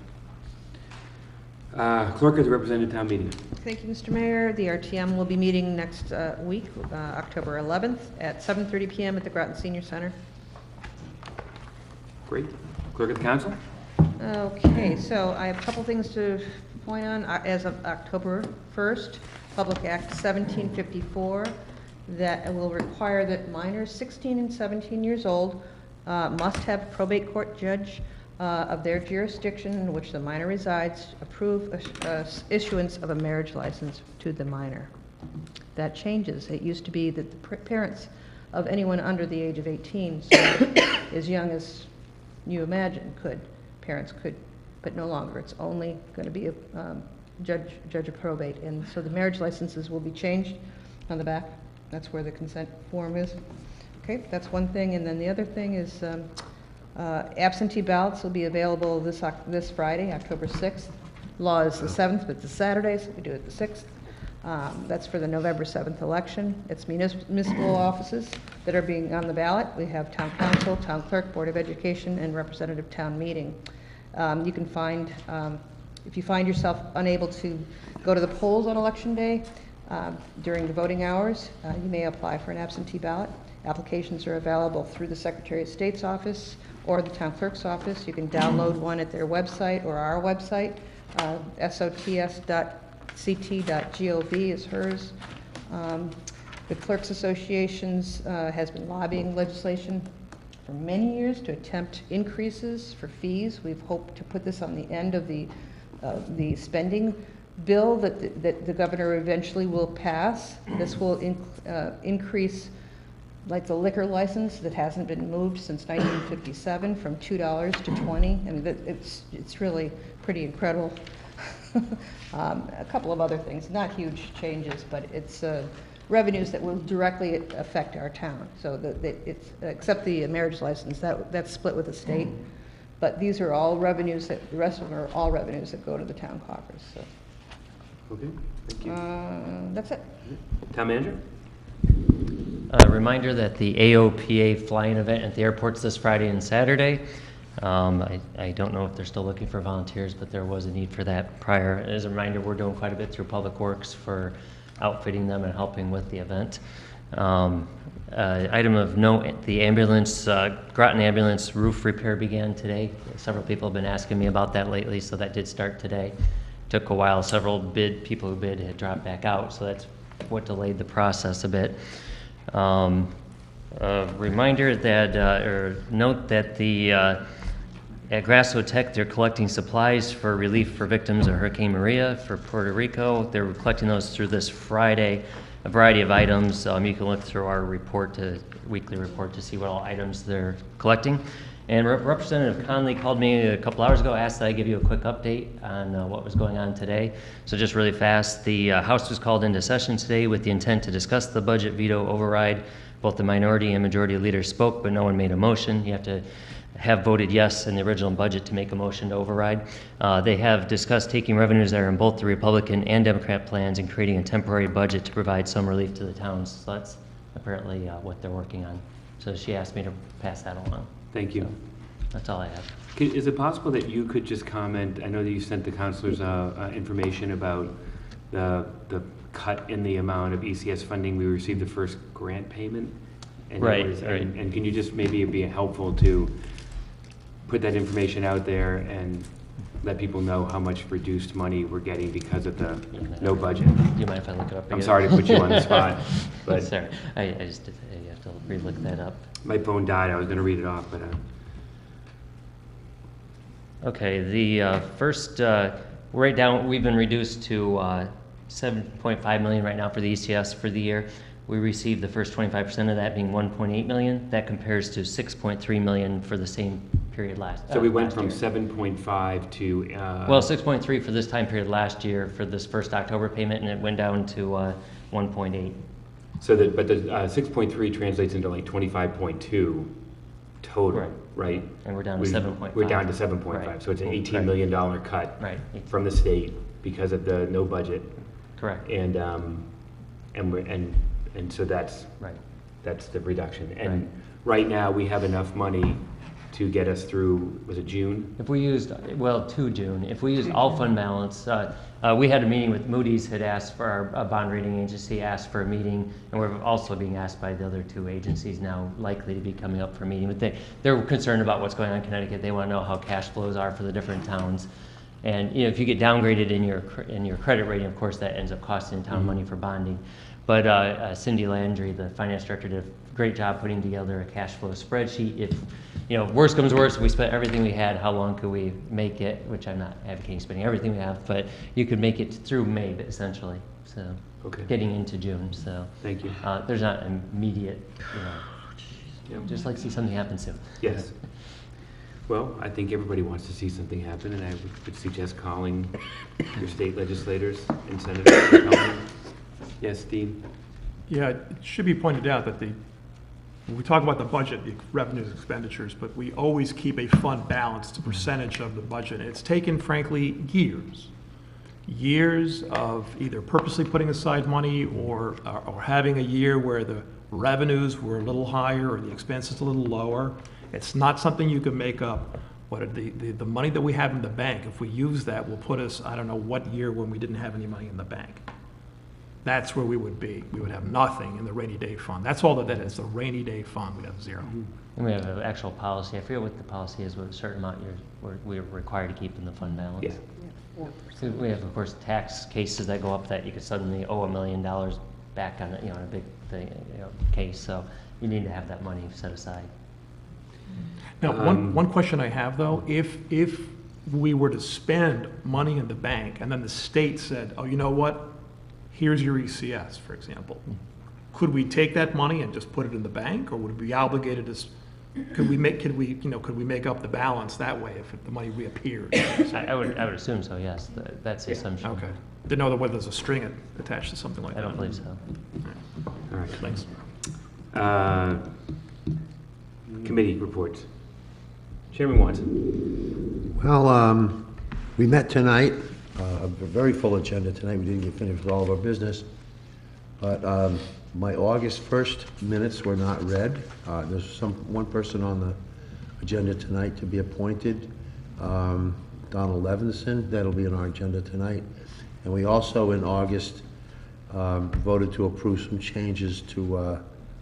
Clerk has represented town meeting. Thank you, Mr. Mayor. The RTM will be meeting next week, October 11th at 7:30 p.m. at the Groton Senior Center. Great. Clerk of the Council? Okay, so I have a couple things to point on. As of October 1st, Public Act 1754, that will require that minors 16 and 17 years old must have a probate court judge of their jurisdiction in which the minor resides approve issuance of a marriage license to the minor. That changes. It used to be that the parents of anyone under the age of 18, so as young as you imagine, parents could, but no longer. It's only going to be a judge of probate, and so the marriage licenses will be changed on the back. That's where the consent form is. Okay, that's one thing, and then the other thing is absentee ballots will be available this Friday, October 6th. Law is the 7th, but it's a Saturday, so we do it the 6th. That's for the November 7th election. It's municipal offices that are being on the ballot. We have town council, town clerk, board of education, and representative town meeting. You can find, if you find yourself unable to go to the polls on election day during the voting hours, you may apply for an absentee ballot. Applications are available through the Secretary of State's office or the town clerk's office. You can download one at their website or our website, sots.ct.gov is hers. The Clerks Associations has been lobbying legislation for many years to attempt increases for fees. We've hoped to put this on the end of the spending bill that the governor eventually will pass. This will increase, like the liquor license that hasn't been moved since 1957 from $2 to $20. I mean, it's really pretty incredible. A couple of other things, not huge changes, but it's revenues that will directly affect our town. So it's, except the marriage license, that's split with the state. But these are all revenues the rest of them are all revenues that go to the town coffers. So. Okay, thank you. That's it. Town manager? A reminder that the AOPA flying event at the airport's this Friday and Saturday. I don't know if they're still looking for volunteers, but there was a need for that prior. As a reminder, we're doing quite a bit through Public Works for outfitting them and helping with the event. Item of note, the ambulance, Groton ambulance roof repair began today. Several people have been asking me about that lately, so that did start today. Took a while. Several people who bid had dropped back out, so that's what delayed the process a bit. Reminder that, or note that at Grasso Tech, they're collecting supplies for relief for victims of Hurricane Maria for Puerto Rico. They're collecting those through this Friday, a variety of items. You can look through our weekly report to see what all items they're collecting. And Representative Conley called me a couple hours ago, asked that I give you a quick update on what was going on today. So just really fast, the House was called into session today with the intent to discuss the budget veto override. Both the minority and majority leaders spoke, but no one made a motion. You have to have voted yes in the original budget to make a motion to override. They have discussed taking revenues that are in both the Republican and Democrat plans and creating a temporary budget to provide some relief to the towns. So that's apparently what they're working on. So she asked me to pass that along. Thank you. So that's all I have. Is it possible that you could just comment? I know that you sent the councilors information about the cut in the amount of ECS funding. We received the first grant payment. And Right. And can you just maybe be helpful to put that information out there and let people know how much reduced money we're getting because of the no budget. Do you mind if I look it up again? I'm sorry to put you on the spot, but sorry, I just did, you have to re-look that up. my phone died. I was going to read it off, but Okay, the first, right down, we've been reduced to 7.5 million right now for the ECS for the year. We received the first 25% of that being 1.8 million. That compares to 6.3 million for the same period last. so we went last from year. 7.5 to Well, 6.3 for this time period last year for this first October payment, and it went down to 1.8. So that, but the 6.3 translates into like 25.2 total, right? And we're down to 7.5. We're down to 7.5, Right. so it's an $18 million cut Right. from the state because of the no budget. Correct. And so that's right. That's the reduction. And right now we have enough money to get us through. Was it June? If we used, well, to June, if we used all fund balance, we had a meeting with Moody's, had asked for our bond rating agency, asked for a meeting, and we're also being asked by the other two agencies now likely to be coming up for a meeting. But they're concerned about what's going on in Connecticut. They want to know how cash flows are for the different towns. And you know, if you get downgraded in your credit rating, of course, that ends up costing the town money for bonding. But Cindy Landry, the finance director, did a great job putting together a cash flow spreadsheet. If you know, worst comes worst, we spent everything we had, how long could we make it? Which I'm not advocating spending everything we have, but you could make it through May, essentially. So getting into June. So thank you. There's not immediate, you know, just like to see something happen soon. Yes. Well, I think everybody wants to see something happen, and I would suggest calling your state legislators and senators to help them. Yes, Steve? Yeah, it should be pointed out that when we talk about the budget, the revenues, expenditures, but we always keep a fund balance, a percentage of the budget. It's taken, frankly, years of either purposely putting aside money or having a year where the revenues were a little higher or the expenses a little lower. It's not something you can make up. The money that we have in the bank, if we use that, will put us, I don't know what year when we didn't have any money in the bank. That's where we would be. We would have nothing in the rainy day fund. That's all that is, the rainy day fund. We'd have zero. And we have an actual policy. I forget what the policy is, what a certain amount we're required to keep in the fund balance. Yeah. So we have, of course, tax cases that go up that you could suddenly owe $1 million back on, you know, a big thing, case. So you need to have that money set aside. Now, one question I have, though, if we were to spend money in the bank and then the state said, oh, you know what, here's your ECS, for example, could we take that money and just put it in the bank, or would we be obligated to, could we make up the balance that way if the money reappeared? I would assume so, yes. That's the assumption. Okay. Didn't know whether there's a string attached to something like that. I don't believe so. All right. Thanks. Committee reports. Chairman Watson. Well, we met tonight, a very full agenda tonight. We didn't get finished with all of our business. But my August 1st minutes were not read. There's one person on the agenda tonight to be appointed, Donald Levenson. That'll be on our agenda tonight. And we also, in August, voted to approve some changes to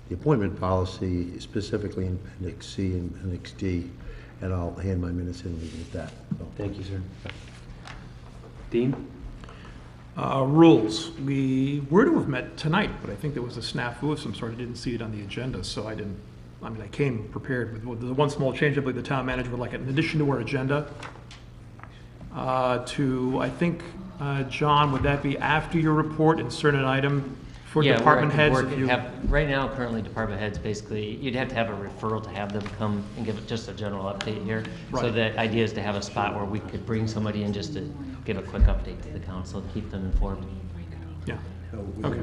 the appointment policy, specifically in Appendix C and Appendix D. And I'll hand my minutes in with that. So. Thank you, sir. Dean? Rules. We were to have met tonight, but I think there was a snafu of some sort. I didn't see it on the agenda, so I came prepared with the one small change I believe the town manager would like, in addition to our agenda, I think, John, would that be after your report, insert an item for department heads? Right now, currently, department heads, basically, you'd have to have a referral to have them come and give just a general update here. Right. So the idea is to have a spot where we could bring somebody in just to give a quick update to the council, and keep them informed. Yeah. Okay.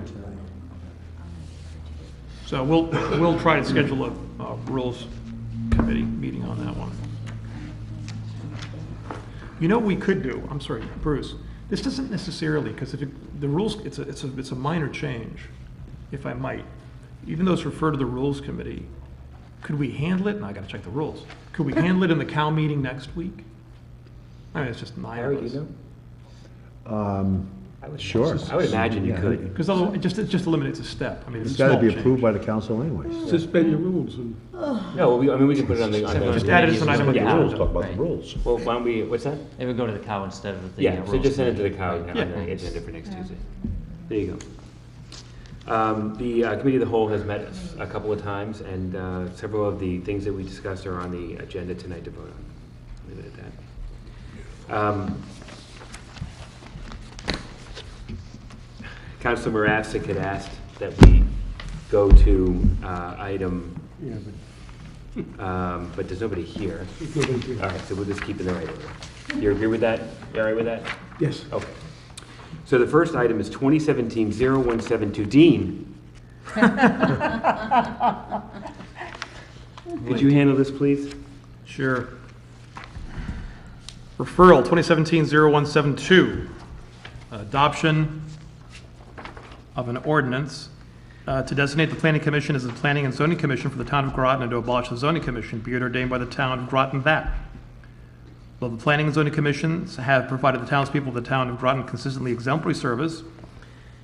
So we'll try to schedule a rules committee meeting on that one. You know what we could do? I'm sorry, Bruce. This doesn't necessarily, because if the rules, it's a minor change, if I might. Even though it's referred to the rules committee, could we handle it? And I got to check the rules. Could we handle it in the Cal meeting next week? I mean, it's just minor. Harry, do you know? I would Sure. I would imagine you Yeah. could. Because it just eliminates a step. I mean, It's a got to small be change. approved by the council anyways. Suspend your rules and. No, I mean, we can put it on the. Just add it as an item on the Yeah. rules. Talk about the Right. rules. Well, why don't we, what's that? It would go to the cow instead of the. Yeah, so rules just send it to the committee. cow on Yeah. the agenda for next Tuesday. There you go. The Committee of the Whole has met a couple of times, and several of the things that we discussed are on the agenda tonight to vote on. Leave it at that. Councilor Marasek had asked that we go to item, Yeah, but there's nobody here. but nobody here. All right, so we'll just keep in the right order. You agree with that? You all right with that? Yes. Okay. So the first item is 2017-0172. Dean? Could you handle this, please? Sure. Referral 2017-0172, adoption of an ordinance to designate the Planning Commission as the Planning and Zoning Commission for the town of Groton and to abolish the Zoning Commission, be it ordained by the town of Groton that though the Planning and Zoning Commissions have provided the townspeople of the town of Groton consistently exemplary service,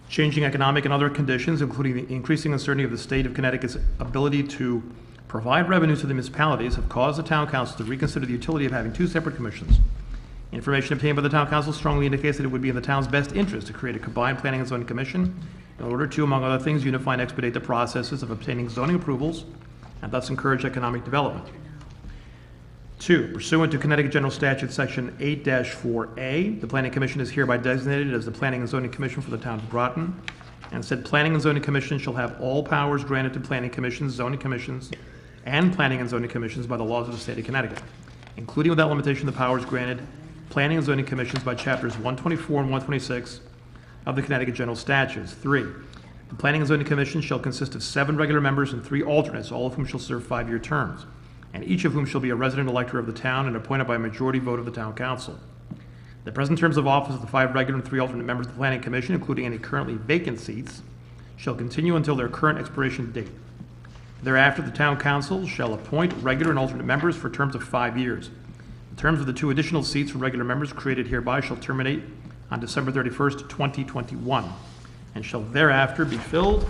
changing economic and other conditions, including the increasing uncertainty of the state of Connecticut's ability to provide revenues to the municipalities, have caused the town council to reconsider the utility of having two separate commissions. Information obtained by the town council strongly indicates that it would be in the town's best interest to create a combined planning and zoning commission in order to, among other things, unify and expedite the processes of obtaining zoning approvals and thus encourage economic development. 2, pursuant to Connecticut General Statute Section 8-4A, the Planning Commission is hereby designated as the Planning and Zoning Commission for the town of Groton, and said Planning and Zoning Commission shall have all powers granted to planning commissions, zoning commissions, and planning and zoning commissions by the laws of the state of Connecticut, including without limitation the powers granted planning and zoning commissions by chapters 124 and 126 of the Connecticut General Statutes. 3, the Planning and Zoning Commission shall consist of 7 regular members and 3 alternates, all of whom shall serve 5-year terms, and each of whom shall be a resident elector of the town and appointed by a majority vote of the town council. The present terms of office of the 5 regular and 3 alternate members of the Planning Commission, including any currently vacant seats, shall continue until their current expiration date. Thereafter, the town council shall appoint regular and alternate members for terms of 5 years. The terms of the 2 additional seats for regular members created hereby shall terminate on December 31st, 2021, and shall thereafter be filled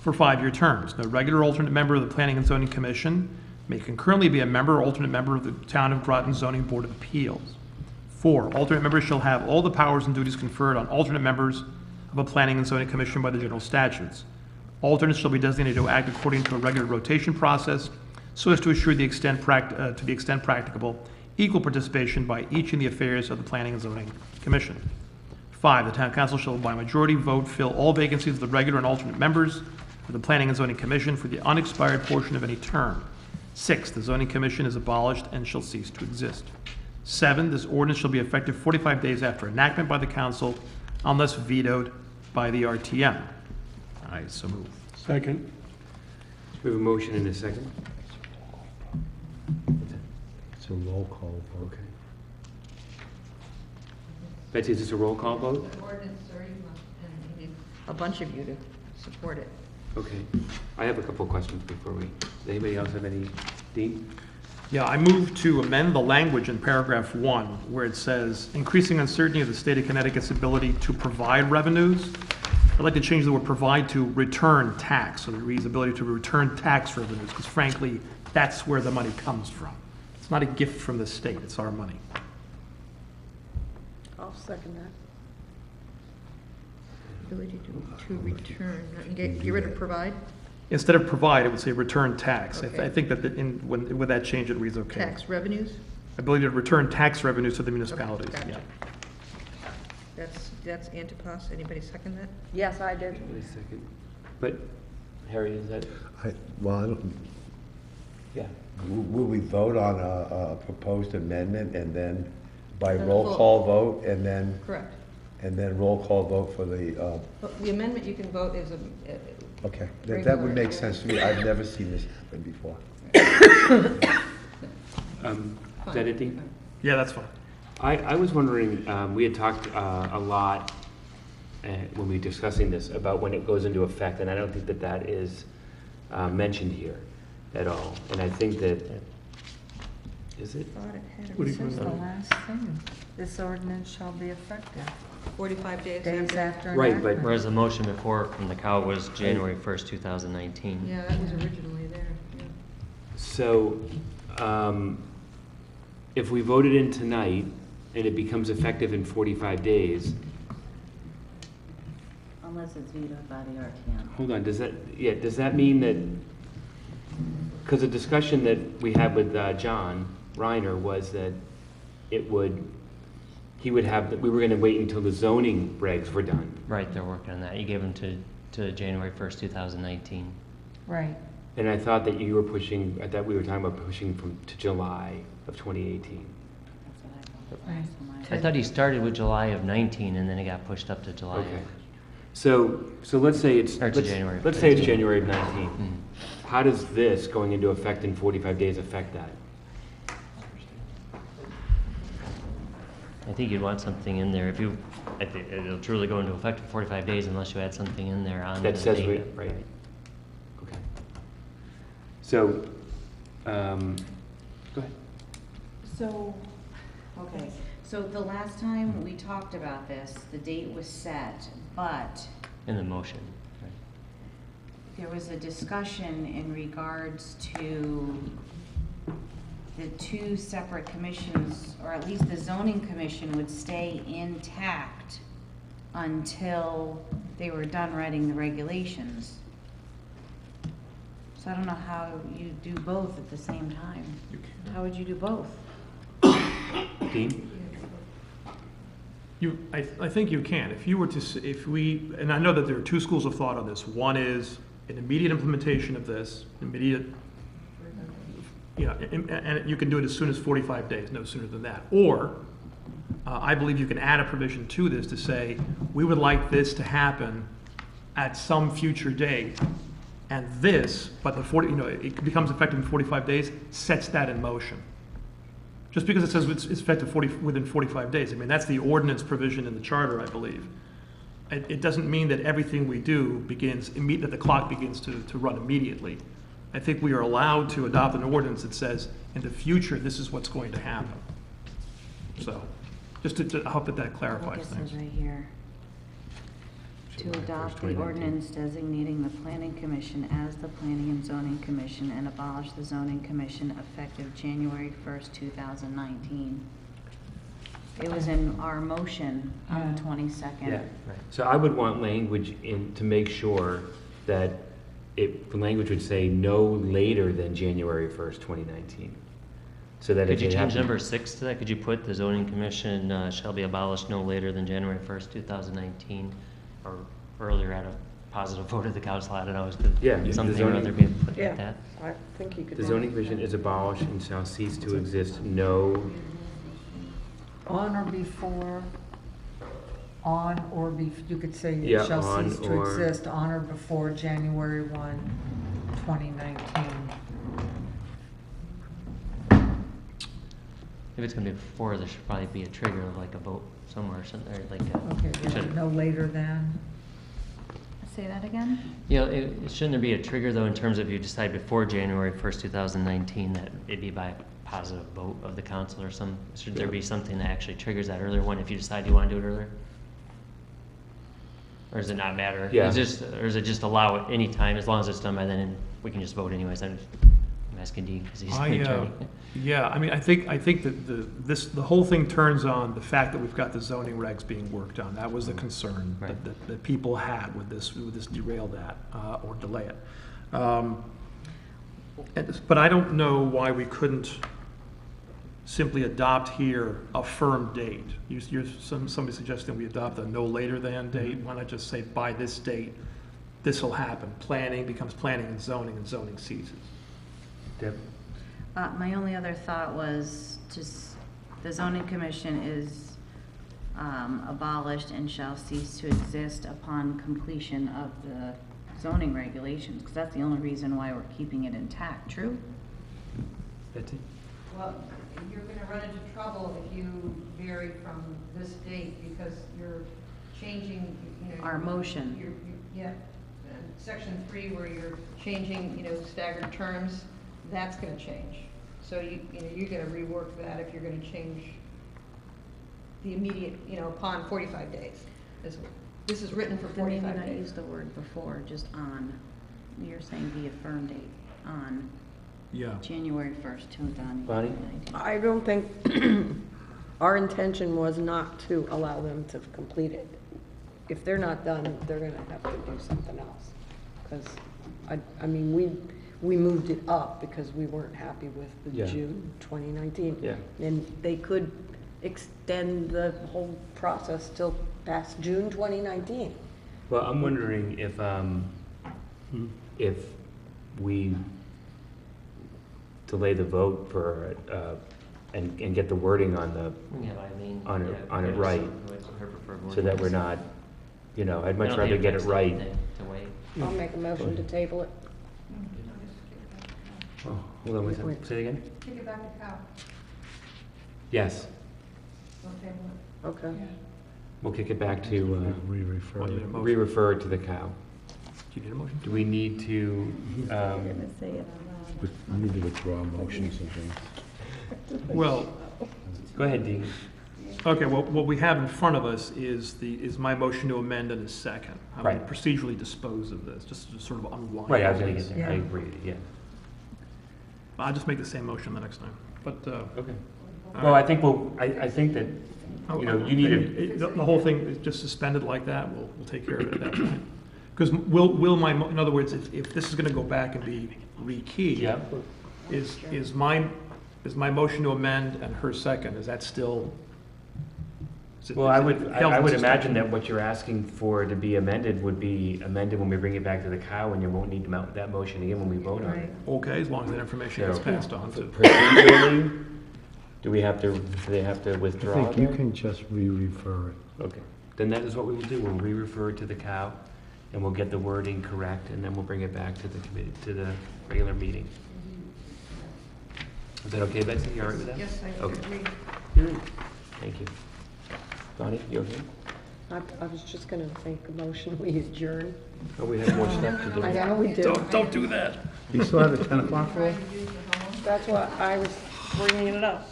for 5-year terms. No regular or alternate member of the Planning and Zoning Commission may concurrently be a member or alternate member of the Town of Groton Zoning Board of Appeals. 4, alternate members shall have all the powers and duties conferred on alternate members of a Planning and Zoning Commission by the general statutes. Alternates shall be designated to act according to a regular rotation process so as to assure to the extent practicable equal participation by each in the affairs of the Planning and Zoning Commission. 5, the town council shall by majority vote fill all vacancies of the regular and alternate members of the Planning and Zoning Commission for the unexpired portion of any term. 6, the zoning commission is abolished and shall cease to exist. 7, this ordinance shall be effective 45 days after enactment by the council unless vetoed by the RTM. I so move. Second. We have a motion and a second. It's a roll call vote. Okay. Betsy, is this a roll call vote? Ordinance 30, and we need a bunch of you to support it. Okay. I have a couple of questions before we, does anybody else have any? Dean? Yeah, I move to amend the language in paragraph 1 where it says, increasing uncertainty of the state of Connecticut's ability to provide revenues. I'd like to change the word provide to return tax, so that it reads ability to return tax revenues, because frankly, that's where the money comes from. It's not a gift from the state, it's our money. I'll second that. Ability to return, get rid of provide? Instead of provide, it would say return tax. Okay. I think that with that change, it reads okay. Tax revenues? Ability to return tax revenues to the municipalities, Gotcha. yeah. That's Antipas. Anybody second that? Yes, I did. Wait a second. But, Harry, is that? Well, I don't, Yeah. will we vote on a proposed amendment and then by Then roll vote. call vote and then? Correct. And then roll call vote for the, But the amendment you can vote is okay, that Regular. would make sense to me. I've never seen this happen before. Is that it, Dean? Yeah, that's fine. I was wondering, we had talked a lot when we were discussing this about when it goes into effect, and I don't think that that is mentioned here at all. And I think that Is it? Thought it had, What do it you says put the on? last thing. This ordinance shall be effective 45 days days after. after Right, enactment. but- Whereas the motion before from the cow was January 1st, 2019. Yeah, that was originally there, yeah. So, if we voted in tonight and it becomes effective in 45 days, Unless it's vetoed by the RTM. hold on, does that mean that, because the discussion that we had with John Reiner was that we were gonna wait until the zoning regs were done. Right, they're working on that. You gave them to January 1st, 2019. Right. And I thought that we were talking about pushing to July of 2018. Right. I thought he started with July of 19 and then it got pushed up to July. Okay. So let's say it's, Or to January. let's say it's January of 19. How does this going into effect in 45 days affect that? I think you'd want something in there I think it'll truly go into effect in 45 days unless you add something in there on That the says date. right. Okay. So, go ahead. So, okay, so the last time we talked about this, the date was set, but In the motion. Right. there was a discussion in regards to the two separate commissions, or at least the zoning commission would stay intact until they were done writing the regulations. So I don't know how you do both at the same time. How would you do both? Dean? I think you can. If you were to, and I know that there are two schools of thought on this. One is an immediate implementation of this, and you can do it as soon as 45 days, no sooner than that. Or, I believe you can add a provision to this to say, we would like this to happen at some future date, and this, but it becomes effective in 45 days, sets that in motion. Just because it says it's effective within 45 days. I mean, that's the ordinance provision in the charter, I believe. It doesn't mean that everything we do that the clock begins to run immediately. I think we are allowed to adopt an ordinance that says, in the future, this is what's going to happen. So, just to hope that clarifies It things. says right here. To adopt the ordinance designating the planning commission as the planning and zoning commission and abolish the zoning commission effective January 1st, 2019. It was in our motion on the 22nd. Yeah. So I would want language to make sure that the language would say no later than January 1st, 2019. So that Could you it change happen- number 6 to that? Could you put the zoning commission shall be abolished no later than January 1st, 2019? Or earlier at a positive vote of the council? I don't know. Something or other be put like that? I think you could. The zoning commission is abolished and shall cease to exist no. On or before, you could say Yeah, it shall on cease to or- exist on or before January 1, 2019. If it's going to be before, there should probably be a trigger like a vote somewhere, shouldn't there? Okay, yeah, Should- no later than. Say that again? Shouldn't there be a trigger though in terms of you decide before January 1st, 2019 that it'd be by a positive vote of the council or should there be something that actually triggers that earlier one if you decide you want to do it earlier? Or does it not matter? Yeah. Or does it just allow it any time as long as it's done by then and we can just vote anyways? I'm asking Dean because he's the attorney. Yeah, I mean, I think that the whole thing turns on the fact that we've got the zoning regs being worked on. That was the concern that people had with this derail that or delay it. But I don't know why we couldn't simply adopt here a firm date. Somebody suggesting we adopt a no later than date. Why not just say by this date, this will happen. Planning becomes planning and zoning ceases. Deb? My only other thought was just the zoning commission is abolished and shall cease to exist upon completion of the zoning regulations, because that's the only reason why we're keeping it intact, true? Betsy? Well, you're gonna run into trouble if you vary from this date, because you're changing, Our motion. Yeah, section 3 where you're changing, staggered terms, that's gonna change. So you're gonna rework that if you're gonna change the immediate, upon 45 days. This is written for Then maybe 45 not days. use the word before, just on. You're saying the affirm date on Yeah. January 1st, Bonnie? 2019. I don't think, our intention was not to allow them to complete it. If they're not done, they're gonna have to do something else. Because, I mean, we moved it up because we weren't happy with the Yeah. June 2019. Yeah. And they could extend the whole process till past June 2019. Well, I'm wondering if we delay the vote for, and get the wording on the, Yeah, Eileen. on it, Yeah, on it yeah, right, her preferred so that wording. we're not, I'd I much don't rather think it get it affects right. anything to wait. I'll make a motion to table it. Oh, hold on one second, say it again? Take it back to Cal. Yes, Okay. we'll kick it back to, Re-refer. re-refer it to the cow. Do you need a motion? Do we need to, You're gonna say it out We need to withdraw motions and things. Well, go ahead, Dean. okay, well, what we have in front of us is my motion to amend and a second. How we Right. procedurally dispose of this, just to sort of unwind. Right, I was gonna this. get there, I agree, yeah. I'll just make the same motion the next time, but, Okay. Well, I think I think that, you need to, The whole thing is just suspended like that, we'll take care of it at that point. Because in other words, if this is gonna go back and be rekeyed, Yeah. is my motion to amend and her second, is that still? well, I would held in imagine that what you're asking for to be amended would be amended when we bring it back to the cow, and you won't need that motion again when we vote on it. Okay, as long as that information gets So, passed on to. Procedurally, do they have to I withdraw? think you there? can just re-refer it. Okay, then that is what we will do, we'll re-refer it to the cow, and we'll get the wording correct, and then we'll bring it back to the committee, to the regular meeting. Is that okay, Betsy, you all right with that? Yes, I Okay. agree. Good. Thank you. Bonnie, you okay? I was just gonna make a motion, we adjourn. Oh, we have more stuff to do. I know we do. Don't do that. You still have the 10 o'clock roll? That's why I was bringing it up.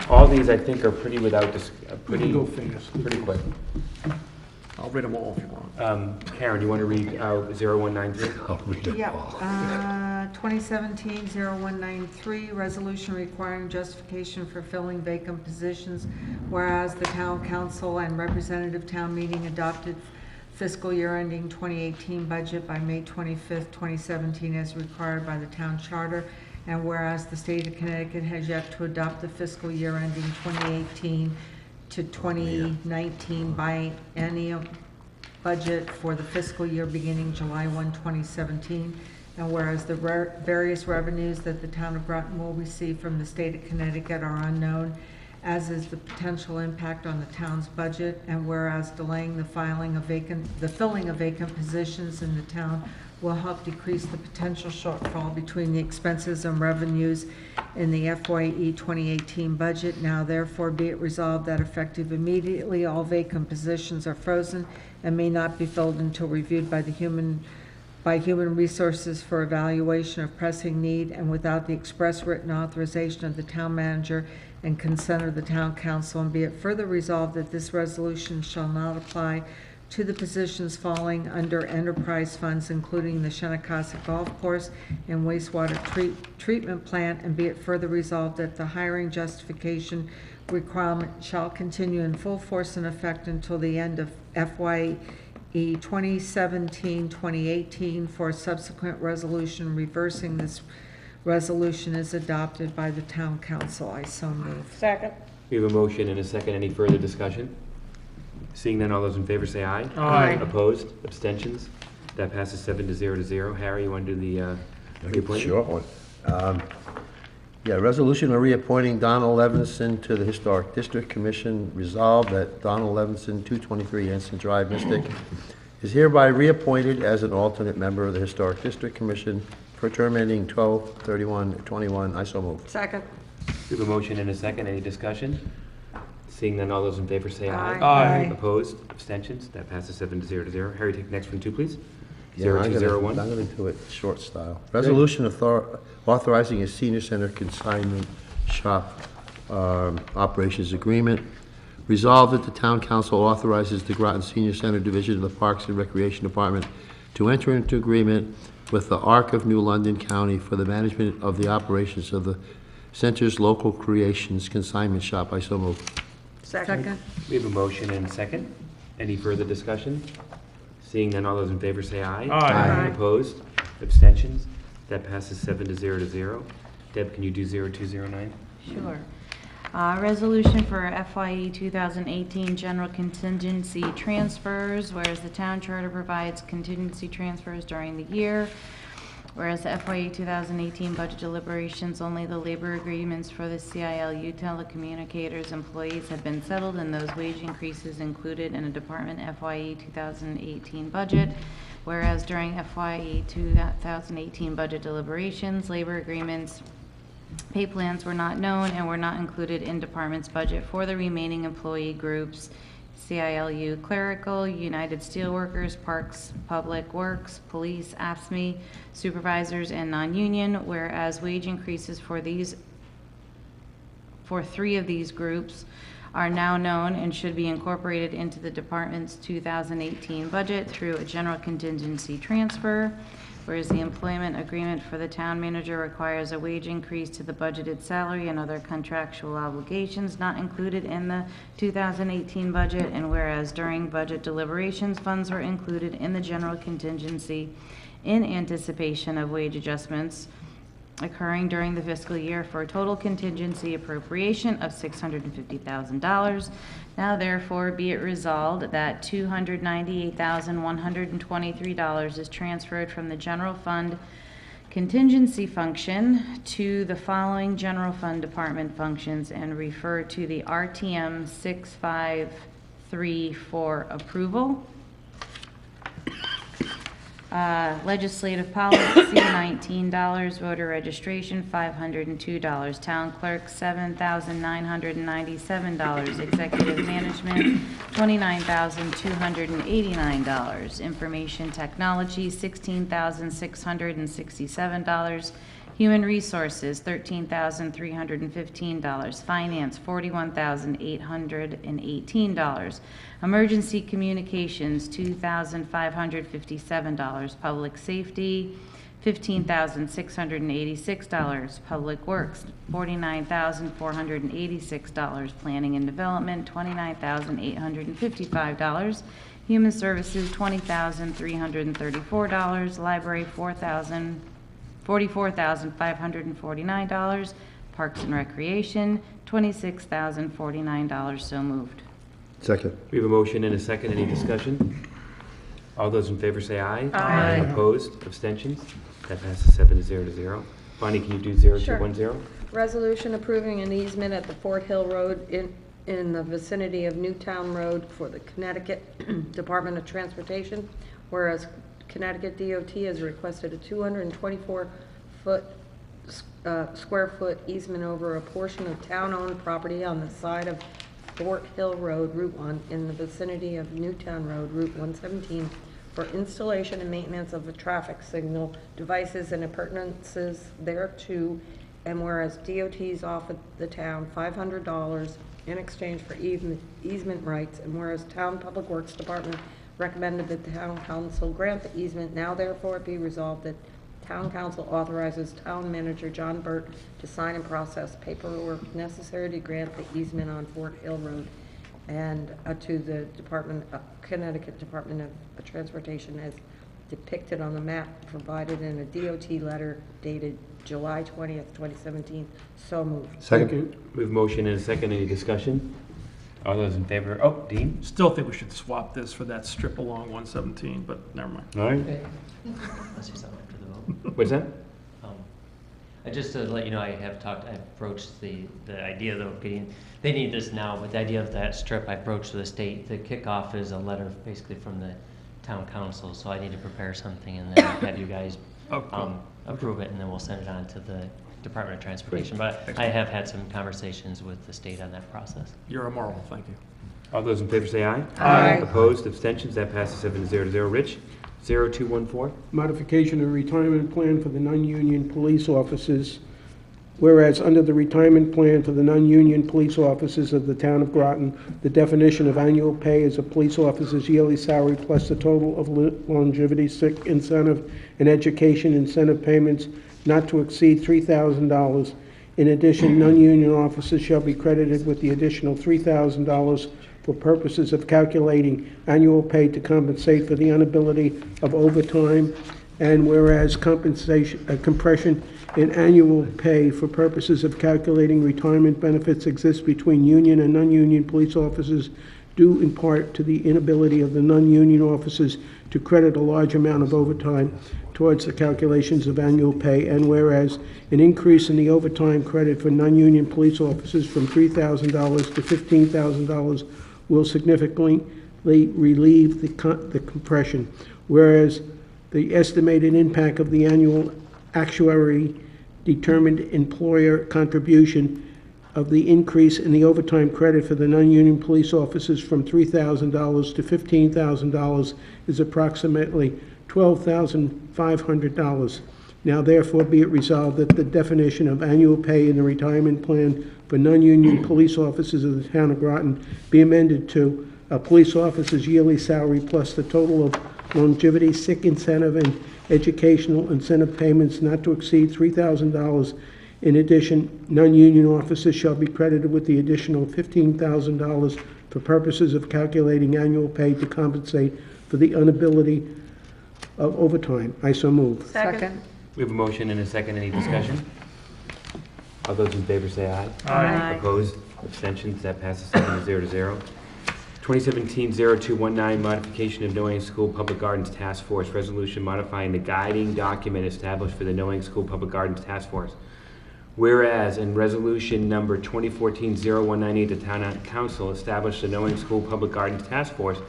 All these, I think, are pretty without, pretty, go fast. pretty quick. I'll read them all if you want. Karen, you want to read 0193? I'll read it Yeah, all. 2017-0193, resolution requiring justification for filling vacant positions, whereas the town council and representative town meeting adopted fiscal year ending 2018 budget by May 25th, 2017, as required by the town charter, and whereas the state of Connecticut has yet to adopt the fiscal year ending 2018 to 2019 biennial budget for the fiscal year beginning July 1, 2017, and whereas the various revenues that the town of Groton will receive from the state of Connecticut are unknown, as is the potential impact on the town's budget, and whereas delaying the filling of vacant positions in the town will help decrease the potential shortfall between the expenses and revenues in the FYE 2018 budget. Now therefore be it resolved that effective immediately, all vacant positions are frozen and may not be filled until reviewed by Human Resources for evaluation of pressing need, and without the express written authorization of the town manager and consent of the town council, and be it further resolved that this resolution shall not apply to the positions falling under enterprise funds, including the Shinnecock Golf Course and wastewater treatment plant, and be it further resolved that the hiring justification requirement shall continue in full force and effect until the end of FYE 2017-2018, for a subsequent resolution reversing this resolution is adopted by the town council. I so move. Second. We have a motion and a second. Any further discussion? Seeing none, all those in favor say aye. Aye. Opposed? Abstentions? That passes 7 to 0. Harry, you want to do the reappointment? Short one. Yeah, resolution reappointing Donald Levenson to the Historic District Commission. Resolved that Donald Levenson, 223 Anson Drive, Mystic, is hereby reappointed as an alternate member of the Historic District Commission for a term ending 12/31/21. I so move. Second. We have a motion and a second. Any discussion? Seeing none, all those in favor say aye. Aye. Aye. Opposed? Abstentions? That passes 7 to 0. Harry, take the next one too, please. Yeah, I'm 0201. gonna do it short style. Resolution authorizing a senior center consignment shop operations agreement. Resolved that the town council authorizes the Groton Senior Center Division of the Parks and Recreation Department to enter into agreement with the Arc of New London County for the management of the operations of the center's local creations consignment shop. I so move. Second. We have a motion and a second. Any further discussion? Seeing none, all those in favor say aye. Aye. Opposed? Abstentions? That passes 7 to 0. Deb, can you do 0209? Sure. Resolution for FYE 2018 general contingency transfers, whereas the town charter provides contingency transfers during the year, whereas the FYE 2018 budget deliberations, only the labor agreements for the CILU telecommunicators employees have been settled and those wage increases included in a department FYE 2018 budget, whereas during FYE 2018 budget deliberations, labor agreements, pay plans were not known and were not included in department's budget for the remaining employee groups: CILU clerical, United Steelworkers, Parks, Public Works, Police, AFSCME, supervisors, and non-union, whereas wage increases for 3 of these groups are now known and should be incorporated into the department's 2018 budget through a general contingency transfer, whereas the employment agreement for the town manager requires a wage increase to the budgeted salary and other contractual obligations not included in the 2018 budget, and whereas during budget deliberations, funds were included in the general contingency in anticipation of wage adjustments occurring during the fiscal year for a total contingency appropriation of $650,000. Now therefore be it resolved that $298,123 is transferred from the general fund contingency function to the following general fund department functions and refer to the RTM 653 for approval. Legislative policy, $19. Voter registration, $502. Town clerk, $7,997. Executive management, $29,289. Information technology, $16,667. Human resources, $13,315. Finance, $41,818. Emergency communications, $2,557. Public safety, $15,686. Public works, $49,486. Planning and development, $29,855. Human services, $20,334. Library, $44,549. Parks and Recreation, $26,049. So moved. Second. We have a motion and a second. Any discussion? All those in favor say aye. Aye. Opposed? Abstentions? That passes 7 to 0. Bonnie, can you do 0210? Resolution approving an easement at the Fort Hill Road in the vicinity of Newtown Road for the Connecticut Department of Transportation, whereas Connecticut DOT has requested a 224 square foot easement over a portion of town-owned property on the side of Fort Hill Road, Route 1, in the vicinity of Newtown Road, Route 117, for installation and maintenance of the traffic signal devices and appurtenances thereto, and whereas DOT's offered the town $500 in exchange for easement rights, and whereas Town Public Works Department recommended that the town council grant the easement, now therefore be resolved that town council authorizes town manager John Burt to sign and process paperwork necessary to grant the easement on Fort Hill Road and to the Connecticut Department of Transportation as depicted on the map provided in a DOT letter dated July 20th, 2017. So moved. Second. We have a motion and a second. Any discussion? All those in favor? Oh, Dean? Still think we should swap this for that strip along 117, but never mind. All right. Unless you sound after the vote. What's that? Just to let you know, I've approached the idea of getting, they need this now, but the idea of that strip, I approached the state. The kickoff is a letter basically from the town council, so I need to prepare something and then have you guys approve it, and then we'll send it on to the Department of Transportation. But I have had some conversations with the state on that process. You're a marvel, thank you. All those in favor say aye. Aye. Opposed? Abstentions? That passes 7 to 0. Rich? 0214. Modification of retirement plan for the non-union police officers. Whereas under the retirement plan for the non-union police officers of the town of Groton, the definition of annual pay is a police officer's yearly salary plus the total of longevity, sick incentive, and education incentive payments not to exceed $3,000. In addition, non-union officers shall be credited with the additional $3,000 for purposes of calculating annual pay to compensate for the inability of overtime. And whereas compression in annual pay for purposes of calculating retirement benefits exists between union and non-union police officers due in part to the inability of the non-union officers to credit a large amount of overtime towards the calculations of annual pay. And whereas an increase in the overtime credit for non-union police officers from $3,000 to $15,000 will significantly relieve the compression. Whereas the estimated impact of the annual actuary determined employer contribution of the increase in the overtime credit for the non-union police officers from $3,000 to $15,000 is approximately $12,500. Now therefore be it resolved that the definition of annual pay in the retirement plan for non-union police officers of the town of Groton be amended to a police officer's yearly salary plus the total of longevity, sick incentive, and educational incentive payments not to exceed $3,000. In addition, non-union officers shall be credited with the additional $15,000 for purposes of calculating annual pay to compensate for the inability of overtime. I so move. Second. We have a motion and a second. Any discussion? All those in favor say aye. Aye. Opposed? Abstentions? That passes 7-0 to 0. 2017-0219, modification of Noank School Public Gardens Task Force resolution modifying the guiding document established for the Noank School Public Gardens Task Force. Whereas in resolution number 2014-0198, the Town Council established the Noank School Public Gardens Task Force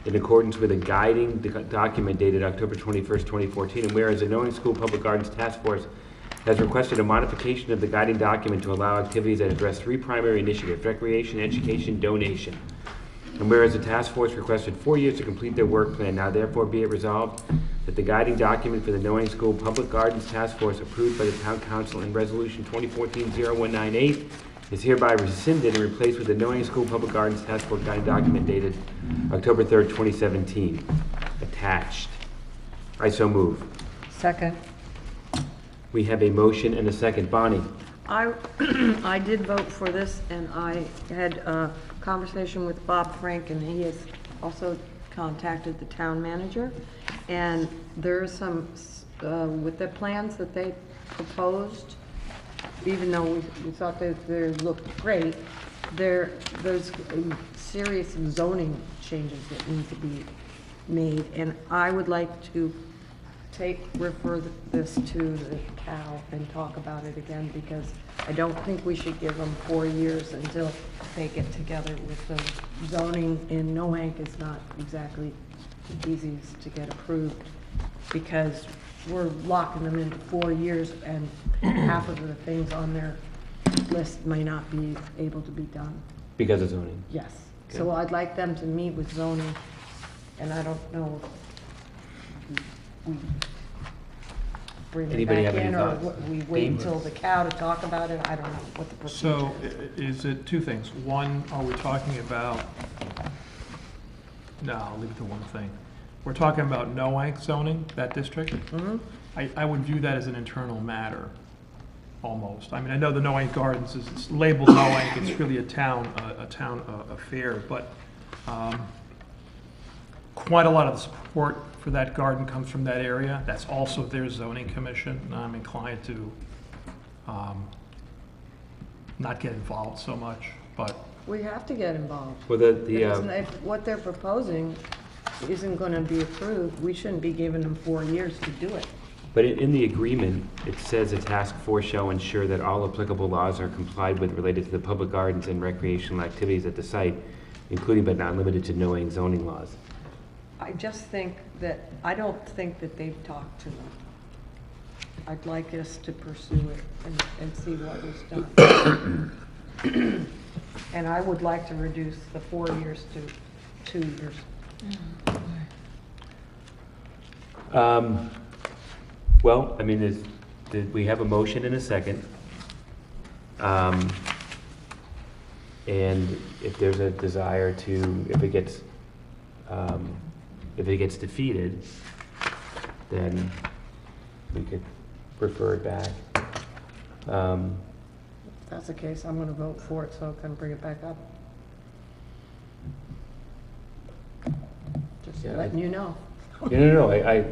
in accordance with a guiding document dated October 21st, 2014. And whereas the Noank School Public Gardens Task Force has requested a modification of the guiding document to allow activities that address three primary initiatives: recreation, education, donation. And whereas the task force requested 4 years to complete their work plan, now therefore be it resolved that the guiding document for the Noank School Public Gardens Task Force approved by the Town Council in Resolution 2014-0198 is hereby rescinded and replaced with the Noank School Public Gardens Task Force guiding document dated October 3rd, 2017. Attached. I so move. Second. We have a motion and a second. Bonnie? I did vote for this, and I had a conversation with Bob Frank, and he has also contacted the town manager. And there are some, with the plans that they proposed, even though we thought that they looked great, there's serious zoning changes that need to be made. And I would like to refer this to the CAL and talk about it again, because I don't think we should give them 4 years until they get together with the zoning. In Noank is not exactly the easiest to get approved, because we're locking them into 4 years, and half of the things on their list may not be able to be done. Because of zoning? Yes. Okay. So I'd like them to meet with zoning, and I don't know if we bring it Anybody back have any in, or thoughts? we wait Dean? until the cow to talk about it. I don't know what the procedure So is. is it two things? One, are we talking about, no, I'll leave it to one thing. We're talking about Noank zoning, that district? Mm-hmm. I would view that as an internal matter, almost. I mean, I know the Noank Gardens is it's labeled Noank, it's really a town affair, but quite a lot of the support for that garden comes from that area. That's also their zoning commission, and I'm inclined to not get involved so much, but. We have to get involved. Well, If what they're proposing isn't going to be approved, we shouldn't be giving them 4 years to do it. But in the agreement, it says a task force shall ensure that all applicable laws are complied with related to the public gardens and recreational activities at the site, including but not limited to Noank zoning laws. I just think that, I don't think that they've talked to them. I'd like us to pursue it and see what was done. And I would like to reduce the 4 years to 2 years. Well, I mean, we have a motion and a second. And if there's a desire to, if it gets defeated, then we could refer it back. If that's the case, I'm gonna vote for it, so I can bring it back up. Just Yeah, letting you know. No, I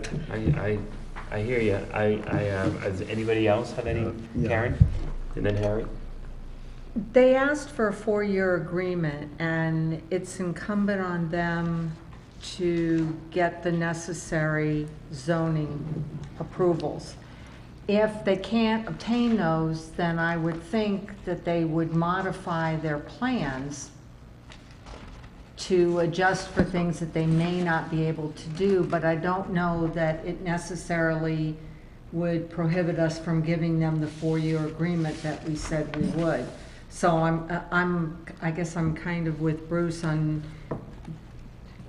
hear you. Does anybody else have any? Yeah. Karen? And then Harry? They asked for a 4-year agreement, and it's incumbent on them to get the necessary zoning approvals. If they can't obtain those, then I would think that they would modify their plans to adjust for things that they may not be able to do, but I don't know that it necessarily would prohibit us from giving them the 4-year agreement that we said we would. So I guess I'm kind of with Bruce on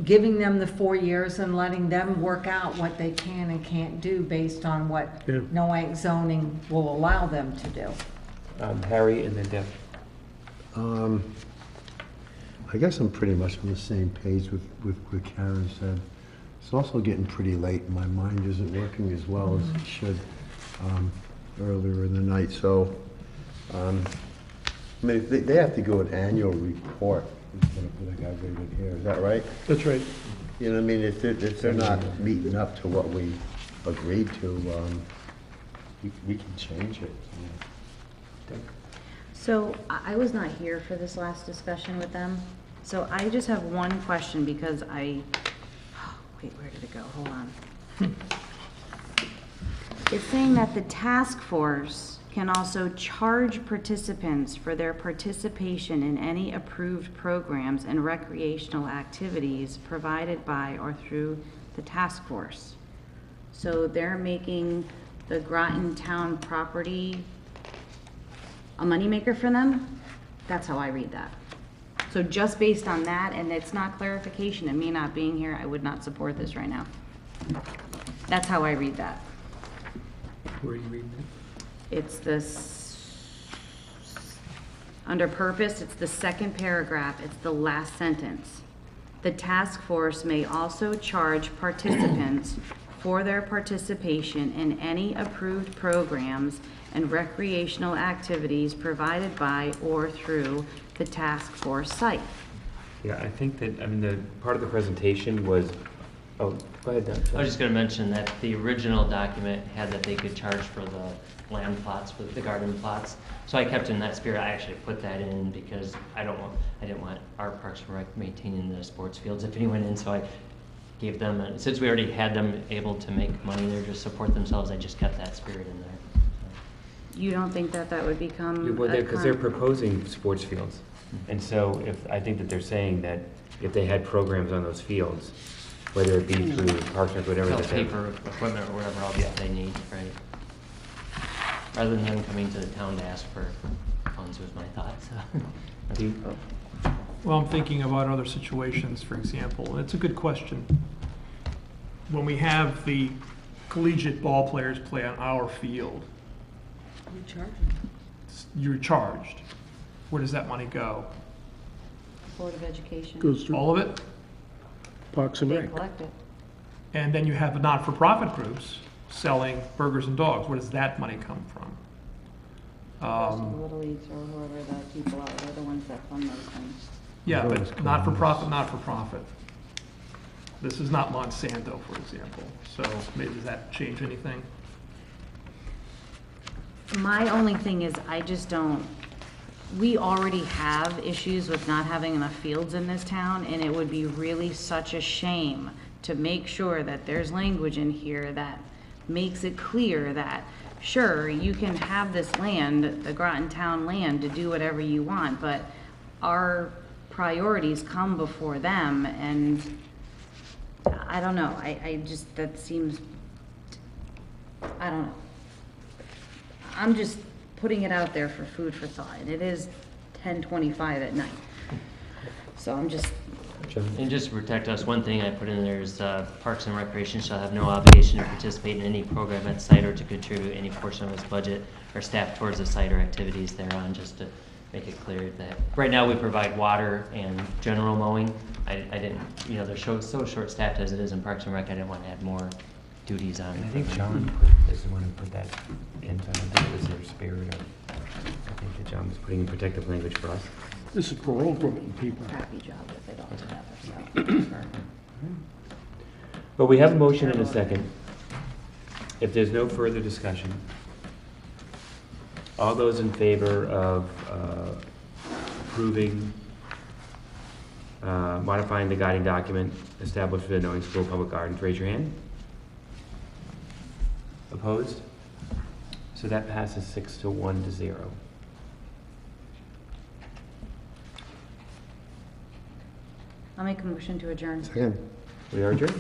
giving them the 4 years and letting them work out what they can and can't do based on what Noank zoning will allow them to do. Harry and then Deb. I guess I'm pretty much on the same page with what Karen said. It's also getting pretty late, and my mind isn't working as well as it should earlier in the night. So, I mean, they have to go an annual report instead of what I got rated here. Is that right? That's right. You know what I mean? If they're not meeting up to what we agreed to, we can change it. So I was not here for this last discussion with them. So I just have one question because wait, where did it go? Hold on. It's saying that the task force can also charge participants for their participation in any approved programs and recreational activities provided by or through the task force. So they're making the Groton town property a moneymaker for them? That's how I read that. So just based on that, and it's not clarification, and me not being here, I would not support this right now. That's how I read that. Where are you reading it? It's this, under purpose, it's the second paragraph, it's the last sentence. The task force may also charge participants for their participation in any approved programs and recreational activities provided by or through the task force site. Yeah, I think that, I mean, the part of the presentation was, oh, go ahead, Doug. I was just going to mention that the original document had that they could charge for the land plots, for the garden plots. So I kept in that spirit. I actually put that in because I didn't want our Parks and Rec maintaining the sports fields if anyone in. So I gave them, since we already had them able to make money there to support themselves, I just kept that spirit in there. You don't think that that would become Because they're proposing sports fields. And so I think that they're saying that if they had programs on those fields, whether it be through Parks and whatever. They'll pay for equipment or whatever else they need, right? Rather than them coming to the town to ask for funds was my thought, so. Well, I'm thinking about other situations, for example, and it's a good question. When we have the collegiate ball players play on our field, you're charged. Where does that money go? Board of Education. Goes through All of it? Parks and They Rec. collect it. And then you have not-for-profit groups selling burgers and dogs. Where does that money come from? Little Leagues or whoever the people are, they're the ones that fund those things. Yeah, but not-for-profit. This is not Monsanto, for example. So maybe does that change anything? My only thing is, I just don't, we already have issues with not having enough fields in this town, and it would be really such a shame to make sure that there's language in here that makes it clear that, sure, you can have this land, the Groton town land, to do whatever you want, but our priorities come before them, and I don't know, I just, that seems, I don't know. I'm just putting it out there for food for thought, and it is 10:25 at night. So I'm just, John? And just to protect us, one thing I put in there is Parks and Recreation shall have no obligation to participate in any program at the site or to contribute any portion of its budget or staff towards the site or activities thereon, just to make it clear that, right now we provide water and general mowing. I didn't, you know, they're so short-staffed as it is in Parks and Rec, I didn't want to add more duties on. And I think John is the one who put that in, so I don't think it was their spirit of, I think that John was putting in protective language for us. This is parole permitting people. Crappy job that they don't have, so. But we have a motion and a second. If there's no further discussion, all those in favor of approving, modifying the guiding document established for the Noank School Public Gardens, raise your hand. Opposed? So that passes 6 to 1 to 0. I'll make a motion to adjourn. Second. We are adjourned.